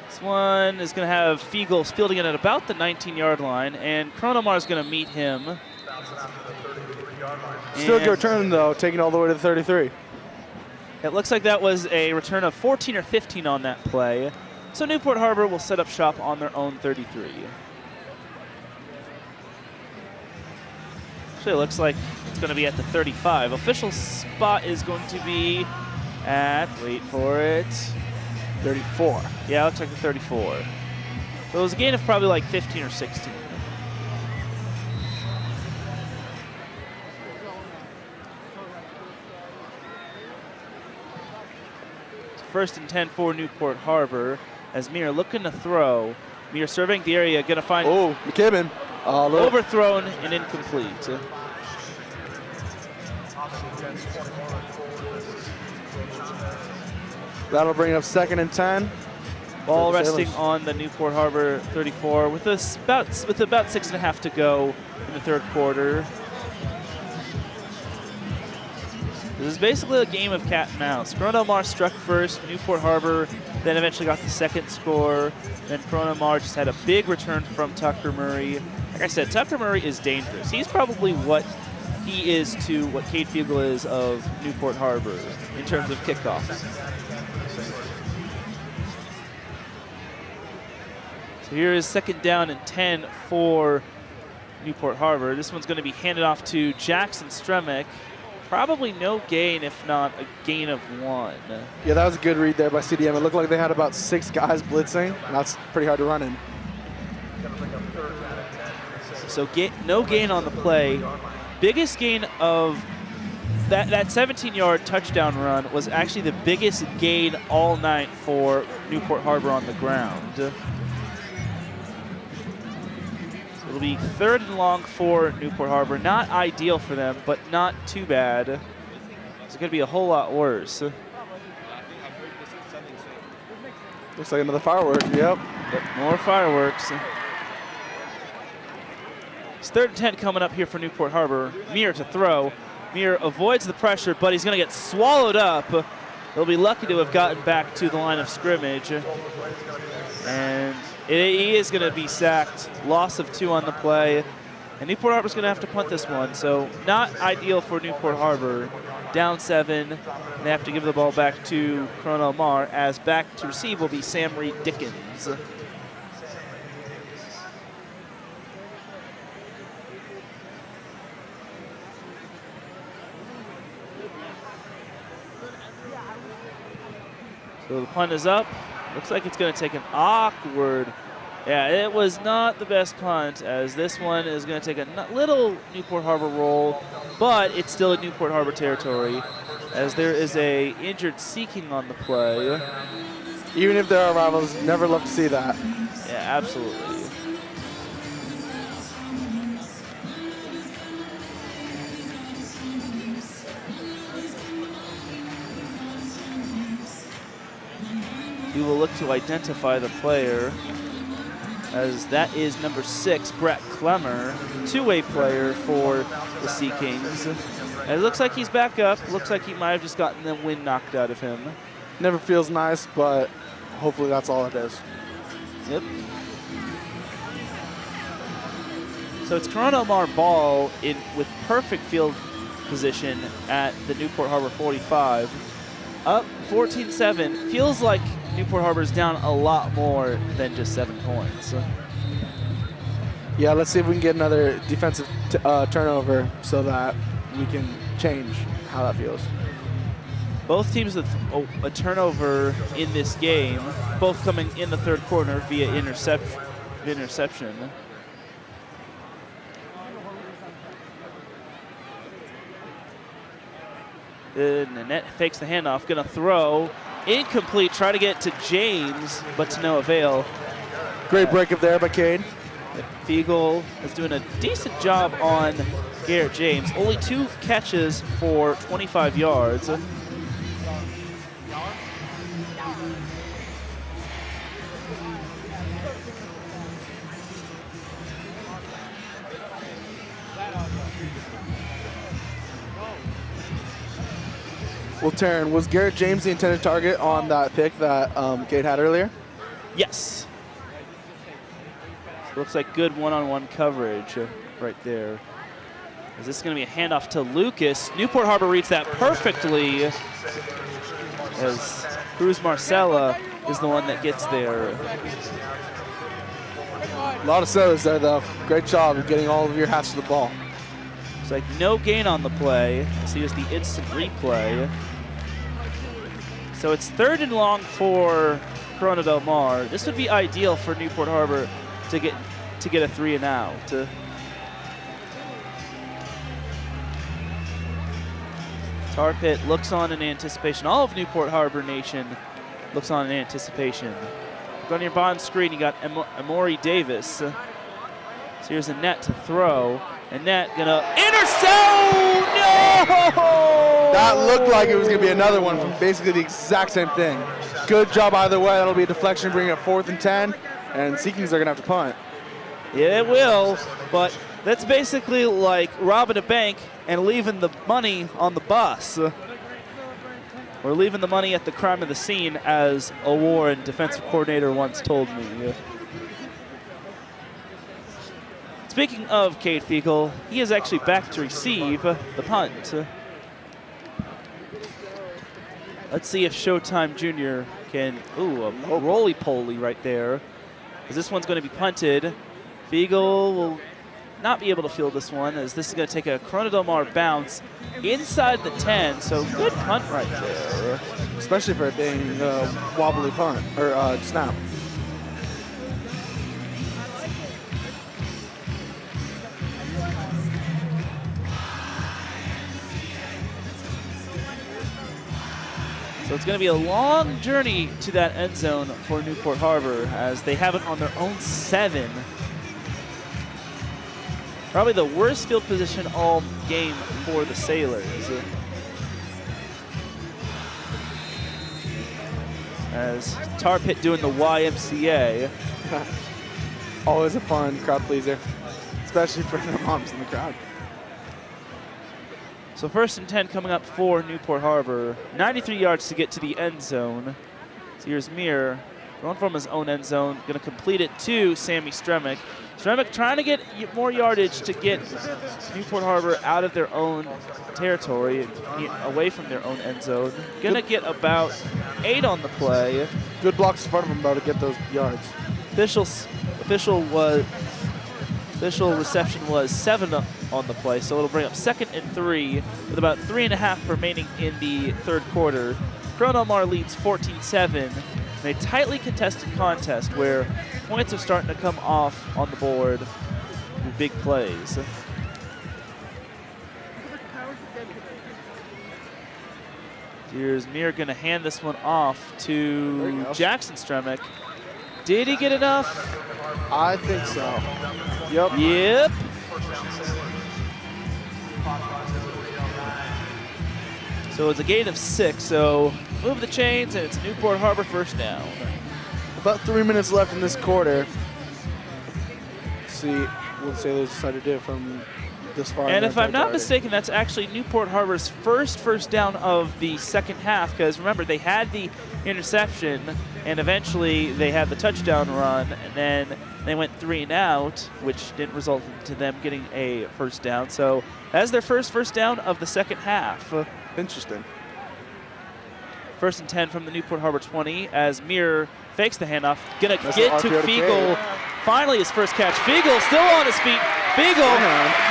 This one is going to have Fiegel fielding it at about the 19-yard line, and Chronomar is going to meet him. Still good return, though, taking all the way to the 33. It looks like that was a return of 14 or 15 on that play. So Newport Harbor will set up shop on their own 33. Actually, it looks like it's going to be at the 35. Official spot is going to be at, wait for it, 34. Yeah, it looks like the 34. So it was a gain of probably like 15 or 16. First and 10 for Newport Harbor as Mir looking to throw. Mir surveying the area, going to find. Oh, McKibben. Overthrown and incomplete. That'll bring up 2nd and 10. Ball resting on the Newport Harbor 34 with about 6.5 to go in the third quarter. This is basically a game of cat and mouse. Corona Del Mar struck first, Newport Harbor then eventually got the second score. Then Corona Del Mar just had a big return from Tucker Murray. Like I said, Tucker Murray is dangerous. He's probably what he is to what Cade Fiegel is of Newport Harbor in terms of kickoffs. So here is 2nd down and 10 for Newport Harbor. This one's going to be handed off to Jackson Stremick. Probably no gain, if not a gain of 1. Yeah, that was a good read there by CDM. It looked like they had about 6 guys blitzing, and that's pretty hard to run in. So no gain on the play. Biggest gain of that 17-yard touchdown run was actually the biggest gain all night for Newport Harbor on the ground. So it'll be 3rd and long for Newport Harbor. Not ideal for them, but not too bad. It's going to be a whole lot worse. Looks like another firework, yep. More fireworks. It's 3rd and 10 coming up here for Newport Harbor. Mir to throw. Mir avoids the pressure, but he's going to get swallowed up. They'll be lucky to have gotten back to the line of scrimmage. And he is going to be sacked. Loss of 2 on the play. And Newport Harbor's going to have to punt this one. So not ideal for Newport Harbor. Down 7. And they have to give the ball back to Corona Del Mar, as back to receive will be Sam Reed Dickens. So the punt is up. Looks like it's going to take an awkward. Yeah, it was not the best punt, as this one is going to take a little Newport Harbor roll, but it's still in Newport Harbor territory, as there is a injured Seeking on the play. Even if there are rivals, never love to see that. Yeah, absolutely. We will look to identify the player, as that is number 6, Brett Clemmer, two-way player for the Sea Kings. And it looks like he's back up. Looks like he might have just gotten the wind knocked out of him. Never feels nice, but hopefully that's all it is. Yep. So it's Corona Del Mar ball with perfect field position at the Newport Harbor 45. Up 14-7. Feels like Newport Harbor's down a lot more than just 7 points. Yeah, let's see if we can get another defensive turnover so that we can change how that feels. Both teams with a turnover in this game, both coming in the third quarter via interception. Nanette fakes the handoff, gonna throw. Incomplete, try to get to James, but to no avail. Great break up there by Cade. Fiegel is doing a decent job on Garrett James. Only 2 catches for 25 yards. Well, Taryn, was Garrett James the intended target on that pick that Cade had earlier? Yes. Looks like good one-on-one coverage right there. Is this going to be a handoff to Lucas? Newport Harbor reads that perfectly as Cruz Marcella is the one that gets there. A lot of service there, though. Great job of getting all of your hats to the ball. It's like no gain on the play. So here's the instant replay. So it's 3rd and long for Corona Del Mar. This would be ideal for Newport Harbor to get a 3 and out. Tar Pit looks on in anticipation. All of Newport Harbor Nation looks on in anticipation. Go on your bottom screen, you got Amori Davis. So here's Annette to throw. Annette gonna intercept! No! That looked like it was gonna be another one from basically the exact same thing. Good job either way. That'll be a deflection, bringing up 4th and 10, and Sea Kings are gonna have to punt. Yeah, it will, but that's basically like robbing a bank and leaving the money on the bus. Or leaving the money at the crime of the scene, as a Warren defensive coordinator once told me. Speaking of Cade Fiegel, he is actually back to receive the punt. Let's see if Showtime Jr. can, a roly-poly right there. As this one's going to be punted. Fiegel will not be able to field this one, as this is going to take a Corona Del Mar bounce inside the 10, so good punt right there. Especially for it being a wobbly punt, or snap. So it's going to be a long journey to that end zone for Newport Harbor, as they have it on their own 7. Probably the worst field position all game for the Sailors. As Tar Pit doing the YMCA. Always a fun crowd pleaser, especially for the moms in the crowd. So 1st and 10 coming up for Newport Harbor. 93 yards to get to the end zone. So here's Mir going from his own end zone, going to complete it to Sammy Stremick. Stremick trying to get more yardage to get Newport Harbor out of their own territory, away from their own end zone. Going to get about 8 on the play. Good blocks in front of him, though, to get those yards. Official reception was 7 on the play, so it'll bring up 2nd and 3 with about 3.5 remaining in the 3rd quarter. Corona Del Mar leads 14-7 in a tightly contested contest where points are starting to come off on the board through big plays. Here's Mir going to hand this one off to Jackson Stremick. Did he get enough? I think so. Yep. So it's a gain of 6, so move the chains, and it's Newport Harbor 1st down. About 3 minutes left in this quarter. Let's see what Sailors decide to do from this far. And if I'm not mistaken, that's actually Newport Harbor's first down of the 2nd half, because remember, they had the interception, and eventually they had the touchdown run, and then they went 3 and out, which didn't result into them getting a 1st down. So that's their first down of the 2nd half. Interesting. 1st and 10 from the Newport Harbor 20 as Mir fakes the handoff. Gonna get to Fiegel. Finally his first catch. Fiegel still on his feet. Fiegel,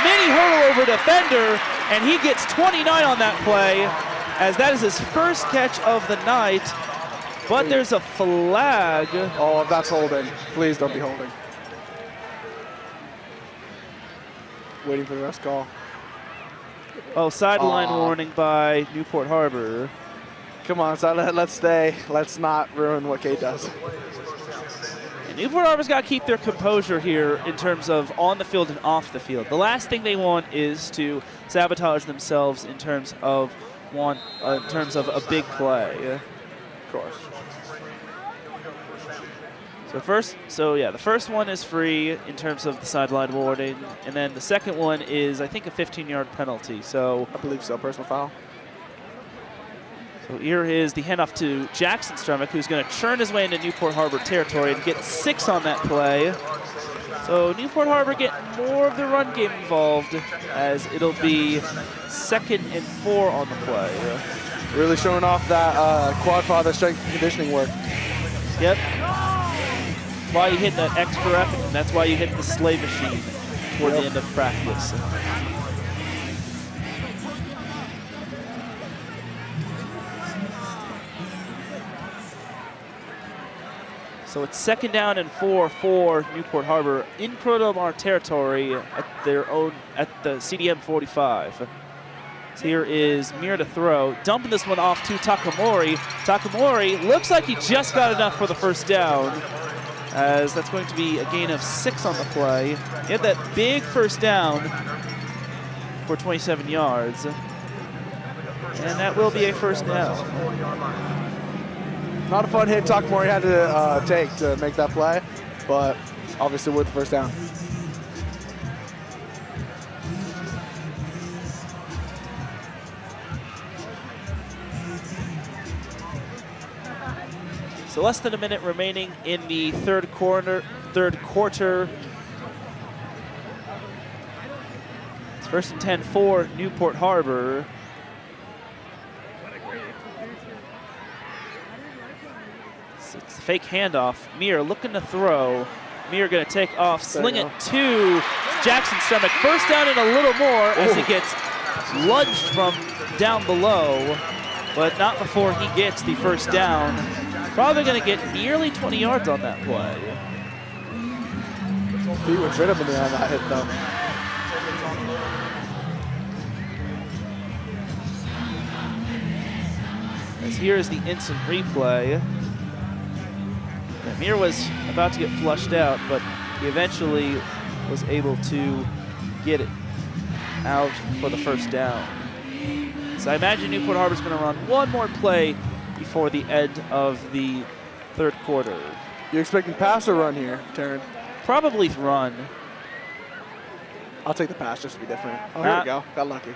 mini hurdle over defender, and he gets 29 on that play, as that is his first catch of the night. But there's a flag. Oh, that's holding. Please don't be holding. Waiting for the rest call. Oh, sideline warning by Newport Harbor. Come on, let's stay. Let's not ruin what Kate does. And Newport Harbor's got to keep their composure here in terms of on the field and off the field. The last thing they want is to sabotage themselves in terms of a big play. Of course. The first one is free in terms of the sideline warning, and then the second one is, I think, a 15-yard penalty. So I believe so, personal foul. So here is the handoff to Jackson Stremick, who's going to churn his way into Newport Harbor territory and get 6 on that play. So Newport Harbor getting more of the run game involved, as it'll be 2nd and 4 on the play. Really showing off that quad father strength and conditioning work. Yep. That's why you hit that extra rep, and that's why you hit the slave machine toward the end of practice. So it's 2nd down and 4 for Newport Harbor in Corona Del Mar territory at the CDM 45. So here is Mir to throw, dumping this one off to Takamori. Takamori looks like he just got enough for the first down, as that's going to be a gain of 6 on the play. He had that big first down for 27 yards, and that will be a first down. Not a fun hit Takamori had to take to make that play, but obviously worth the first down. So less than a minute remaining in the third quarter. It's 1st and 10 for Newport Harbor. It's a fake handoff. Mir looking to throw. Mir going to take off, sling it to Jackson Stremick. First down and a little more as he gets lunged from down below, but not before he gets the first down. Probably going to get nearly 20 yards on that play. He went straight up in the air on that hit, though. As here is the instant replay. Mir was about to get flushed out, but he eventually was able to get it out for the first down. So I imagine Newport Harbor's going to run one more play before the end of the third quarter. You're expecting pass or run here, Taryn? Probably run. I'll take the pass just to be different. Oh, here we go. Got lucky.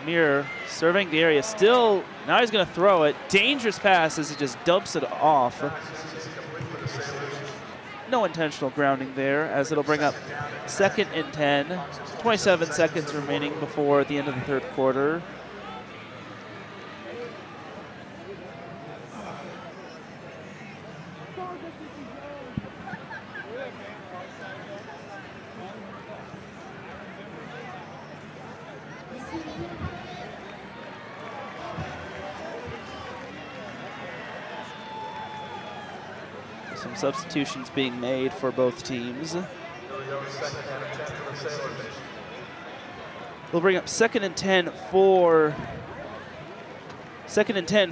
Mir surveying the area still. Now he's going to throw it. Dangerous pass as he just dumps it off. No intentional grounding there, as it'll bring up 2nd and 10. 27 seconds remaining before the end of the third quarter. Some substitutions being made for both teams. We'll bring up 2nd and 10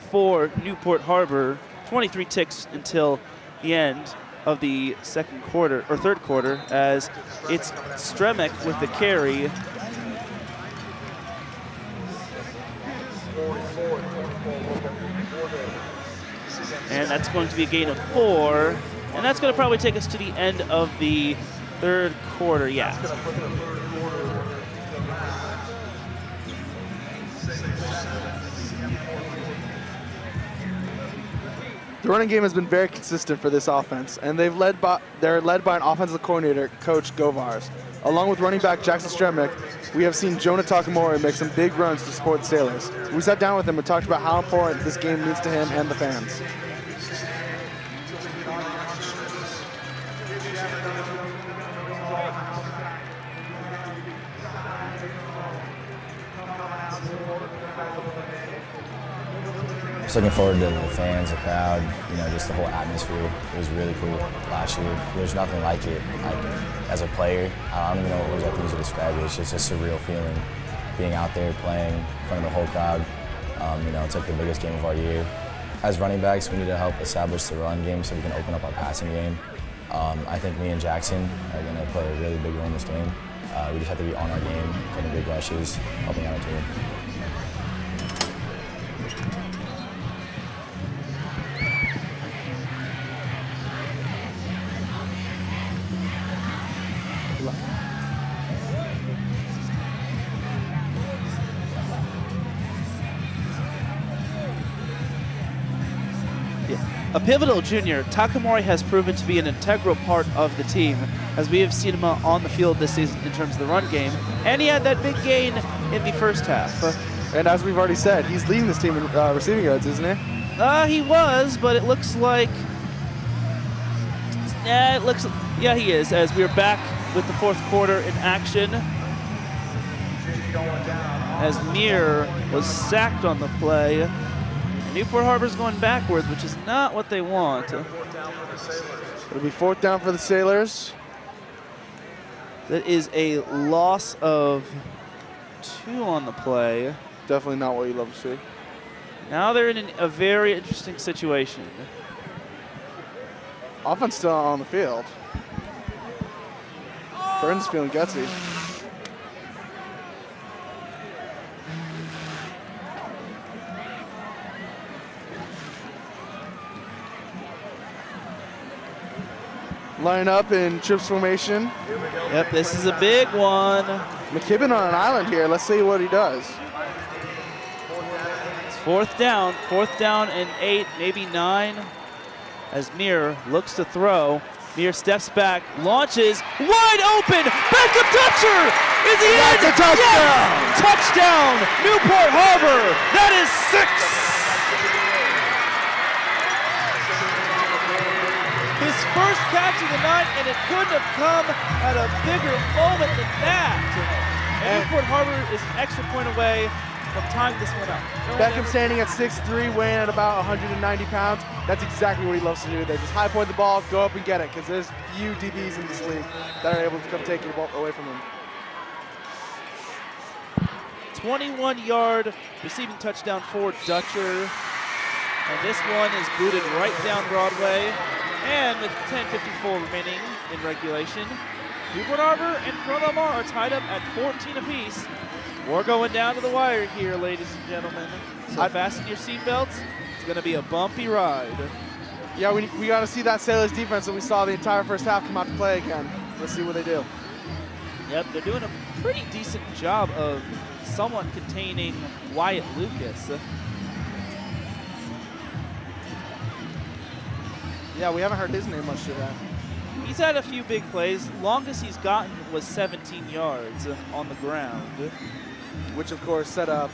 for Newport Harbor. 23 ticks until the end of the third quarter, as it's Stremick with the carry. And that's going to be a gain of 4. And that's going to probably take us to the end of the third quarter, yeah. The running game has been very consistent for this offense, and they're led by an offensive coordinator, Coach Govars. Along with running back Jackson Stremick, we have seen Jonah Takamori make some big runs to support the Sailors. We sat down with him and talked about how important this game means to him and the fans. Just looking forward to the fans, the crowd, just the whole atmosphere. It was really cool last year. There's nothing like it. As a player, I don't even know what words I can use to describe it. It's just a surreal feeling, being out there playing in front of the whole crowd. It's like the biggest game of our year. As running backs, we need to help establish the run game so we can open up our passing game. I think me and Jackson are going to play a really big role in this game. We just have to be on our game, getting big rushes, helping out our team. A pivotal junior, Takamori has proven to be an integral part of the team, as we have seen him on the field this season in terms of the run game, and he had that big gain in the first half. And as we've already said, he's leading this team in receiving yards, isn't he? He was, but it looks like... Yeah, he is, as we're back with the fourth quarter in action. As Mir was sacked on the play. Newport Harbor's going backwards, which is not what they want. It'll be fourth down for the Sailors. That is a loss of 2 on the play. Definitely not what you love to see. Now they're in a very interesting situation. Offense still on the field. Burns feeling gutsy. Line up in trips formation. Yep, this is a big one. McKibben on an island here. Let's see what he does. It's fourth down and 8, maybe 9. As Mir looks to throw. Mir steps back, launches, wide open. Beckham Dutcher! Is he in? That's a touchdown! Yes! Touchdown, Newport Harbor. That is 6. His first catch of the night, and it couldn't have come at a bigger moment than that. And Newport Harbor is an extra point away from tying this one up. Beckham standing at 6'3", weighing at about 190 pounds. That's exactly what he loves to do. They just high point the ball, go up and get it, because there's few DBs in this league that are able to come take it away from him. 21-yard receiving touchdown for Dutcher. And this one is booted right down Broadway. And with 10:54 remaining in regulation, Newport Harbor and Corona Del Mar are tied up at 14 apiece. We're going down to the wire here, ladies and gentlemen. So fasten your seatbelts. It's going to be a bumpy ride. Yeah, we got to see that Sailors defense that we saw the entire first half come out to play again. Let's see what they do. Yep, they're doing a pretty decent job of somewhat containing Wyatt Lucas. Yeah, we haven't heard his name much today. He's had a few big plays. Longest he's gotten was 17 yards on the ground. Which, of course, set up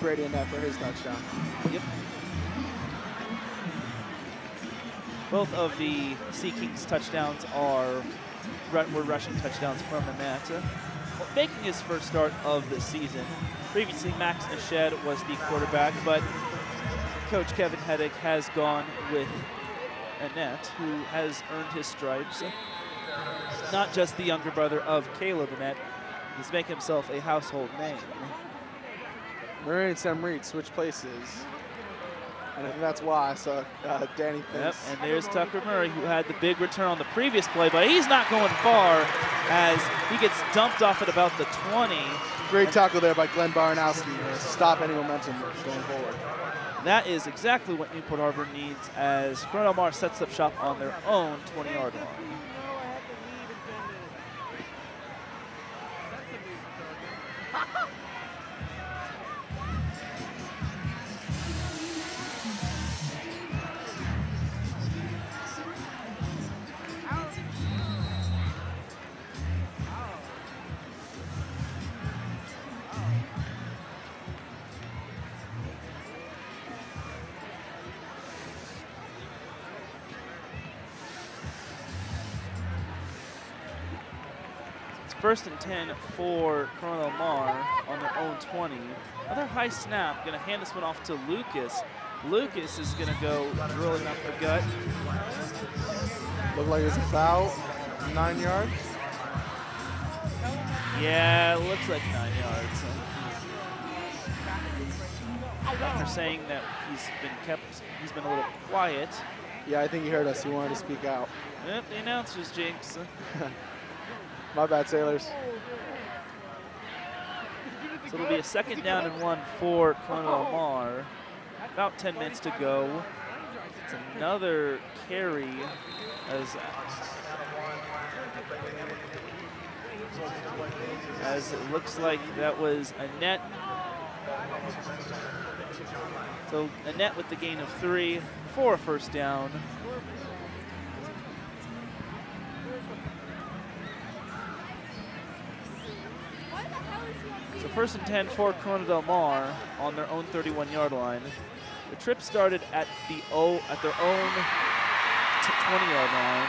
Brady and Net for his touchdown. Yep. Both of the Sea Kings touchdowns were rushing touchdowns from Annette. Making his first start of the season. Previously, Max Nashed was the quarterback, but Coach Kevin Heddick has gone with Annette, who has earned his stripes. Not just the younger brother of Caleb Annette, he's making himself a household name. Murray and Sam Reed switch places. And I think that's why I saw Danny thinks. Yep, and there's Tucker Murray, who had the big return on the previous play, but he's not going far as he gets dumped off at about the 20. Great tackle there by Glenn Baranowski to stop any momentum going forward. That is exactly what Newport Harbor needs as Corona Del Mar sets up shop on their own 20-yard line. First and 10 for Corona Del Mar on their own 20. Another high snap, gonna hand this one off to Lucas. Lucas is gonna go drilling up the gut. Look like it's about 9 yards. Yeah, it looks like 9 yards. After saying that he's been a little quiet. Yeah, I think he heard us, he wanted to speak out. Yep, the announcer's jinx. My bad, Sailors. So it'll be a second down and 1 for Corona Del Mar. About 10 minutes to go. It's another carry as it looks like that was Annette So Annette with the gain of 3 for a first down. So 1st and 10 for Corona Del Mar on their own 31-yard line. The trip started at their own 20-yard line.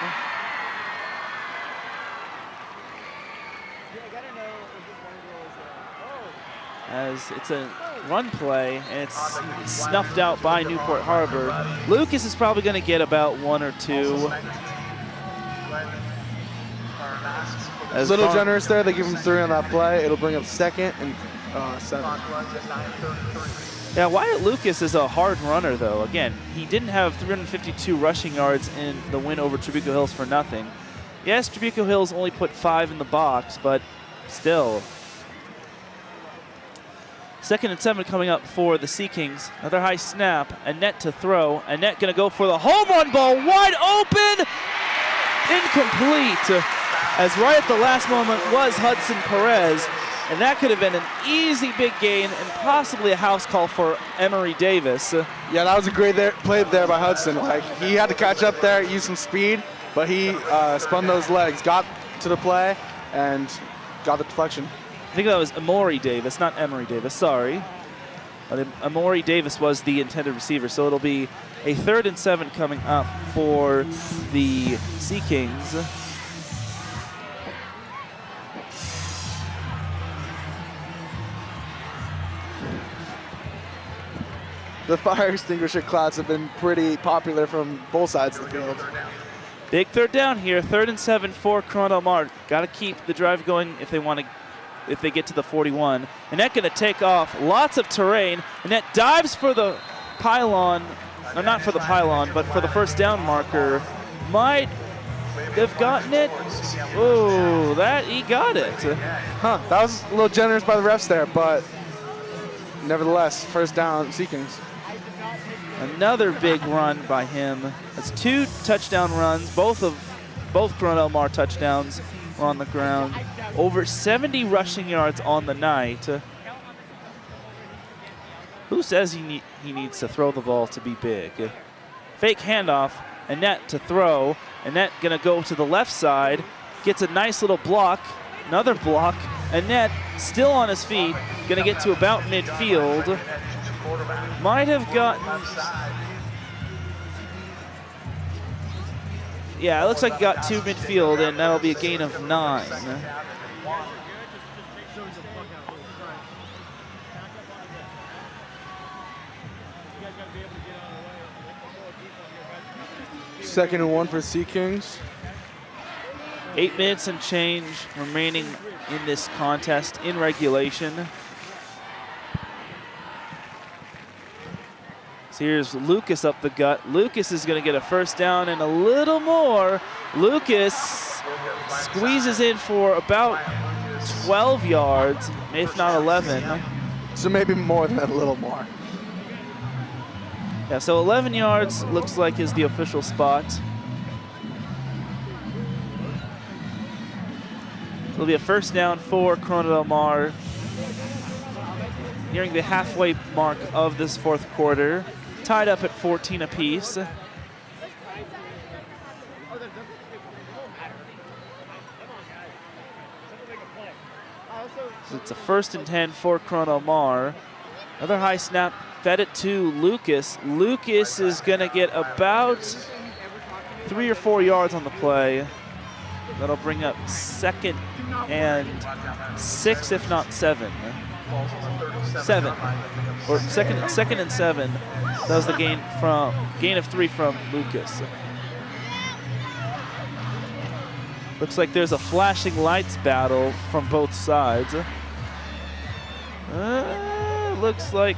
As it's a run play, and it's snuffed out by Newport Harbor. Lucas is probably going to get about 1 or 2. A little generous there. They give him 3 on that play. It'll bring up 2nd and 7. Yeah, Wyatt Lucas is a hard runner, though. Again, he didn't have 352 rushing yards in the win over Trabuco Hills for nothing. Yes, Trabuco Hills only put 5 in the box, but still. 2nd and 7 coming up for the Sea Kings. Another high snap. Annette to throw. Annette going to go for the home run ball. Wide open. Incomplete. As right at the last moment was Hudson Perez. And that could have been an easy big gain and possibly a house call for Emory Davis. Yeah, that was a great play there by Hudson. Like, he had to catch up there, use some speed, but he spun those legs, got to the play, and got the deflection. I think that was Emory Davis, not Emory Davis, sorry. But Emory Davis was the intended receiver, so it'll be a 3rd and 7 coming up for the Sea Kings. The fire extinguisher clouds have been pretty popular from both sides of the field. Big 3rd down here, 3rd and 7 for Corona Del Mar. Got to keep the drive going if they get to the 41. Annette going to take off. Lots of terrain. Annette dives for the pylon. No, not for the pylon, but for the first down marker. Might have gotten it. Oh, he got it. Huh, that was a little generous by the refs there, but nevertheless, first down, Sea Kings. Another big run by him. That's 2 touchdown runs. Both Corona Del Mar touchdowns were on the ground. Over 70 rushing yards on the night. Who says he needs to throw the ball to be big? Fake handoff. Annette to throw. Annette going to go to the left side. Gets a nice little block. Another block. Annette still on his feet. Going to get to about midfield. Might have gotten... Yeah, it looks like he got to midfield, and that'll be a gain of 9. Second and 1 for Sea Kings. 8 minutes and change remaining in this contest in regulation. So here's Lucas up the gut. Lucas is going to get a first down and a little more. Lucas squeezes in for about 12 yards, if not 11. So maybe more than a little more. Yeah, so 11 yards looks like is the official spot. It'll be a first down for Corona Del Mar. Nearing the halfway mark of this 4th quarter. Tied up at 14 apiece. So it's a 1st and 10 for Corona Del Mar. Another high snap, fed it to Lucas. Lucas is going to get about 3 or 4 yards on the play. That'll bring up 2nd and 6, if not 7. 7, or second and 7. That was the gain of 3 from Lucas. Looks like there's a flashing lights battle from both sides. Looks like,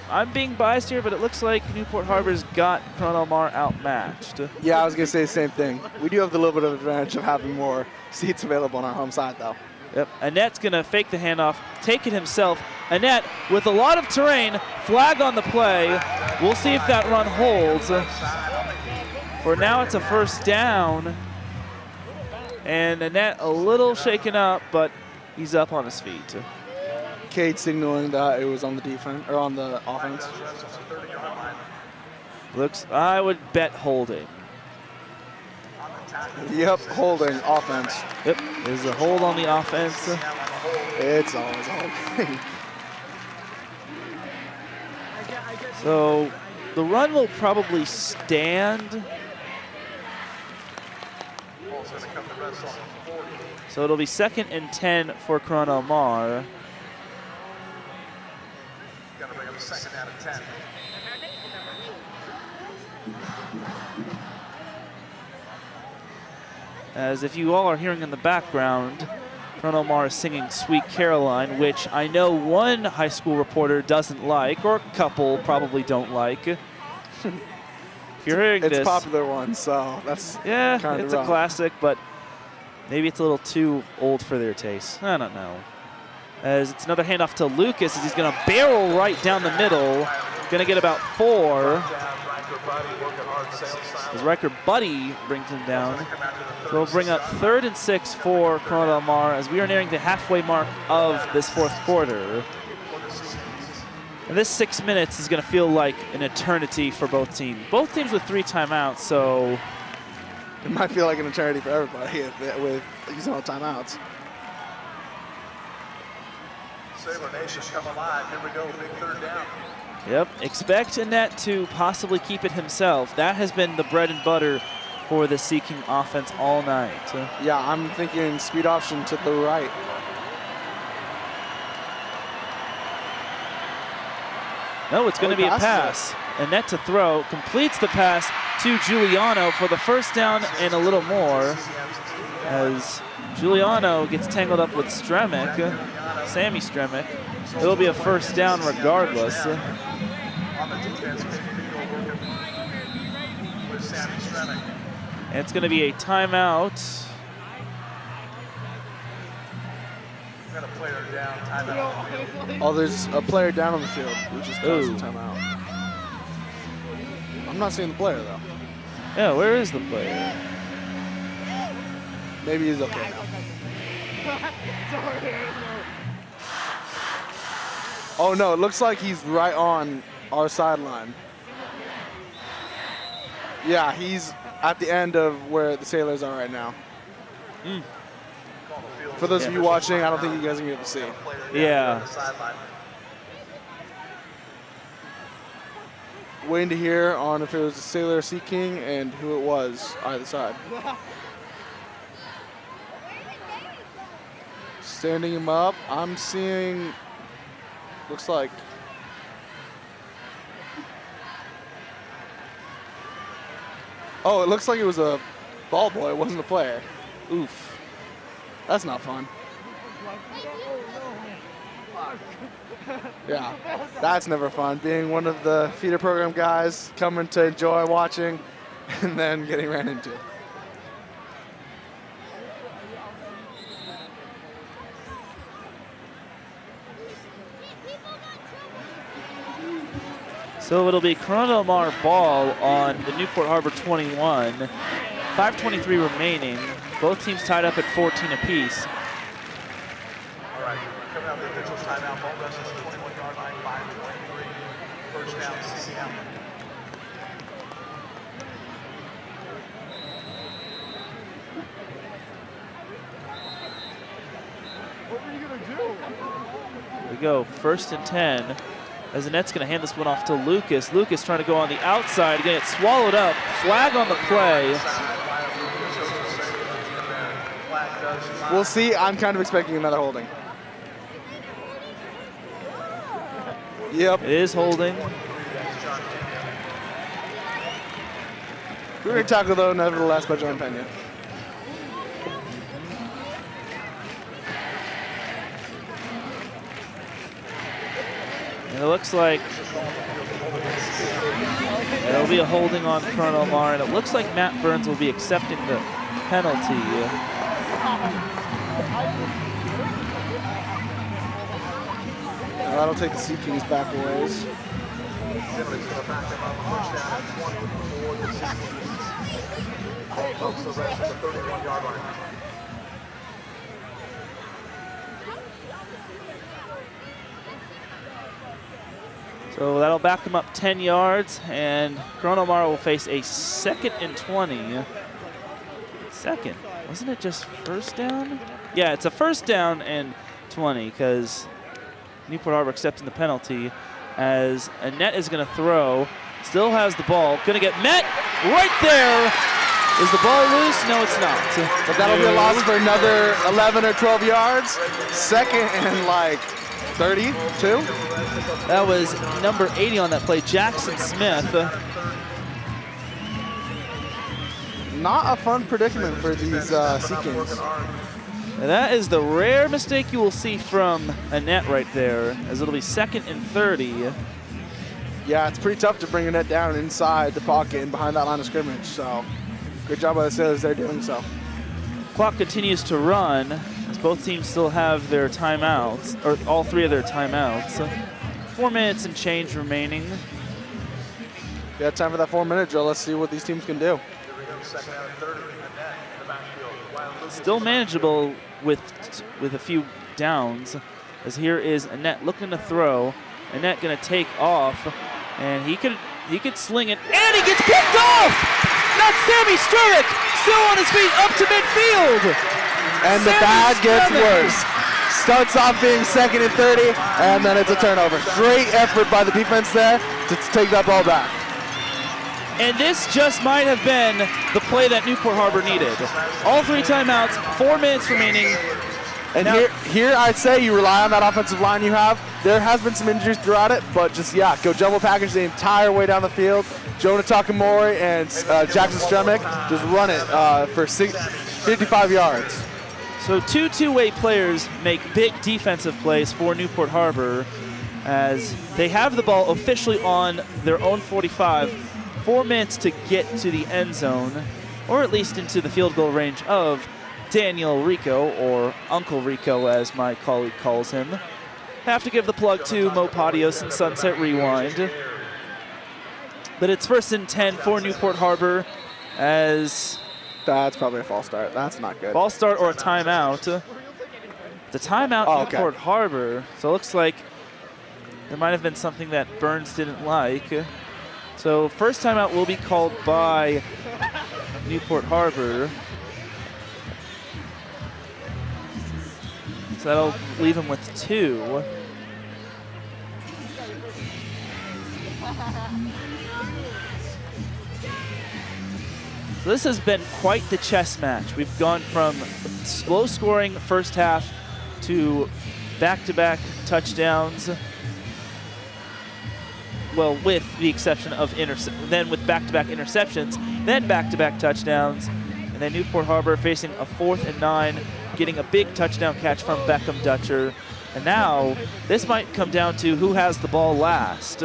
I'm being biased here, but it looks like Newport Harbor's got Corona Del Mar outmatched. Yeah, I was going to say the same thing. We do have the little bit of advantage of having more seats available on our home side, though. Yep, Annette's going to fake the handoff, take it himself. Annette, with a lot of terrain, flag on the play. We'll see if that run holds. For now, it's a first down. And Annette a little shaken up, but he's up on his feet. Cade signaling that it was on the defense or on the offense. I would bet holding. Yep, holding offense. Yep, there's a hold on the offense. It's always holding. So the run will probably stand. So it'll be 2nd and 10 for Corona Del Mar. Got to bring up 2nd out of 10. As if you all are hearing in the background, Corona Del Mar is singing Sweet Caroline, which I know one high school reporter doesn't like, or a couple probably don't like. If you're hearing it's this, a popular one, so that's yeah, kind of it's a rough. classic, but maybe it's a little too old for their taste. I don't know. As it's another handoff to Lucas, as he's going to barrel right down the middle. Going to get about 4. As Riker Buddy brings him down. So we'll bring up 3rd and 6 for Corona Del Mar as we are nearing the halfway mark of this 4th quarter. And this 6 minutes is going to feel like an eternity for both teams. Both teams with 3 timeouts, so it might feel like an eternity for everybody with using all timeouts. Sailor Nation come alive. Here we go. Big 3rd down. Yep, expect Annette to possibly keep it himself. That has been the bread and butter for the Seeking offense all night. Yeah, I'm thinking speed option to the right. No, it's going to be a pass. Annette to throw, completes the pass to Giuliano for the 1st down and a little more. As Giuliano gets tangled up with Stremick, Sammy Stremick. It'll be a 1st down regardless. On the defense, with Sammy Stremick. And it's going to be a timeout. Got a player down, timeout. Oh, there's a player down on the field, which is causing timeout. I'm not seeing the player though. Yeah, where is the player? Maybe he's okay now. Oh no, it looks like he's right on our sideline. Yeah, he's at the end of where the Sailors are right now. For those of you watching, I don't think you guys are going to be able to see. Yeah. Waiting to hear on if it was the Sailor Seeking and who it was either side. Standing him up, I'm seeing, looks like, oh, it looks like it was a ball boy, it wasn't a player. Oof. That's not fun. Yeah, that's never fun. Being one of the feeder program guys, coming to enjoy watching, and then getting ran into. So it'll be Corona Del Mar ball on the Newport Harbor 21. 5:23 remaining. Both teams tied up at 14 apiece. All right, coming out of the official timeout. Ball rests at the 21-yard line, 5:23. 1st down, CCM. What were you going to do? Here we go, 1st and 10. As Annette's going to hand this one off to Lucas. Lucas trying to go on the outside, going to get swallowed up. Flag on the play. We'll see. I'm kind of expecting another holding. Yep. It is holding. We're tackle though, nevertheless, by John Pena. And it looks like there'll be a holding on Corona Del Mar, and it looks like Matt Burns will be accepting the penalty. That'll take the Seekings back a ways. So that'll back them up 10 yards, and Corona Del Mar will face a 2nd and 20. Second. Wasn't it just first down? Yeah, it's a first down and 20 because Newport Harbor accepting the penalty as Annette is going to throw. Still has the ball. Going to get met right there. Is the ball loose? No, it's not. But that'll be a loss for another 11 or 12 yards. 2nd and like 32. That was number 80 on that play, Jackson Smith. Not a fun predicament for these Sea-Kings. And that is the rare mistake you will see from Annette right there, as it'll be 2nd and 30. Yeah, it's pretty tough to bring Annette down inside the pocket and behind that line of scrimmage. So good job by the Sailors there doing so. Clock continues to run as both teams still have their timeouts, or all 3 of their timeouts. 4 minutes and change remaining. Yeah, time for that 4-minute drill. Let's see what these teams can do. Still manageable with a few downs, as here is Annette looking to throw. Annette going to take off, and he could sling it, and he gets picked off! That's Sammy Stremick, still on his feet up to midfield! And the bad gets worse. Starts off being 2nd and 30, and then it's a turnover. Great effort by the defense there to take that ball back. And this just might have been the play that Newport Harbor needed. All 3 timeouts, 4 minutes remaining. And now, here I'd say you rely on that offensive line you have. There has been some injuries throughout it, but just, yeah, go jumbo package the entire way down the field. Jonah Takamori and Jackson Stremick just run it for 55 yards. So 2 two-way players make big defensive plays for Newport Harbor as they have the ball officially on their own 45. 4 minutes to get to the end zone, or at least into the field goal range of Daniel Rico, or Uncle Rico as my colleague calls him. Have to give the plug to Mo Patios and Sunset Rewind. But it's 1st and 10 for Newport Harbor as... That's probably a false start. That's not good. False start or a timeout. The timeout Newport Harbor. So it looks like there might have been something that Burns didn't like. So first timeout will be called by Newport Harbor. So that'll leave him with 2. So this has been quite the chess match. We've gone from slow scoring first half to back-to-back touchdowns. Well, with the exception of then with back-to-back interceptions, then back-to-back touchdowns, and then Newport Harbor facing a 4th and 9, getting a big touchdown catch from Beckham Dutcher. And now this might come down to who has the ball last.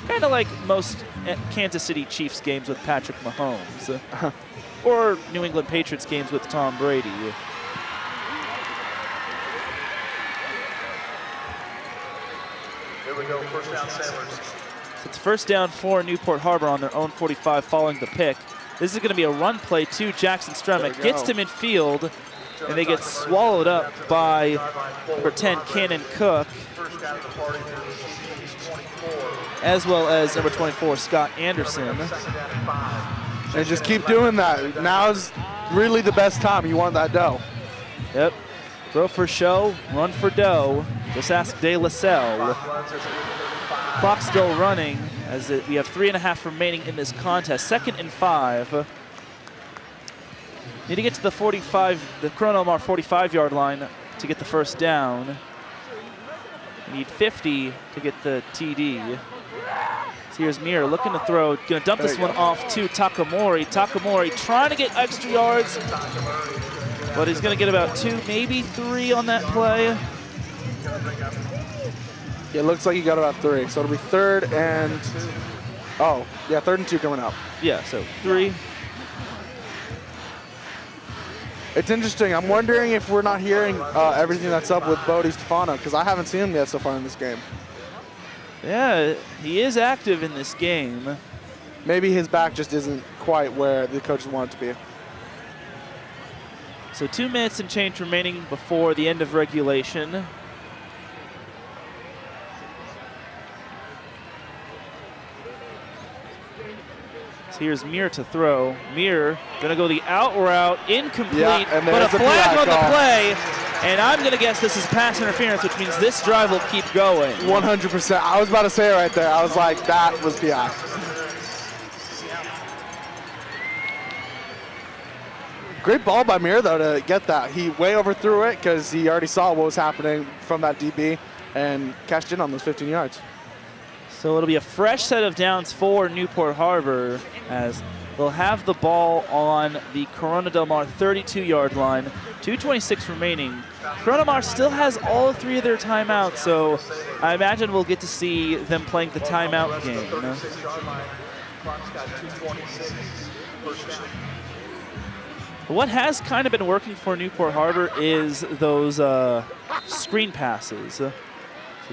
Kind of like most Kansas City Chiefs games with Patrick Mahomes, or New England Patriots games with Tom Brady. Here we go, first down Sailors. It's first down for Newport Harbor on their own 45 following the pick. This is going to be a run play to Jackson Stremick. Gets to midfield, and they get swallowed up by number 10, Cannon Cook, as well as number 24, Scott Anderson. And just keep doing that. Now's really the best time. You want that dough. Yep. Throw for show, run for dough. Just ask De La Salle. Clock still running as we have 3.5 remaining in this contest. 2nd and 5. Need to get to the 45, the Corona Del Mar 45-yard line to get the first down. We need 50 to get the TD. So here's Mir looking to throw, gonna dump this one off to Takamori. Takamori trying to get extra yards, but he's gonna get about 2, maybe 3 on that play. Yeah, it looks like he got about 3. So it'll be 3rd and, 3rd and 2 coming up. Yeah, so 3. It's interesting. I'm wondering if we're not hearing everything that's up with Bodie Stefano, because I haven't seen him yet so far in this game. Yeah, he is active in this game. Maybe his back just isn't quite where the coaches want it to be. So 2 minutes and change remaining before the end of regulation. So here's Mir to throw. Mir going to go the out route, incomplete, Yeah, and but a there's the flag PI on the call. play. And I'm going to guess this is pass interference, which means this drive will keep going. 100%. I was about to say it right there. I was like, that was PI. Great ball by Mir, though, to get that. He way overthrew it because he already saw what was happening from that DB and cashed in on those 15 yards. So it'll be a fresh set of downs for Newport Harbor as they'll have the ball on the Corona Del Mar 32-yard line. 2:26 remaining. Corona Mar still has all three of their timeouts, so I imagine we'll get to see them playing the timeout game. What has kind of been working for Newport Harbor is those screen passes. So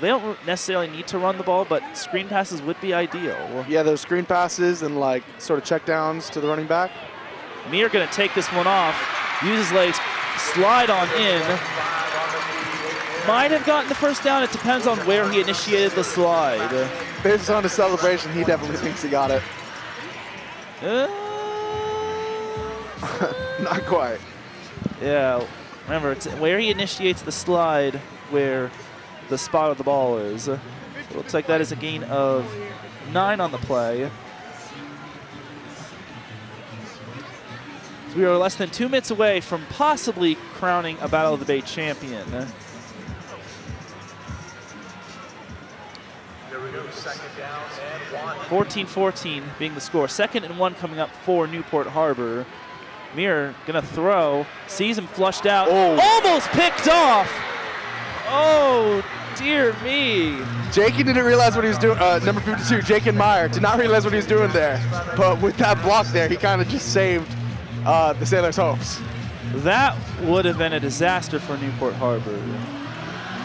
they don't necessarily need to run the ball, but screen passes would be ideal. Yeah, those screen passes and like sort of check downs to the running back. Mir going to take this one off, use his legs, slide on in. Might have gotten the first down. It depends on where he initiated the slide. Based on the celebration, he definitely thinks he got it. Not quite. Yeah, remember, it's where he initiates the slide where the spot of the ball is. It looks like that is a gain of 9 on the play. So we are less than 2 minutes away from possibly crowning a Battle of the Bay champion. 14-14 being the score. 2nd and 1 coming up for Newport Harbor. Mir gonna throw, sees him flushed out, almost picked off. Oh, dear me. Jakey didn't realize what he was doing. Number 52, Jakin Meyer, did not realize what he was doing there. But with that block there, he kind of just saved the Sailors' hopes. That would have been a disaster for Newport Harbor.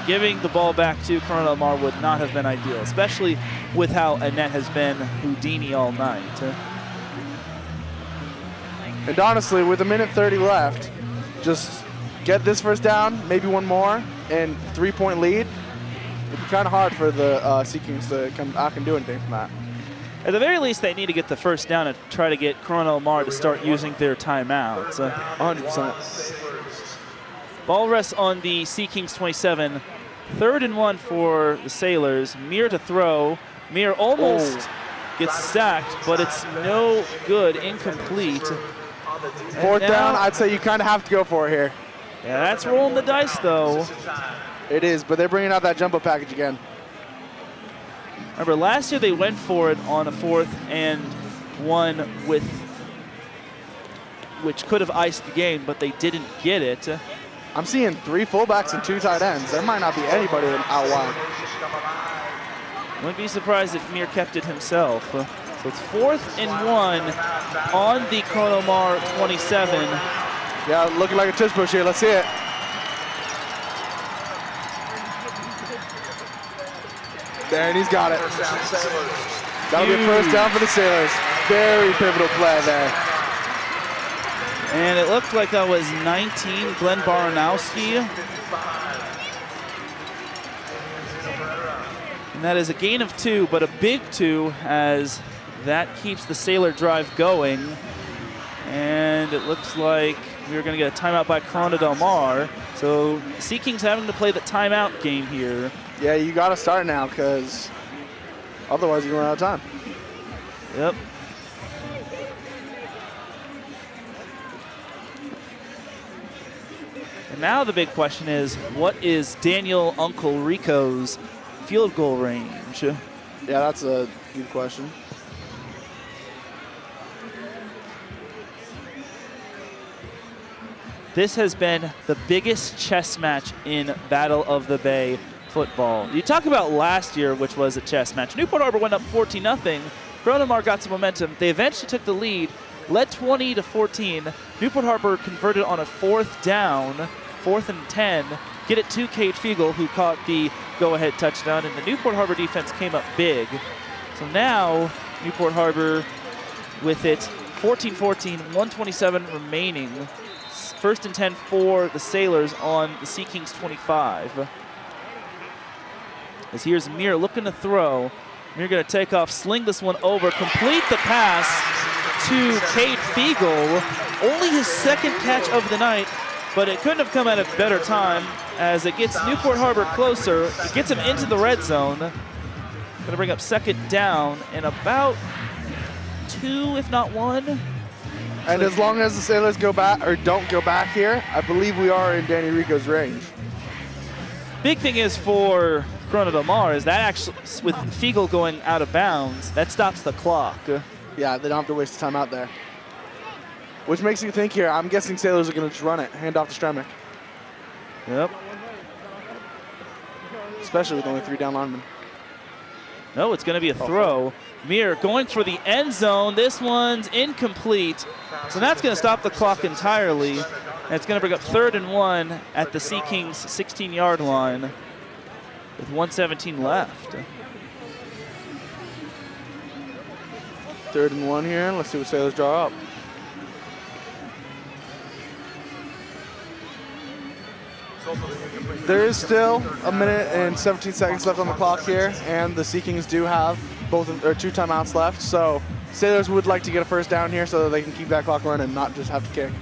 Giving the ball back to Corona Del Mar would not have been ideal, especially with how Annette has been Houdini all night. And honestly, with 1:30 left, just get this first down, maybe one more, and 3-point lead. It'd be kind of hard for the Sea Kings to come out and do anything from that. At the very least, they need to get the first down and try to get Corona Del Mar to start using their timeouts. 100%. Ball rests on the Sea Kings 27. 3rd and 1 for the Sailors. Mir to throw. Mir almost gets sacked, but it's no good, incomplete. Fourth down, I'd say you kind of have to go for it here. Yeah, that's rolling the dice, though. It is, but they're bringing out that jumbo package again. Remember, last year they went for it on a 4th and 1 which could have iced the game, but they didn't get it. I'm seeing 3 fullbacks and 2 tight ends. There might not be anybody out wide. Wouldn't be surprised if Mir kept it himself. So it's 4th and 1 on the Corona Del Mar 27. Yeah, looking like a tush push here. Let's see it. There, and he's got it. That'll be a first down for the Sailors. Very pivotal play there. And it looked like that was 19, Glenn Baranowski. And that is a gain of 2, but a big 2 as that keeps the Sailor drive going. And it looks like we're going to get a timeout by Corona Del Mar. So Sea Kings having to play the timeout game here. Yeah, you got to start now because otherwise you're running out of time. Yep. And now the big question is, what is Daniel Uncle Rico's field goal range? Yeah, that's a good question. This has been the biggest chess match in Battle of the Bay football. You talk about last year, which was a chess match. Newport Harbor went up 14-0. Corona Del Mar got some momentum. They eventually took the lead, led 20-14. Newport Harbor converted on a 4th down, 4th and 10. Get it to Kate Fiegel, who caught the go-ahead touchdown, and the Newport Harbor defense came up big. So now Newport Harbor with it 14-14, 1:27 remaining. 1st and 10 for the Sailors on the Sea Kings 25. As here's Mir looking to throw. Mir going to take off, sling this one over, complete the pass to Cade Fiegel. Only his second catch of the night, but it couldn't have come at a better time as it gets Newport Harbor closer. It gets him into the red zone. Going to bring up second down in about 2, if not 1. And as long as the Sailors go back or don't go back here, I believe we are in Danny Rico's range. Big thing is for Corona Del Mar is that actually, with Fiegel going out of bounds, that stops the clock. Yeah, they don't have to waste time out there. Which makes you think here, I'm guessing Sailors are going to just run it, hand off to Stremick. Yep. Especially with only 3 down linemen. No, it's going to be a throw. Mir going for the end zone. This one's incomplete. So that's going to stop the clock entirely. And it's going to bring up 3rd and 1 at the Sea Kings 16-yard line with 1:17 left. 3rd and 1 here. Let's see what Sailors draw up. There is still 1 minute and 17 seconds left on the clock here, and the Sea Kings do have 2 timeouts left. So Sailors would like to get a first down here so that they can keep that clock running and not just have to kick.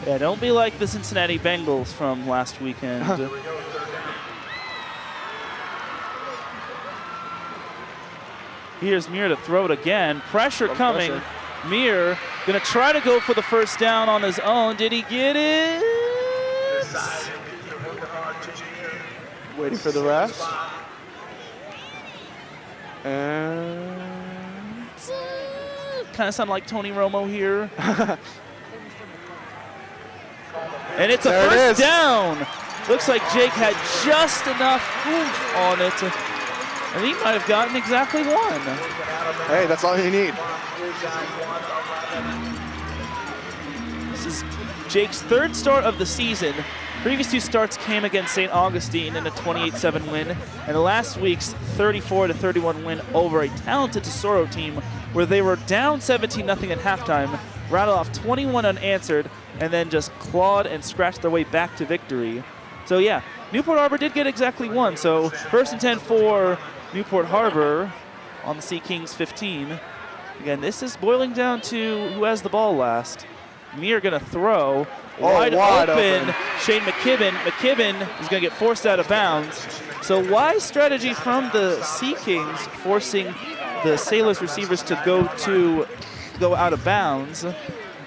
Yeah, don't be like the Cincinnati Bengals from last weekend. Here's Mir to throw it again. Pressure coming. Pressure. Mir gonna try to go for the first down on his own. Did he get it? Waiting for the refs. And kind of sound like Tony Romo here. And it's a first down. Looks like Jake had just enough oomph on it. And he might have gotten exactly 1. Hey, that's all you need. This is Jake's 3rd start of the season. Previous 2 starts came against St. Augustine in a 28-7 win, and last week's 34-31 win over a talented Tesoro team where they were down 17-0 at halftime, rattled off 21 unanswered, and then just clawed and scratched their way back to victory. So yeah, Newport Harbor did get exactly 1. So 1st and 10 for Newport Harbor on the Sea Kings 15. Again, this is boiling down to who has the ball last. Mir gonna throw. Wide open. Shane McKibben. McKibben is going to get forced out of bounds. So wise strategy from the Sea Kings, forcing the Sailors receivers to go out of bounds.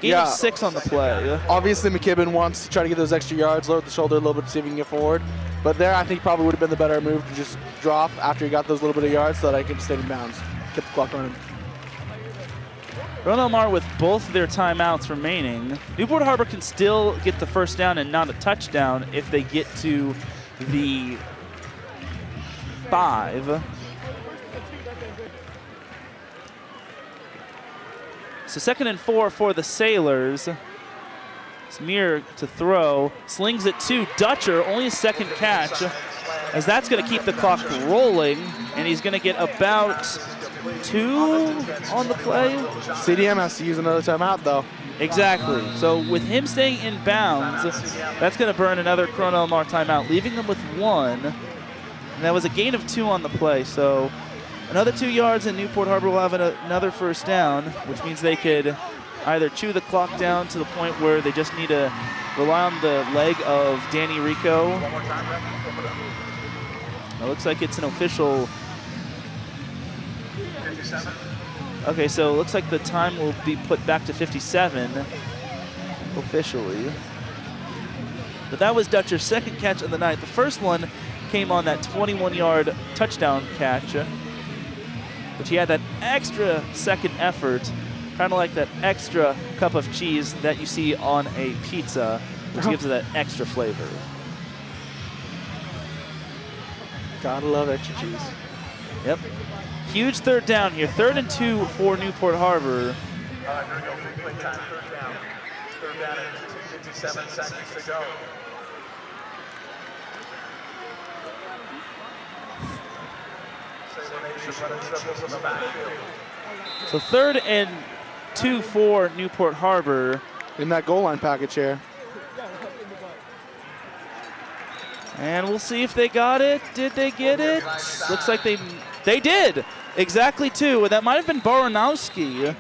Gain of 6 on the play. Obviously, McKibben wants to try to get those extra yards, lower the shoulder a little bit to see if he can get forward. But there, I think probably would have been the better move to just drop after he got those little bit of yards so that I could stay in bounds, keep the clock running. Corona Del Mar with both of their timeouts remaining. Newport Harbor can still get the first down and not a touchdown if they get to the 5. So 2nd and 4 for the Sailors. Mir to throw, slings it to Dutcher, only his 2nd catch, as that's going to keep the clock rolling, and he's going to get about 2 on the play. CDM has to use another timeout, though. Exactly. So with him staying in bounds, that's going to burn another Corona Del Mar timeout, leaving them with 1. And that was a gain of 2 on the play. So another 2 yards, and Newport Harbor will have another first down, which means they could either chew the clock down to the point where they just need to rely on the leg of Danny Rico. It looks like it's an official. Okay, so it looks like the time will be put back to 57 officially. But that was Dutcher's 2nd catch of the night. The first one came on that 21-yard touchdown catch, but he had that extra 2nd effort, kind of like that extra cup of cheese that you see on a pizza, which gives it that extra flavor. Gotta love extra cheese. Yep. Huge 3rd down here. 3rd and 2 for Newport Harbor. Third down and 57 seconds to go. So 3rd and 2 for Newport Harbor. In that goal line package here. And we'll see if they got it. Did they get it? Looks like they did. Exactly 2. And that might have been Baranowski.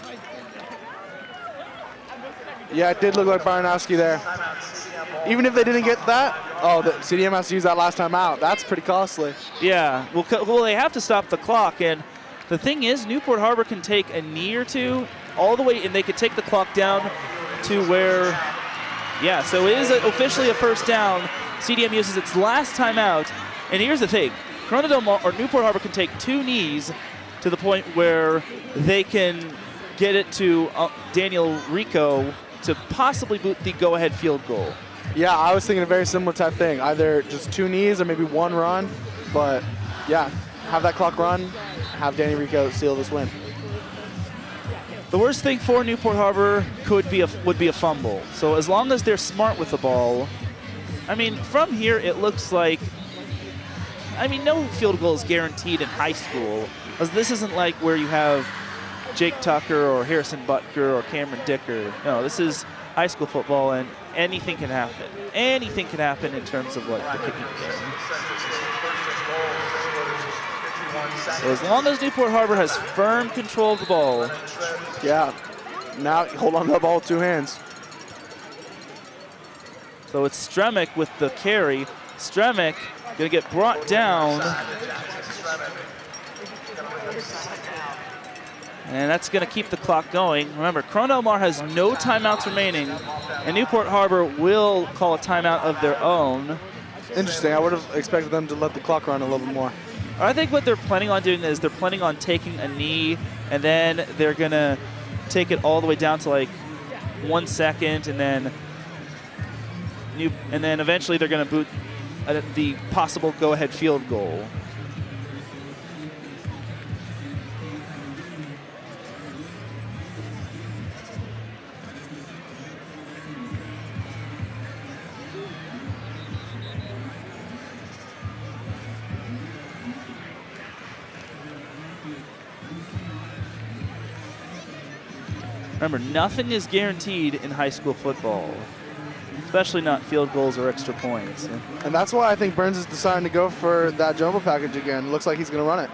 Yeah, it did look like Baranowski there. Even if they didn't get that, the CDM has to use that last time out. That's pretty costly. Yeah, well, they have to stop the clock, and the thing is, Newport Harbor can take a knee or two all the way, and they could take the clock down to where, yeah, so it is officially a first down. CDM uses its last timeout, and here's the thing. Corona Del Mar, or Newport Harbor can take 2 knees to the point where they can get it to Daniel Rico to possibly boot the go-ahead field goal. Yeah, I was thinking a very similar type thing. Either just 2 knees or maybe 1 run. But, yeah, have that clock run, have Danny Rico seal this win. The worst thing for Newport Harbor would be a fumble. So as long as they're smart with the ball, I mean, from here it looks like, I mean, no field goal is guaranteed in high school. This isn't like where you have Jake Tucker or Harrison Butker or Cameron Dicker. No, this is high school football, and anything can happen. Anything can happen in terms of like the kicking game. So as long as Newport Harbor has firm control of the ball. Yeah, now hold on to the ball with 2 hands. So it's Stremick with the carry. Stremick gonna get brought down. And that's going to keep the clock going. Remember, Corona Del Mar has no timeouts remaining, and Newport Harbor will call a timeout of their own. Interesting. I would have expected them to let the clock run a little bit more. I think what they're planning on doing is they're planning on taking a knee, and then they're going to take it all the way down to like 1 second, and then eventually they're going to boot the possible go-ahead field goal. Remember, nothing is guaranteed in high school football, especially not field goals or extra points. And that's why I think Burns is deciding to go for that jumbo package again. Looks like he's going to run it.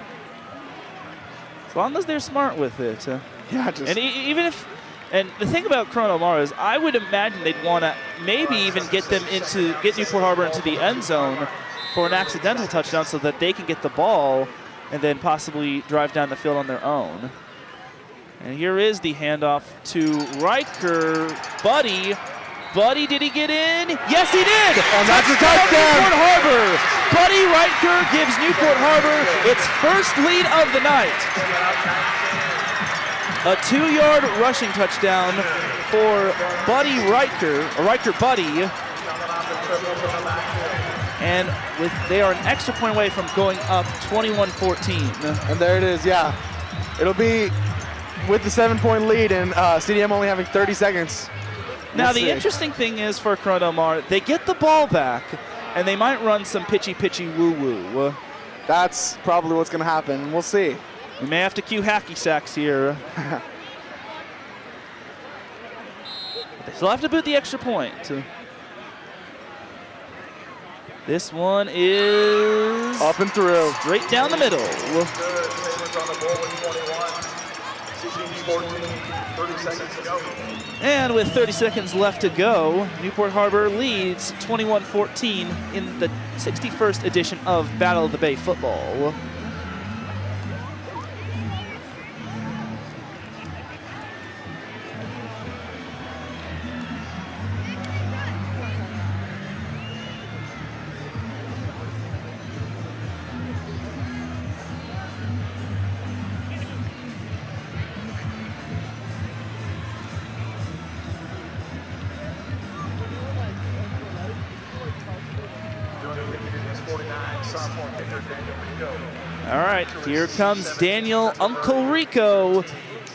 As long as they're smart with it. Yeah, and even if, and the thing about Corona Del Mar is I would imagine they'd want to maybe even get Newport Harbor into the end zone for an accidental touchdown so that they can get the ball and then possibly drive down the field on their own. And here is the handoff to Riker. Buddy, did he get in? Yes, he did! And that's a touchdown! Newport Harbor. Buddy Riker gives Newport Harbor its first lead of the night. A 2-yard rushing touchdown for Buddy Riker, or Riker Buddy. And they are an extra point away from going up 21-14. And there it is, yeah. It'll be with the 7-point lead and CDM only having 30 seconds. Now, the interesting thing is for Corona Del Mar, they get the ball back, and they might run some pitchy woo-woo. That's probably what's going to happen. We'll see. We may have to cue hacky sacks here. They still have to boot the extra point. This one is up and through. Straight down the middle. And with 30 seconds left to go, Newport Harbor leads 21-14 in the 61st edition of Battle of the Bay football. All right, here comes Daniel Uncle Rico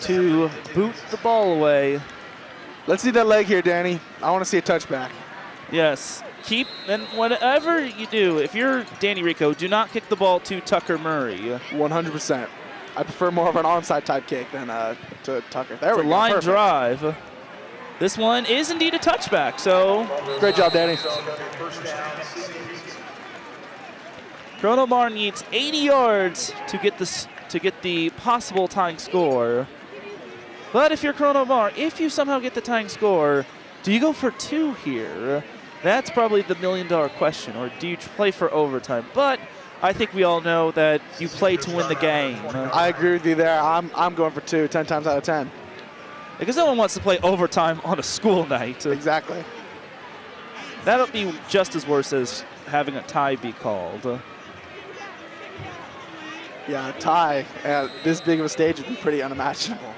to boot the ball away. Let's see that leg here, Danny. I want to see a touchback. Yes. And whatever you do, if you're Danny Rico, do not kick the ball to Tucker Murray. 100%. I prefer more of an onside type kick than to Tucker. There we go. Line Perfect. drive. This one is indeed a touchback, so. Great job, Danny. Corona Del Mar needs 80 yards to get the possible tying score. But if you're Corona Del Mar, if you somehow get the tying score, Do you go for 2 here? That's probably the million-dollar question. Or do you play for overtime? But I think we all know that you play to win the game. I agree with you there. I'm going for 2, 10 times out of 10. Because no one wants to play overtime on a school night. Exactly. That'll be just as worse as having a tie be called. Yeah, a tie at this big of a stage would be pretty unimaginable.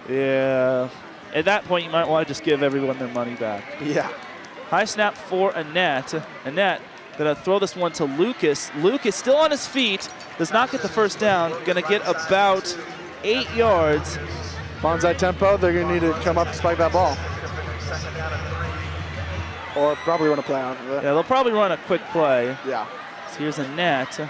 Yeah. At that point, you might want to just give everyone their money back. Yeah. High snap for Annette. Annette going to throw this one to Lucas. Lucas still on his feet. Does not get the first down. Going to get about 8 yards. Bonsai tempo, they're going to need to come up to spike that ball. Or probably run a play off of it. Yeah, they'll probably run a quick play. Yeah. So here's Annette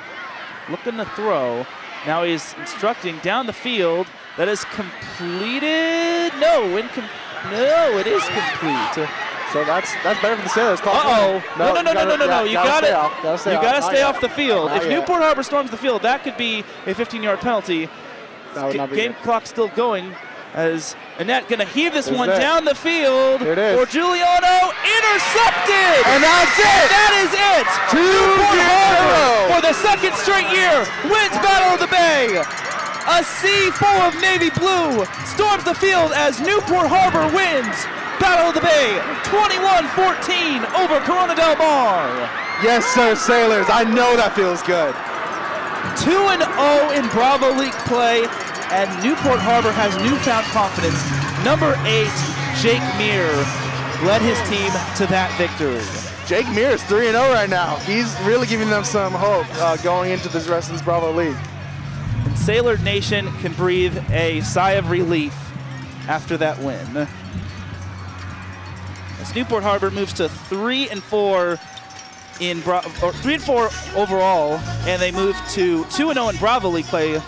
looking to throw. Now he's instructing down the field. That is completed. No, it is complete. So that's better for the Sailors. Uh-oh. No. You gotta stay off the field. Not If yet. Newport Harbor storms the field, that could be a 15-yard penalty. That would not be Game good. clock still going as Annette gonna heave this It's one there. down the field. Here it is. For Giuliano, intercepted! And that's it! That is it! 2-0! For the second straight year, wins Battle of the Bay. A sea full of navy blue storms the field as Newport Harbor wins Battle of the Bay 21-14 over Corona Del Mar. Yes, sir, Sailors. I know that feels good. 2-0 in Bravo League play, and Newport Harbor has newfound confidence. Number 8, Jake Meir, led his team to that victory. Jake Meir is 3-0 right now. He's really giving them some hope going into this rest of this Bravo League. And Sailor Nation can breathe a sigh of relief after that win. As Newport Harbor moves to 3-4 in 3-4 overall, and they move to 2-0 in Bravo League play,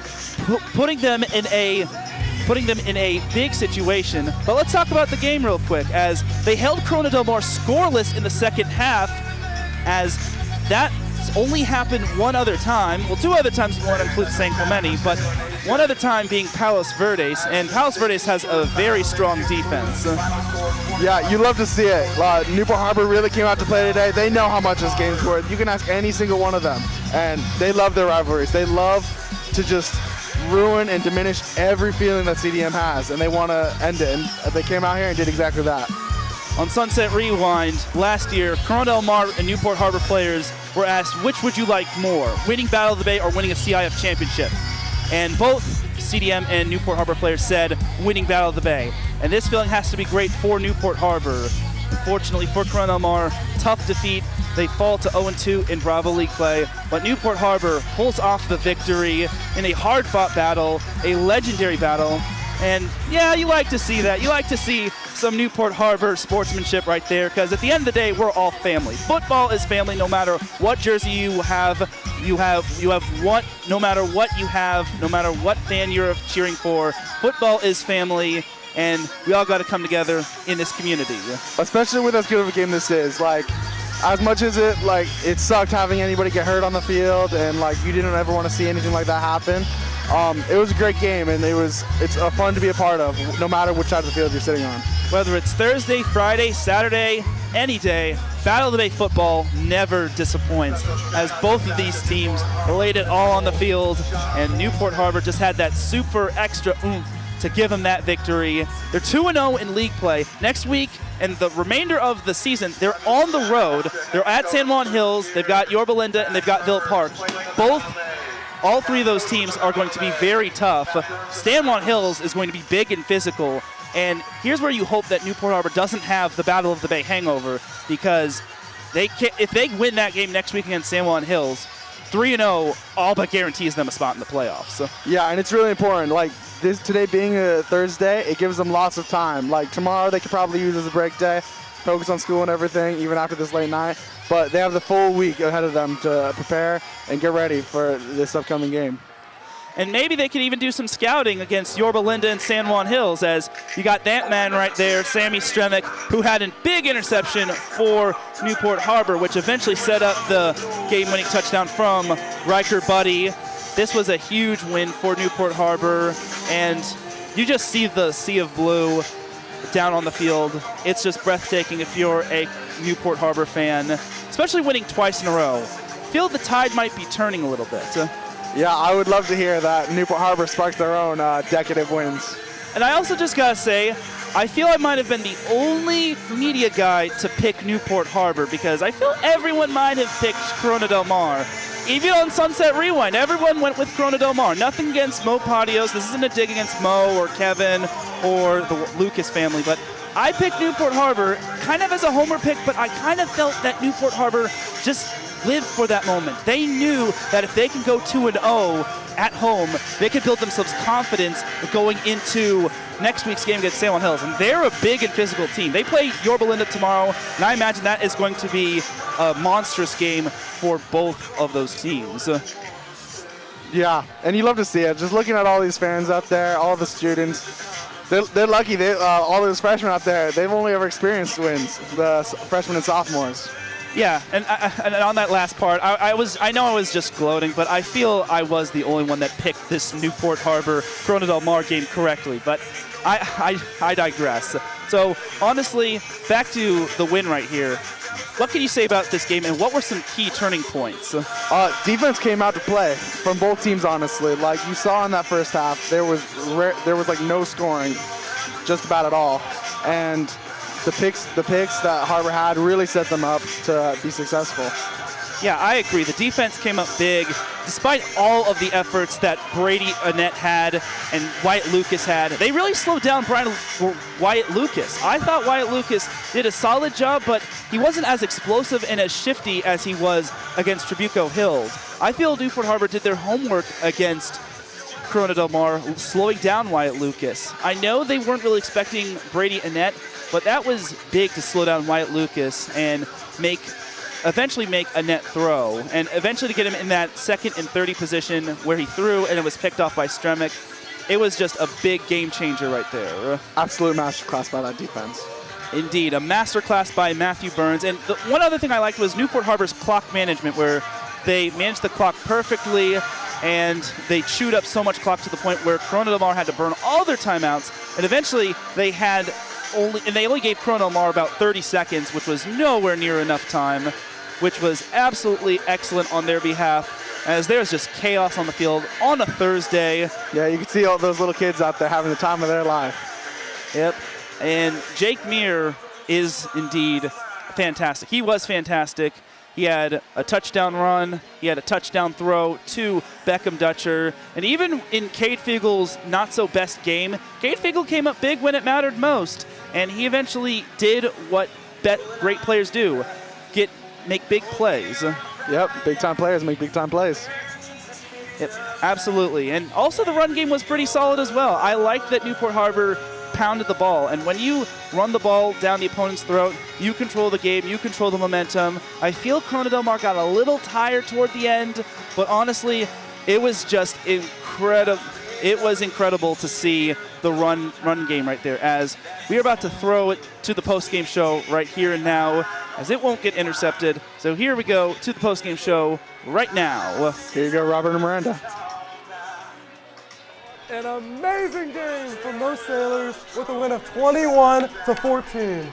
putting them in a big situation. But let's talk about the game real quick, as they held Corona Del Mar scoreless in the second half, as that only happened one other time. Well, 2 other times if you want to include San Clemente, but one other time being Palos Verdes, and Palos Verdes has a very strong defense. Yeah, you love to see it. Newport Harbor really came out to play today. They know how much this game's worth. You can ask any single one of them, and they love their rivalries. They love to just ruin and diminish every feeling that CDM has, and they want to end it, and they came out here and did exactly that. On Sunset Rewind, last year, Corona Del Mar and Newport Harbor players were asked, which would you like more, winning Battle of the Bay or winning a CIF championship? And both CDM and Newport Harbor players said winning Battle of the Bay. And this feeling has to be great for Newport Harbor. Unfortunately for Corona Del Mar, tough defeat. They fall to 0-2 in Bravo League play, but Newport Harbor pulls off the victory in a hard-fought battle, a legendary battle. And yeah, you like to see that. You like to see some Newport Harbor sportsmanship right there, because at the end of the day, we're all family. Football is family no matter what jersey you have one, no matter what you have, no matter what fan you're cheering for. Football is family, and we all got to come together in this community. Especially with as good of a game this is. Like, as much as it sucked having anybody get hurt on the field, and you didn't ever want to see anything like that happen. It was a great game, and it's fun to be a part of, no matter which side of the field you're sitting on. Whether it's Thursday, Friday, Saturday, any day, Battle of the Bay football never disappoints, as both of these teams laid it all on the field, and Newport Harbor just had that super extra oomph to give them that victory. They're 2-0 in league play. Next week and the remainder of the season, they're on the road. They're at San Juan Hills, they've got Yorba Linda, and they've got Ville Park. All 3 of those teams are going to be very tough. San Juan Hills is going to be big and physical. And here's where you hope that Newport Harbor doesn't have the Battle of the Bay hangover, because if they win that game next week against San Juan Hills, 3-0 all but guarantees them a spot in the playoffs. Yeah, and it's really important. Today being a Thursday, it gives them lots of time. Tomorrow they could probably use as a break day, focus on school and everything, even after this late night. But they have the full week ahead of them to prepare and get ready for this upcoming game. And maybe they could even do some scouting against Yorba Linda and San Juan Hills, as you got that man right there, Sammy Stremick, who had a big interception for Newport Harbor, which eventually set up the game-winning touchdown from Riker Buddy. This was a huge win for Newport Harbor, and you just see the sea of blue. down on the field. It's just breathtaking if you're a Newport Harbor fan, especially winning twice in a row. Feel the tide might be turning a little bit. Yeah, I would love to hear that Newport Harbor sparks their own decade of wins. And I also just gotta say, I feel I might have been the only media guy to pick Newport Harbor because I feel everyone might have picked Corona Del Mar. Even on Sunset Rewind, everyone went with Corona Del Mar. Nothing against Mo Patios. This isn't a dig against Mo or Kevin or the Lucas family, but I picked Newport Harbor kind of as a homer pick, but I kind of felt that Newport Harbor just lived for that moment. They knew that if they can go 2-0 at home, they could build themselves confidence going into next week's game against Salem Hills. And they're a big and physical team. They play Yorba Linda tomorrow, and I imagine that is going to be a monstrous game for both of those teams. Yeah, and you love to see it. Just looking at all these fans out there, all the students, they're lucky. All those freshmen out there, they've only ever experienced wins, the freshmen and sophomores. Yeah, and on that last part, I know I was just gloating, but I feel I was the only one that picked this Newport Harbor Corona Del Mar game correctly, but I digress. So honestly, back to the win right here. What can you say about this game, and what were some key turning points? Defense came out to play from both teams, honestly. Like you saw in that first half, there was like no scoring, just about at all, and the picks that Harbor had really set them up to be successful. Yeah, I agree. The defense came up big. Despite all of the efforts that Brady Annette had and Wyatt Lucas had, they really slowed down Wyatt Lucas. I thought Wyatt Lucas did a solid job, but he wasn't as explosive and as shifty as he was against Trabuco Hills. I feel Newport Harbor did their homework against Corona Del Mar, slowing down Wyatt Lucas. I know they weren't really expecting Brady Annette, but that was big to slow down Wyatt Lucas and eventually make a net throw, and eventually to get him in that 2nd and 30 position where he threw and it was picked off by Stremick. It was just a big game changer right there. Absolute masterclass by that defense. Indeed, a masterclass by Matthew Burns. And the one other thing I liked was Newport Harbor's clock management, where they managed the clock perfectly and they chewed up so much clock to the point where Corona Del Mar had to burn all their timeouts, and eventually they only gave Corona Del Mar about 30 seconds, which was nowhere near enough time, which was absolutely excellent on their behalf, as there's just chaos on the field on a Thursday. Yeah, you can see all those little kids out there having the time of their life. Yep, and Jake Meir is indeed fantastic. He was fantastic. He had a touchdown run, he had a touchdown throw to Beckham Dutcher, and even in Cade Fiegel's not-so-best game, Cade Fiegel came up big when it mattered most, and he eventually did what great players do, make big plays. Yep, big-time players make big-time plays. Yep, absolutely. And also the run game was pretty solid as well. I liked that Newport Harbor pounded the ball, and when you run the ball down the opponent's throat, you control the game, you control the momentum. I feel Corona Del Mar got a little tired toward the end, but honestly, it was just incredible. It was incredible to see the run game right there, as we are about to throw it to the post-game show right here and now, as it won't get intercepted. So here we go to the post-game show right now. Here you go, Robert and Miranda. An amazing game from those Sailors with a win of 21-14.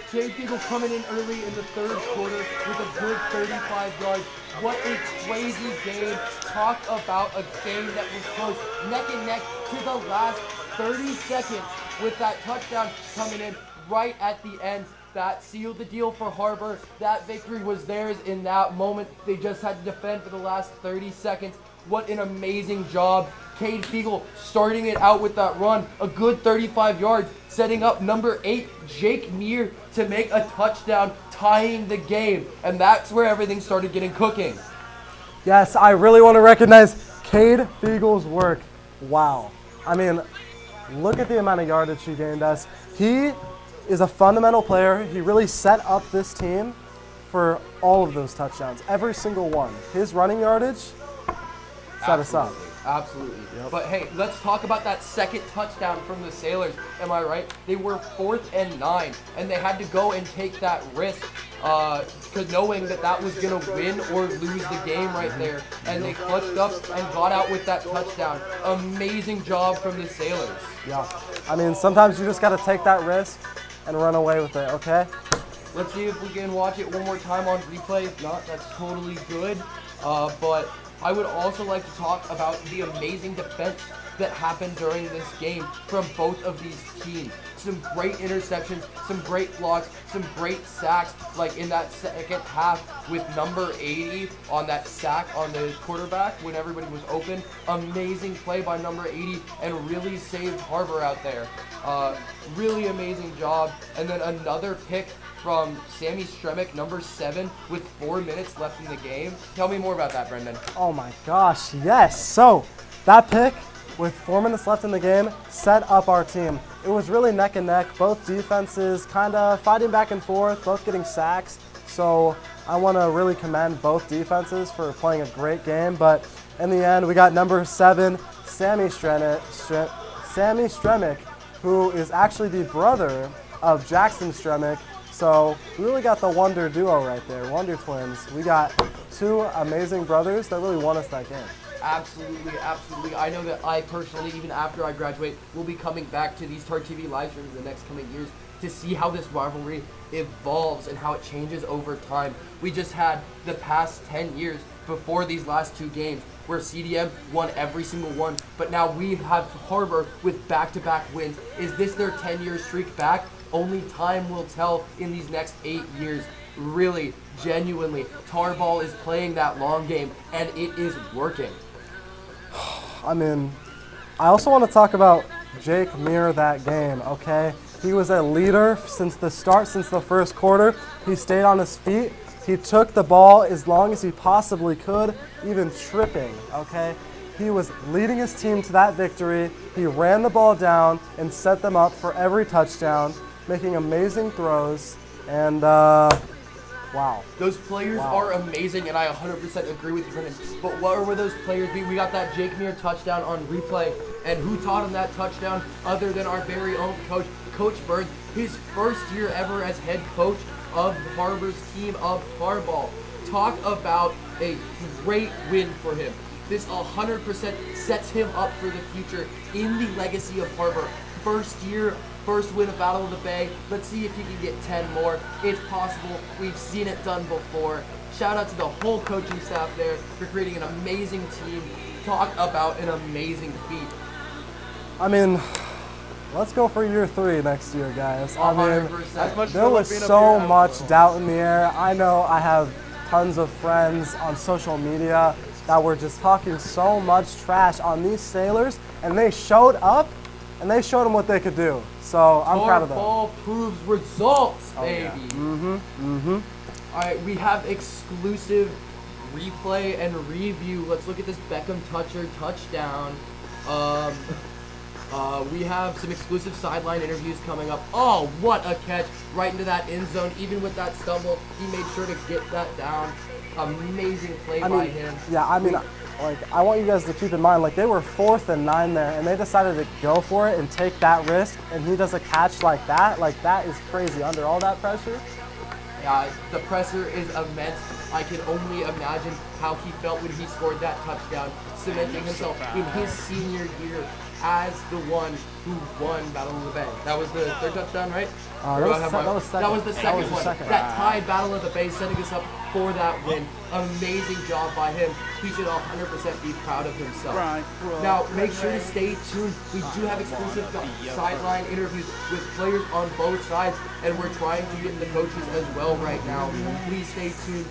Cade Fiegel coming in early in the third quarter with a good 35 yards. What a crazy game. Talk about a game that was close, neck and neck to the last 30 seconds, with that touchdown coming in right at the end. That sealed the deal for Harbor. That victory was theirs in that moment. They just had to defend for the last 30 seconds. What an amazing job. Cade Fiegel starting it out with that run, a good 35 yards, setting up number 8, Jake Meir, to make a touchdown, tying the game. And that's where everything started getting cooking. Yes, I really want to recognize Cade Fiegel's work. Wow. I mean, look at the amount of yardage he gained us. He is a fundamental player. He really set up this team for all of those touchdowns, every single one. His running yardage set us up. Absolutely. But hey, let's talk about that second touchdown from the Sailors. Am I right? They were 4th and 9, and they had to go and take that risk, knowing that was going to win or lose the game right there. And they clutched up and got out with that touchdown. Amazing job from the Sailors. Yeah. I mean, sometimes you just got to take that risk and run away with it, okay? Let's see if we can watch it one more time on replay. If not, that's totally good. But I would also like to talk about the amazing defense that happened during this game from both of these teams. Some great interceptions, some great blocks, some great sacks, like in that second half with number 80 on that sack on the quarterback when everybody was open. Amazing play by number 80 and really saved Harbor out there. Really amazing job. And then another pick from Sammy Stremick, number 7, with 4 minutes left in the game. Tell me more about that, Brendan. Oh my gosh, yes. So that pick with 4 minutes left in the game set up our team. It was really neck and neck, both defenses kind of fighting back and forth, both getting sacks. So I want to really commend both defenses for playing a great game. But in the end, we got number 7, Sammy Stremick, who is actually the brother of Jackson Stremick. So we really got the wonder duo right there, wonder twins. We got 2 amazing brothers that really won us that game. Absolutely, absolutely. I know that I personally, even after I graduate, will be coming back to these TarTV live streams in the next coming years to see how this rivalry evolves and how it changes over time. We just had the past 10 years before these last 2 games where CDM won every single one, but now we have Harbor with back-to-back wins. Is this their 10-year streak back? Only time will tell in these next 8 years. Really, genuinely, Tarball is playing that long game, and it is working. I mean, I also want to talk about Jake Muir that game, okay? He was a leader since the start, since the first quarter. He stayed on his feet. He took the ball as long as he possibly could, even tripping, okay? He was leading his team to that victory. He ran the ball down and set them up for every touchdown, making amazing throws, and wow. Those players are amazing, and I 100% agree with you, Brendan. But what were those players be? We got that Jake Muir touchdown on replay, and who taught him that touchdown other than our very own coach, Coach Burns, his first year ever as head coach of Harbor's team of Tarball. Talk about a great win for him. This 100% sets him up for the future in the legacy of Harbor. First year, first win of Battle of the Bay. Let's see if he can get 10 more. It's possible. We've seen it done before. Shout out to the whole coaching staff there for creating an amazing team. Talk about an amazing feat. I mean, let's go for year 3 next year, guys. I mean, 100%. there was so much doubt in the air. I know I have tons of friends on social media that were just talking so much trash on these Sailors, and they showed up, and they showed them what they could do. So I'm proud of them. Tarball proves results, baby. Yeah. All right, we have exclusive replay and review. Let's look at this Beckham Toucher touchdown. We have some exclusive sideline interviews coming up. Oh, what a catch. Right into that end zone. Even with that stumble, he made sure to get that down. Amazing play by him. Yeah, I mean, like, I want you guys to keep in mind, like, they were 4th and 9 there, and they decided to go for it and take that risk, and he does a catch like that. Like, that is crazy under all that pressure. Yeah, the pressure is immense. I can only imagine how he felt when he scored that touchdown, cementing himself in his senior year as the one who won Battle of the Bay. That was the 3rd touchdown, right? That was the second one. That tied Battle of the Bay, setting us up for that win. Amazing job by him. He should 100% be proud of himself. Now, make sure to stay tuned. We do have exclusive sideline interviews with players on both sides, and we're trying to get the coaches as well right now. Please stay tuned.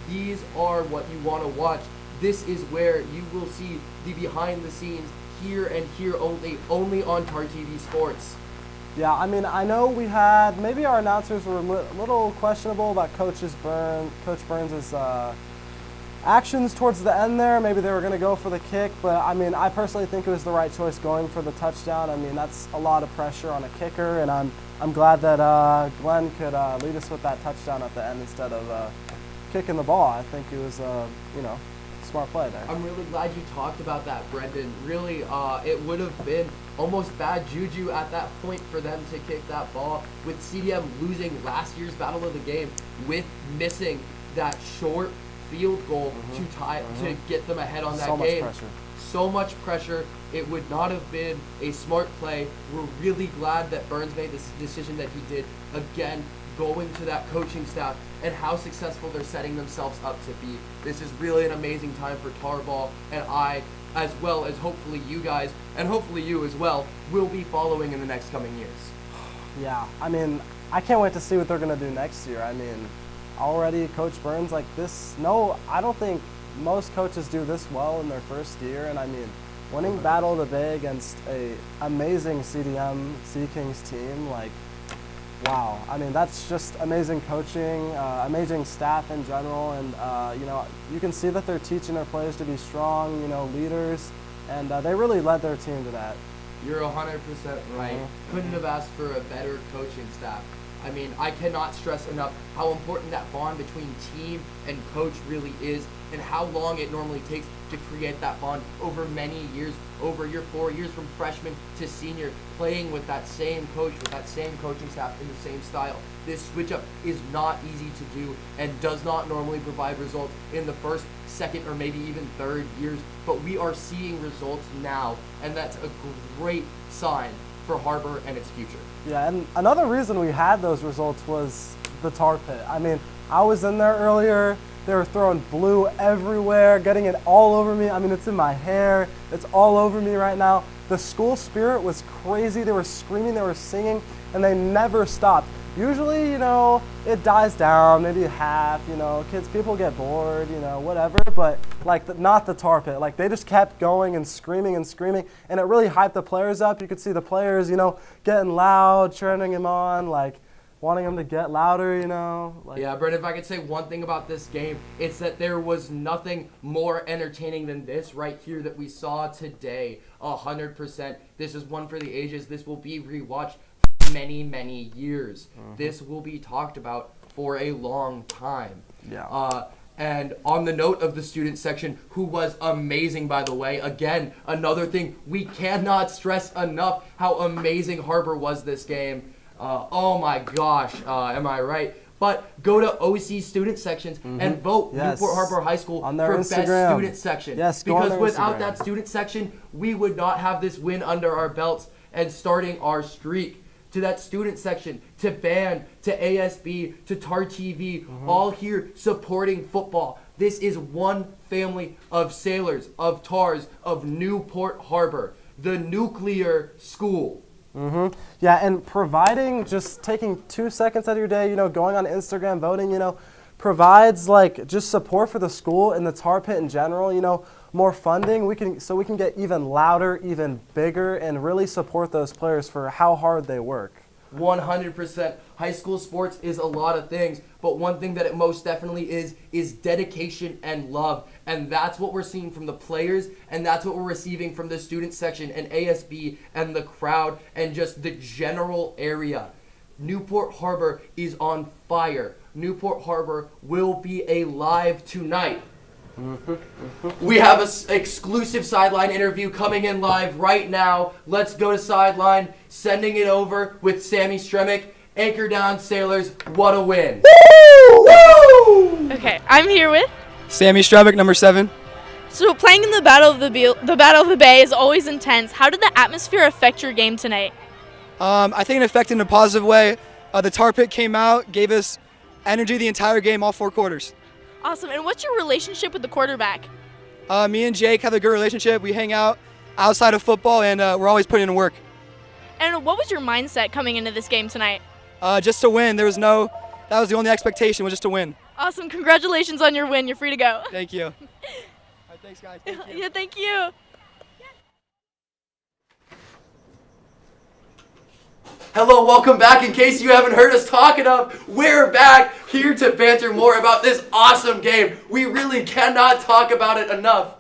These are what you want to watch. This is where you will see the behind the scenes here and here only on TarTV Sports. Yeah, I mean, I know we had, maybe our announcers were a little questionable about Coach Burns' actions towards the end there. Maybe they were going to go for the kick, but I mean, I personally think it was the right choice going for the touchdown. I mean, that's a lot of pressure on a kicker, and I'm glad that Glenn could lead us with that touchdown at the end instead of kicking the ball. I think it was, smart play there. I'm really glad you talked about that, Brendan. Really, it would have been almost bad juju at that point for them to kick that ball, with CDM losing last year's battle of the game, with missing that short field goal to get them ahead on that so game. Much pressure. So much pressure. It would not have been a smart play. We're really glad that Burns made this decision that he did. Again, going to that coaching staff and how successful they're setting themselves up to be. This is really an amazing time for tar ball, and I, as well as hopefully you guys, and hopefully you as well, will be following in the next coming years. Yeah, I mean, I can't wait to see what they're going to do next year. I mean, already Coach Burns like this, I don't think most coaches do this well in their first year, and I mean, winning Battle of the Bay against a amazing CDM Sea Kings team, like, wow. I mean, that's just amazing coaching, amazing staff in general, and you know, you can see that they're teaching their players to be strong, you know, leaders, and they really led their team to that. You're 100% right. Couldn't have asked for a better coaching staff. I mean, I cannot stress enough how important that bond between team and coach really is, and how long it normally takes to create that bond over many years, over your 4 years from freshman to senior, playing with that same coach, with that same coaching staff in the same style. This switch up is not easy to do and does not normally provide results in the first, second, or maybe even third years, but we are seeing results now, and that's a great sign for Harbor and its future. Yeah, and another reason we had those results was the tar pit. I mean, I was in there earlier. They were throwing blue everywhere, getting it all over me. I mean, it's in my hair. It's all over me right now. The school spirit was crazy. They were screaming, they were singing, and they never stopped. Usually, you know, it dies down, maybe half, you know, people get bored, you know, whatever, but like not the tar pit. Like they just kept going and screaming, and it really hyped the players up. You could see the players, you know, getting loud, cheering them on, like wanting them to get louder, you know. Like, yeah, Brent, if I could say one thing about this game, it's that there was nothing more entertaining than this right here that we saw today. 100%. This is one for the ages. This will be rewatched many, many years. This will be talked about for a long time. Yeah. And on the note of the student section, who was amazing, by the way, again, another thing, we cannot stress enough how amazing Harbor was this game. Oh my gosh, am I right? But go to OC student sections and vote Newport Harbor High School on their for Instagram. best student section. Yes, because without that student section, we would not have this win under our belts and starting our streak. To that student section, to band, to ASB, to TarTV, all here supporting football. This is one family of sailors, of TARs, of Newport Harbor, the nuclear school. Yeah, and providing, just taking 2 seconds out of your day, you know, going on Instagram, voting, you know, provides like just support for the school and the tar pit in general, you know, more funding, so we can get even louder, even bigger, and really support those players for how hard they work. 100%. High school sports is a lot of things, but one thing that it most definitely is dedication and love. And that's what we're seeing from the players, and that's what we're receiving from the student section and ASB and the crowd and just the general area. Newport Harbor is on fire. Newport Harbor will be alive tonight. We have an exclusive sideline interview coming in live right now. Let's go to sideline, sending it over with Sammy Stremick. Anchor down, Sailors. What a win. Woo! Woo! Okay, I'm here with Sammy Stremick, number 7. So playing in the Battle of the Bay is always intense. How did the atmosphere affect your game tonight? I think it affected in a positive way. The tar pit came out, gave us energy the entire game, all 4 quarters. Awesome. And what's your relationship with the quarterback? Me and Jake have a good relationship. We hang out outside of football, and we're always putting in work. And what was your mindset coming into this game tonight? Just to win. That was the only expectation, was just to win. Awesome. Congratulations on your win. You're free to go. Thank you. All right, thanks, guys. Thank you. Yeah, thank you. Hello, welcome back. In case you haven't heard us talk enough, we're back here to banter more about this awesome game. We really cannot talk about it enough.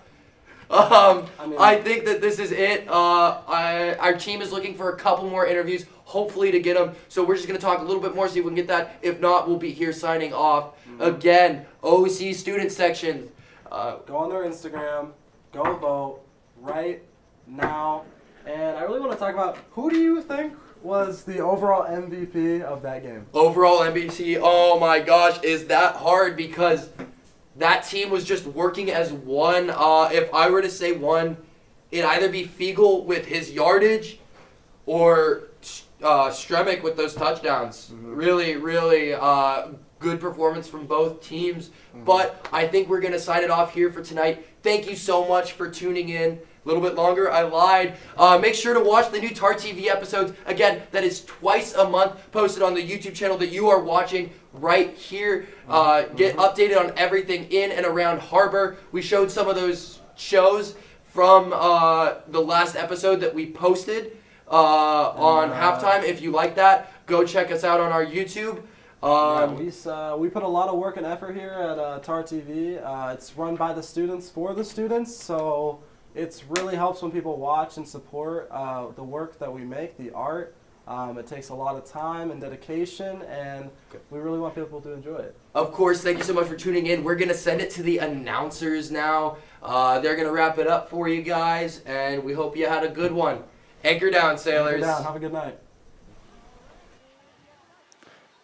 I think that this is it. Our team is looking for a couple more interviews, hopefully to get them. So we're just going to talk a little bit more, see if we can get that. If not, we'll be here signing off. Again, OC student section. Go on their Instagram, go vote right now. And I really want to talk about, who do you think was the overall MVP of that game? Overall MVP, oh my gosh, is that hard because that team was just working as one. If I were to say one, it'd either be Fiegel with his yardage or Stremick with those touchdowns. Really, really good performance from both teams. But I think we're going to sign it off here for tonight. Thank you so much for tuning in. A little bit longer, I lied. Make sure to watch the new TarTV episodes. Again, that is twice a month, posted on the YouTube channel that you are watching right here. Get updated on everything in and around Harbor. We showed some of those shows from the last episode that we posted on halftime. If you like that, go check us out on our YouTube. We put a lot of work and effort here at TarTV. It's run by the students for the students, so it really helps when people watch and support the work that we make, the art. It takes a lot of time and dedication, and we really want people to enjoy it. Of course, thank you so much for tuning in. We're going to send it to the announcers now. They're going to wrap it up for you guys, and we hope you had a good one. Anchor down, sailors. Anchor down. Have a good night.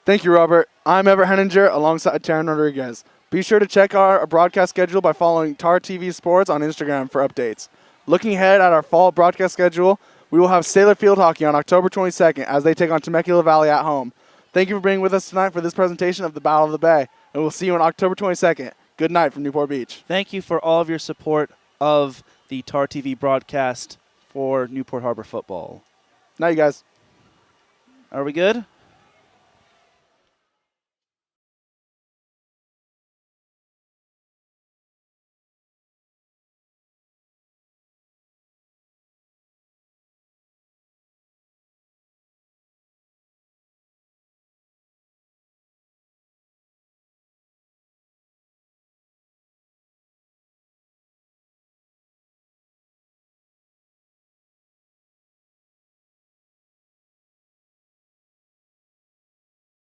Thank you, Robert. I'm Everett Henninger alongside Taryn Rodriguez. Be sure to check our broadcast schedule by following TarTV Sports on Instagram for updates. Looking ahead at our fall broadcast schedule, we will have Sailor Field Hockey on October 22nd as they take on Temecula Valley at home. Thank you for being with us tonight for this presentation of the Battle of the Bay, and we'll see you on October 22nd. Good night from Newport Beach. Thank you for all of your support of the TarTV broadcast for Newport Harbor football. Night, you guys. Are we good?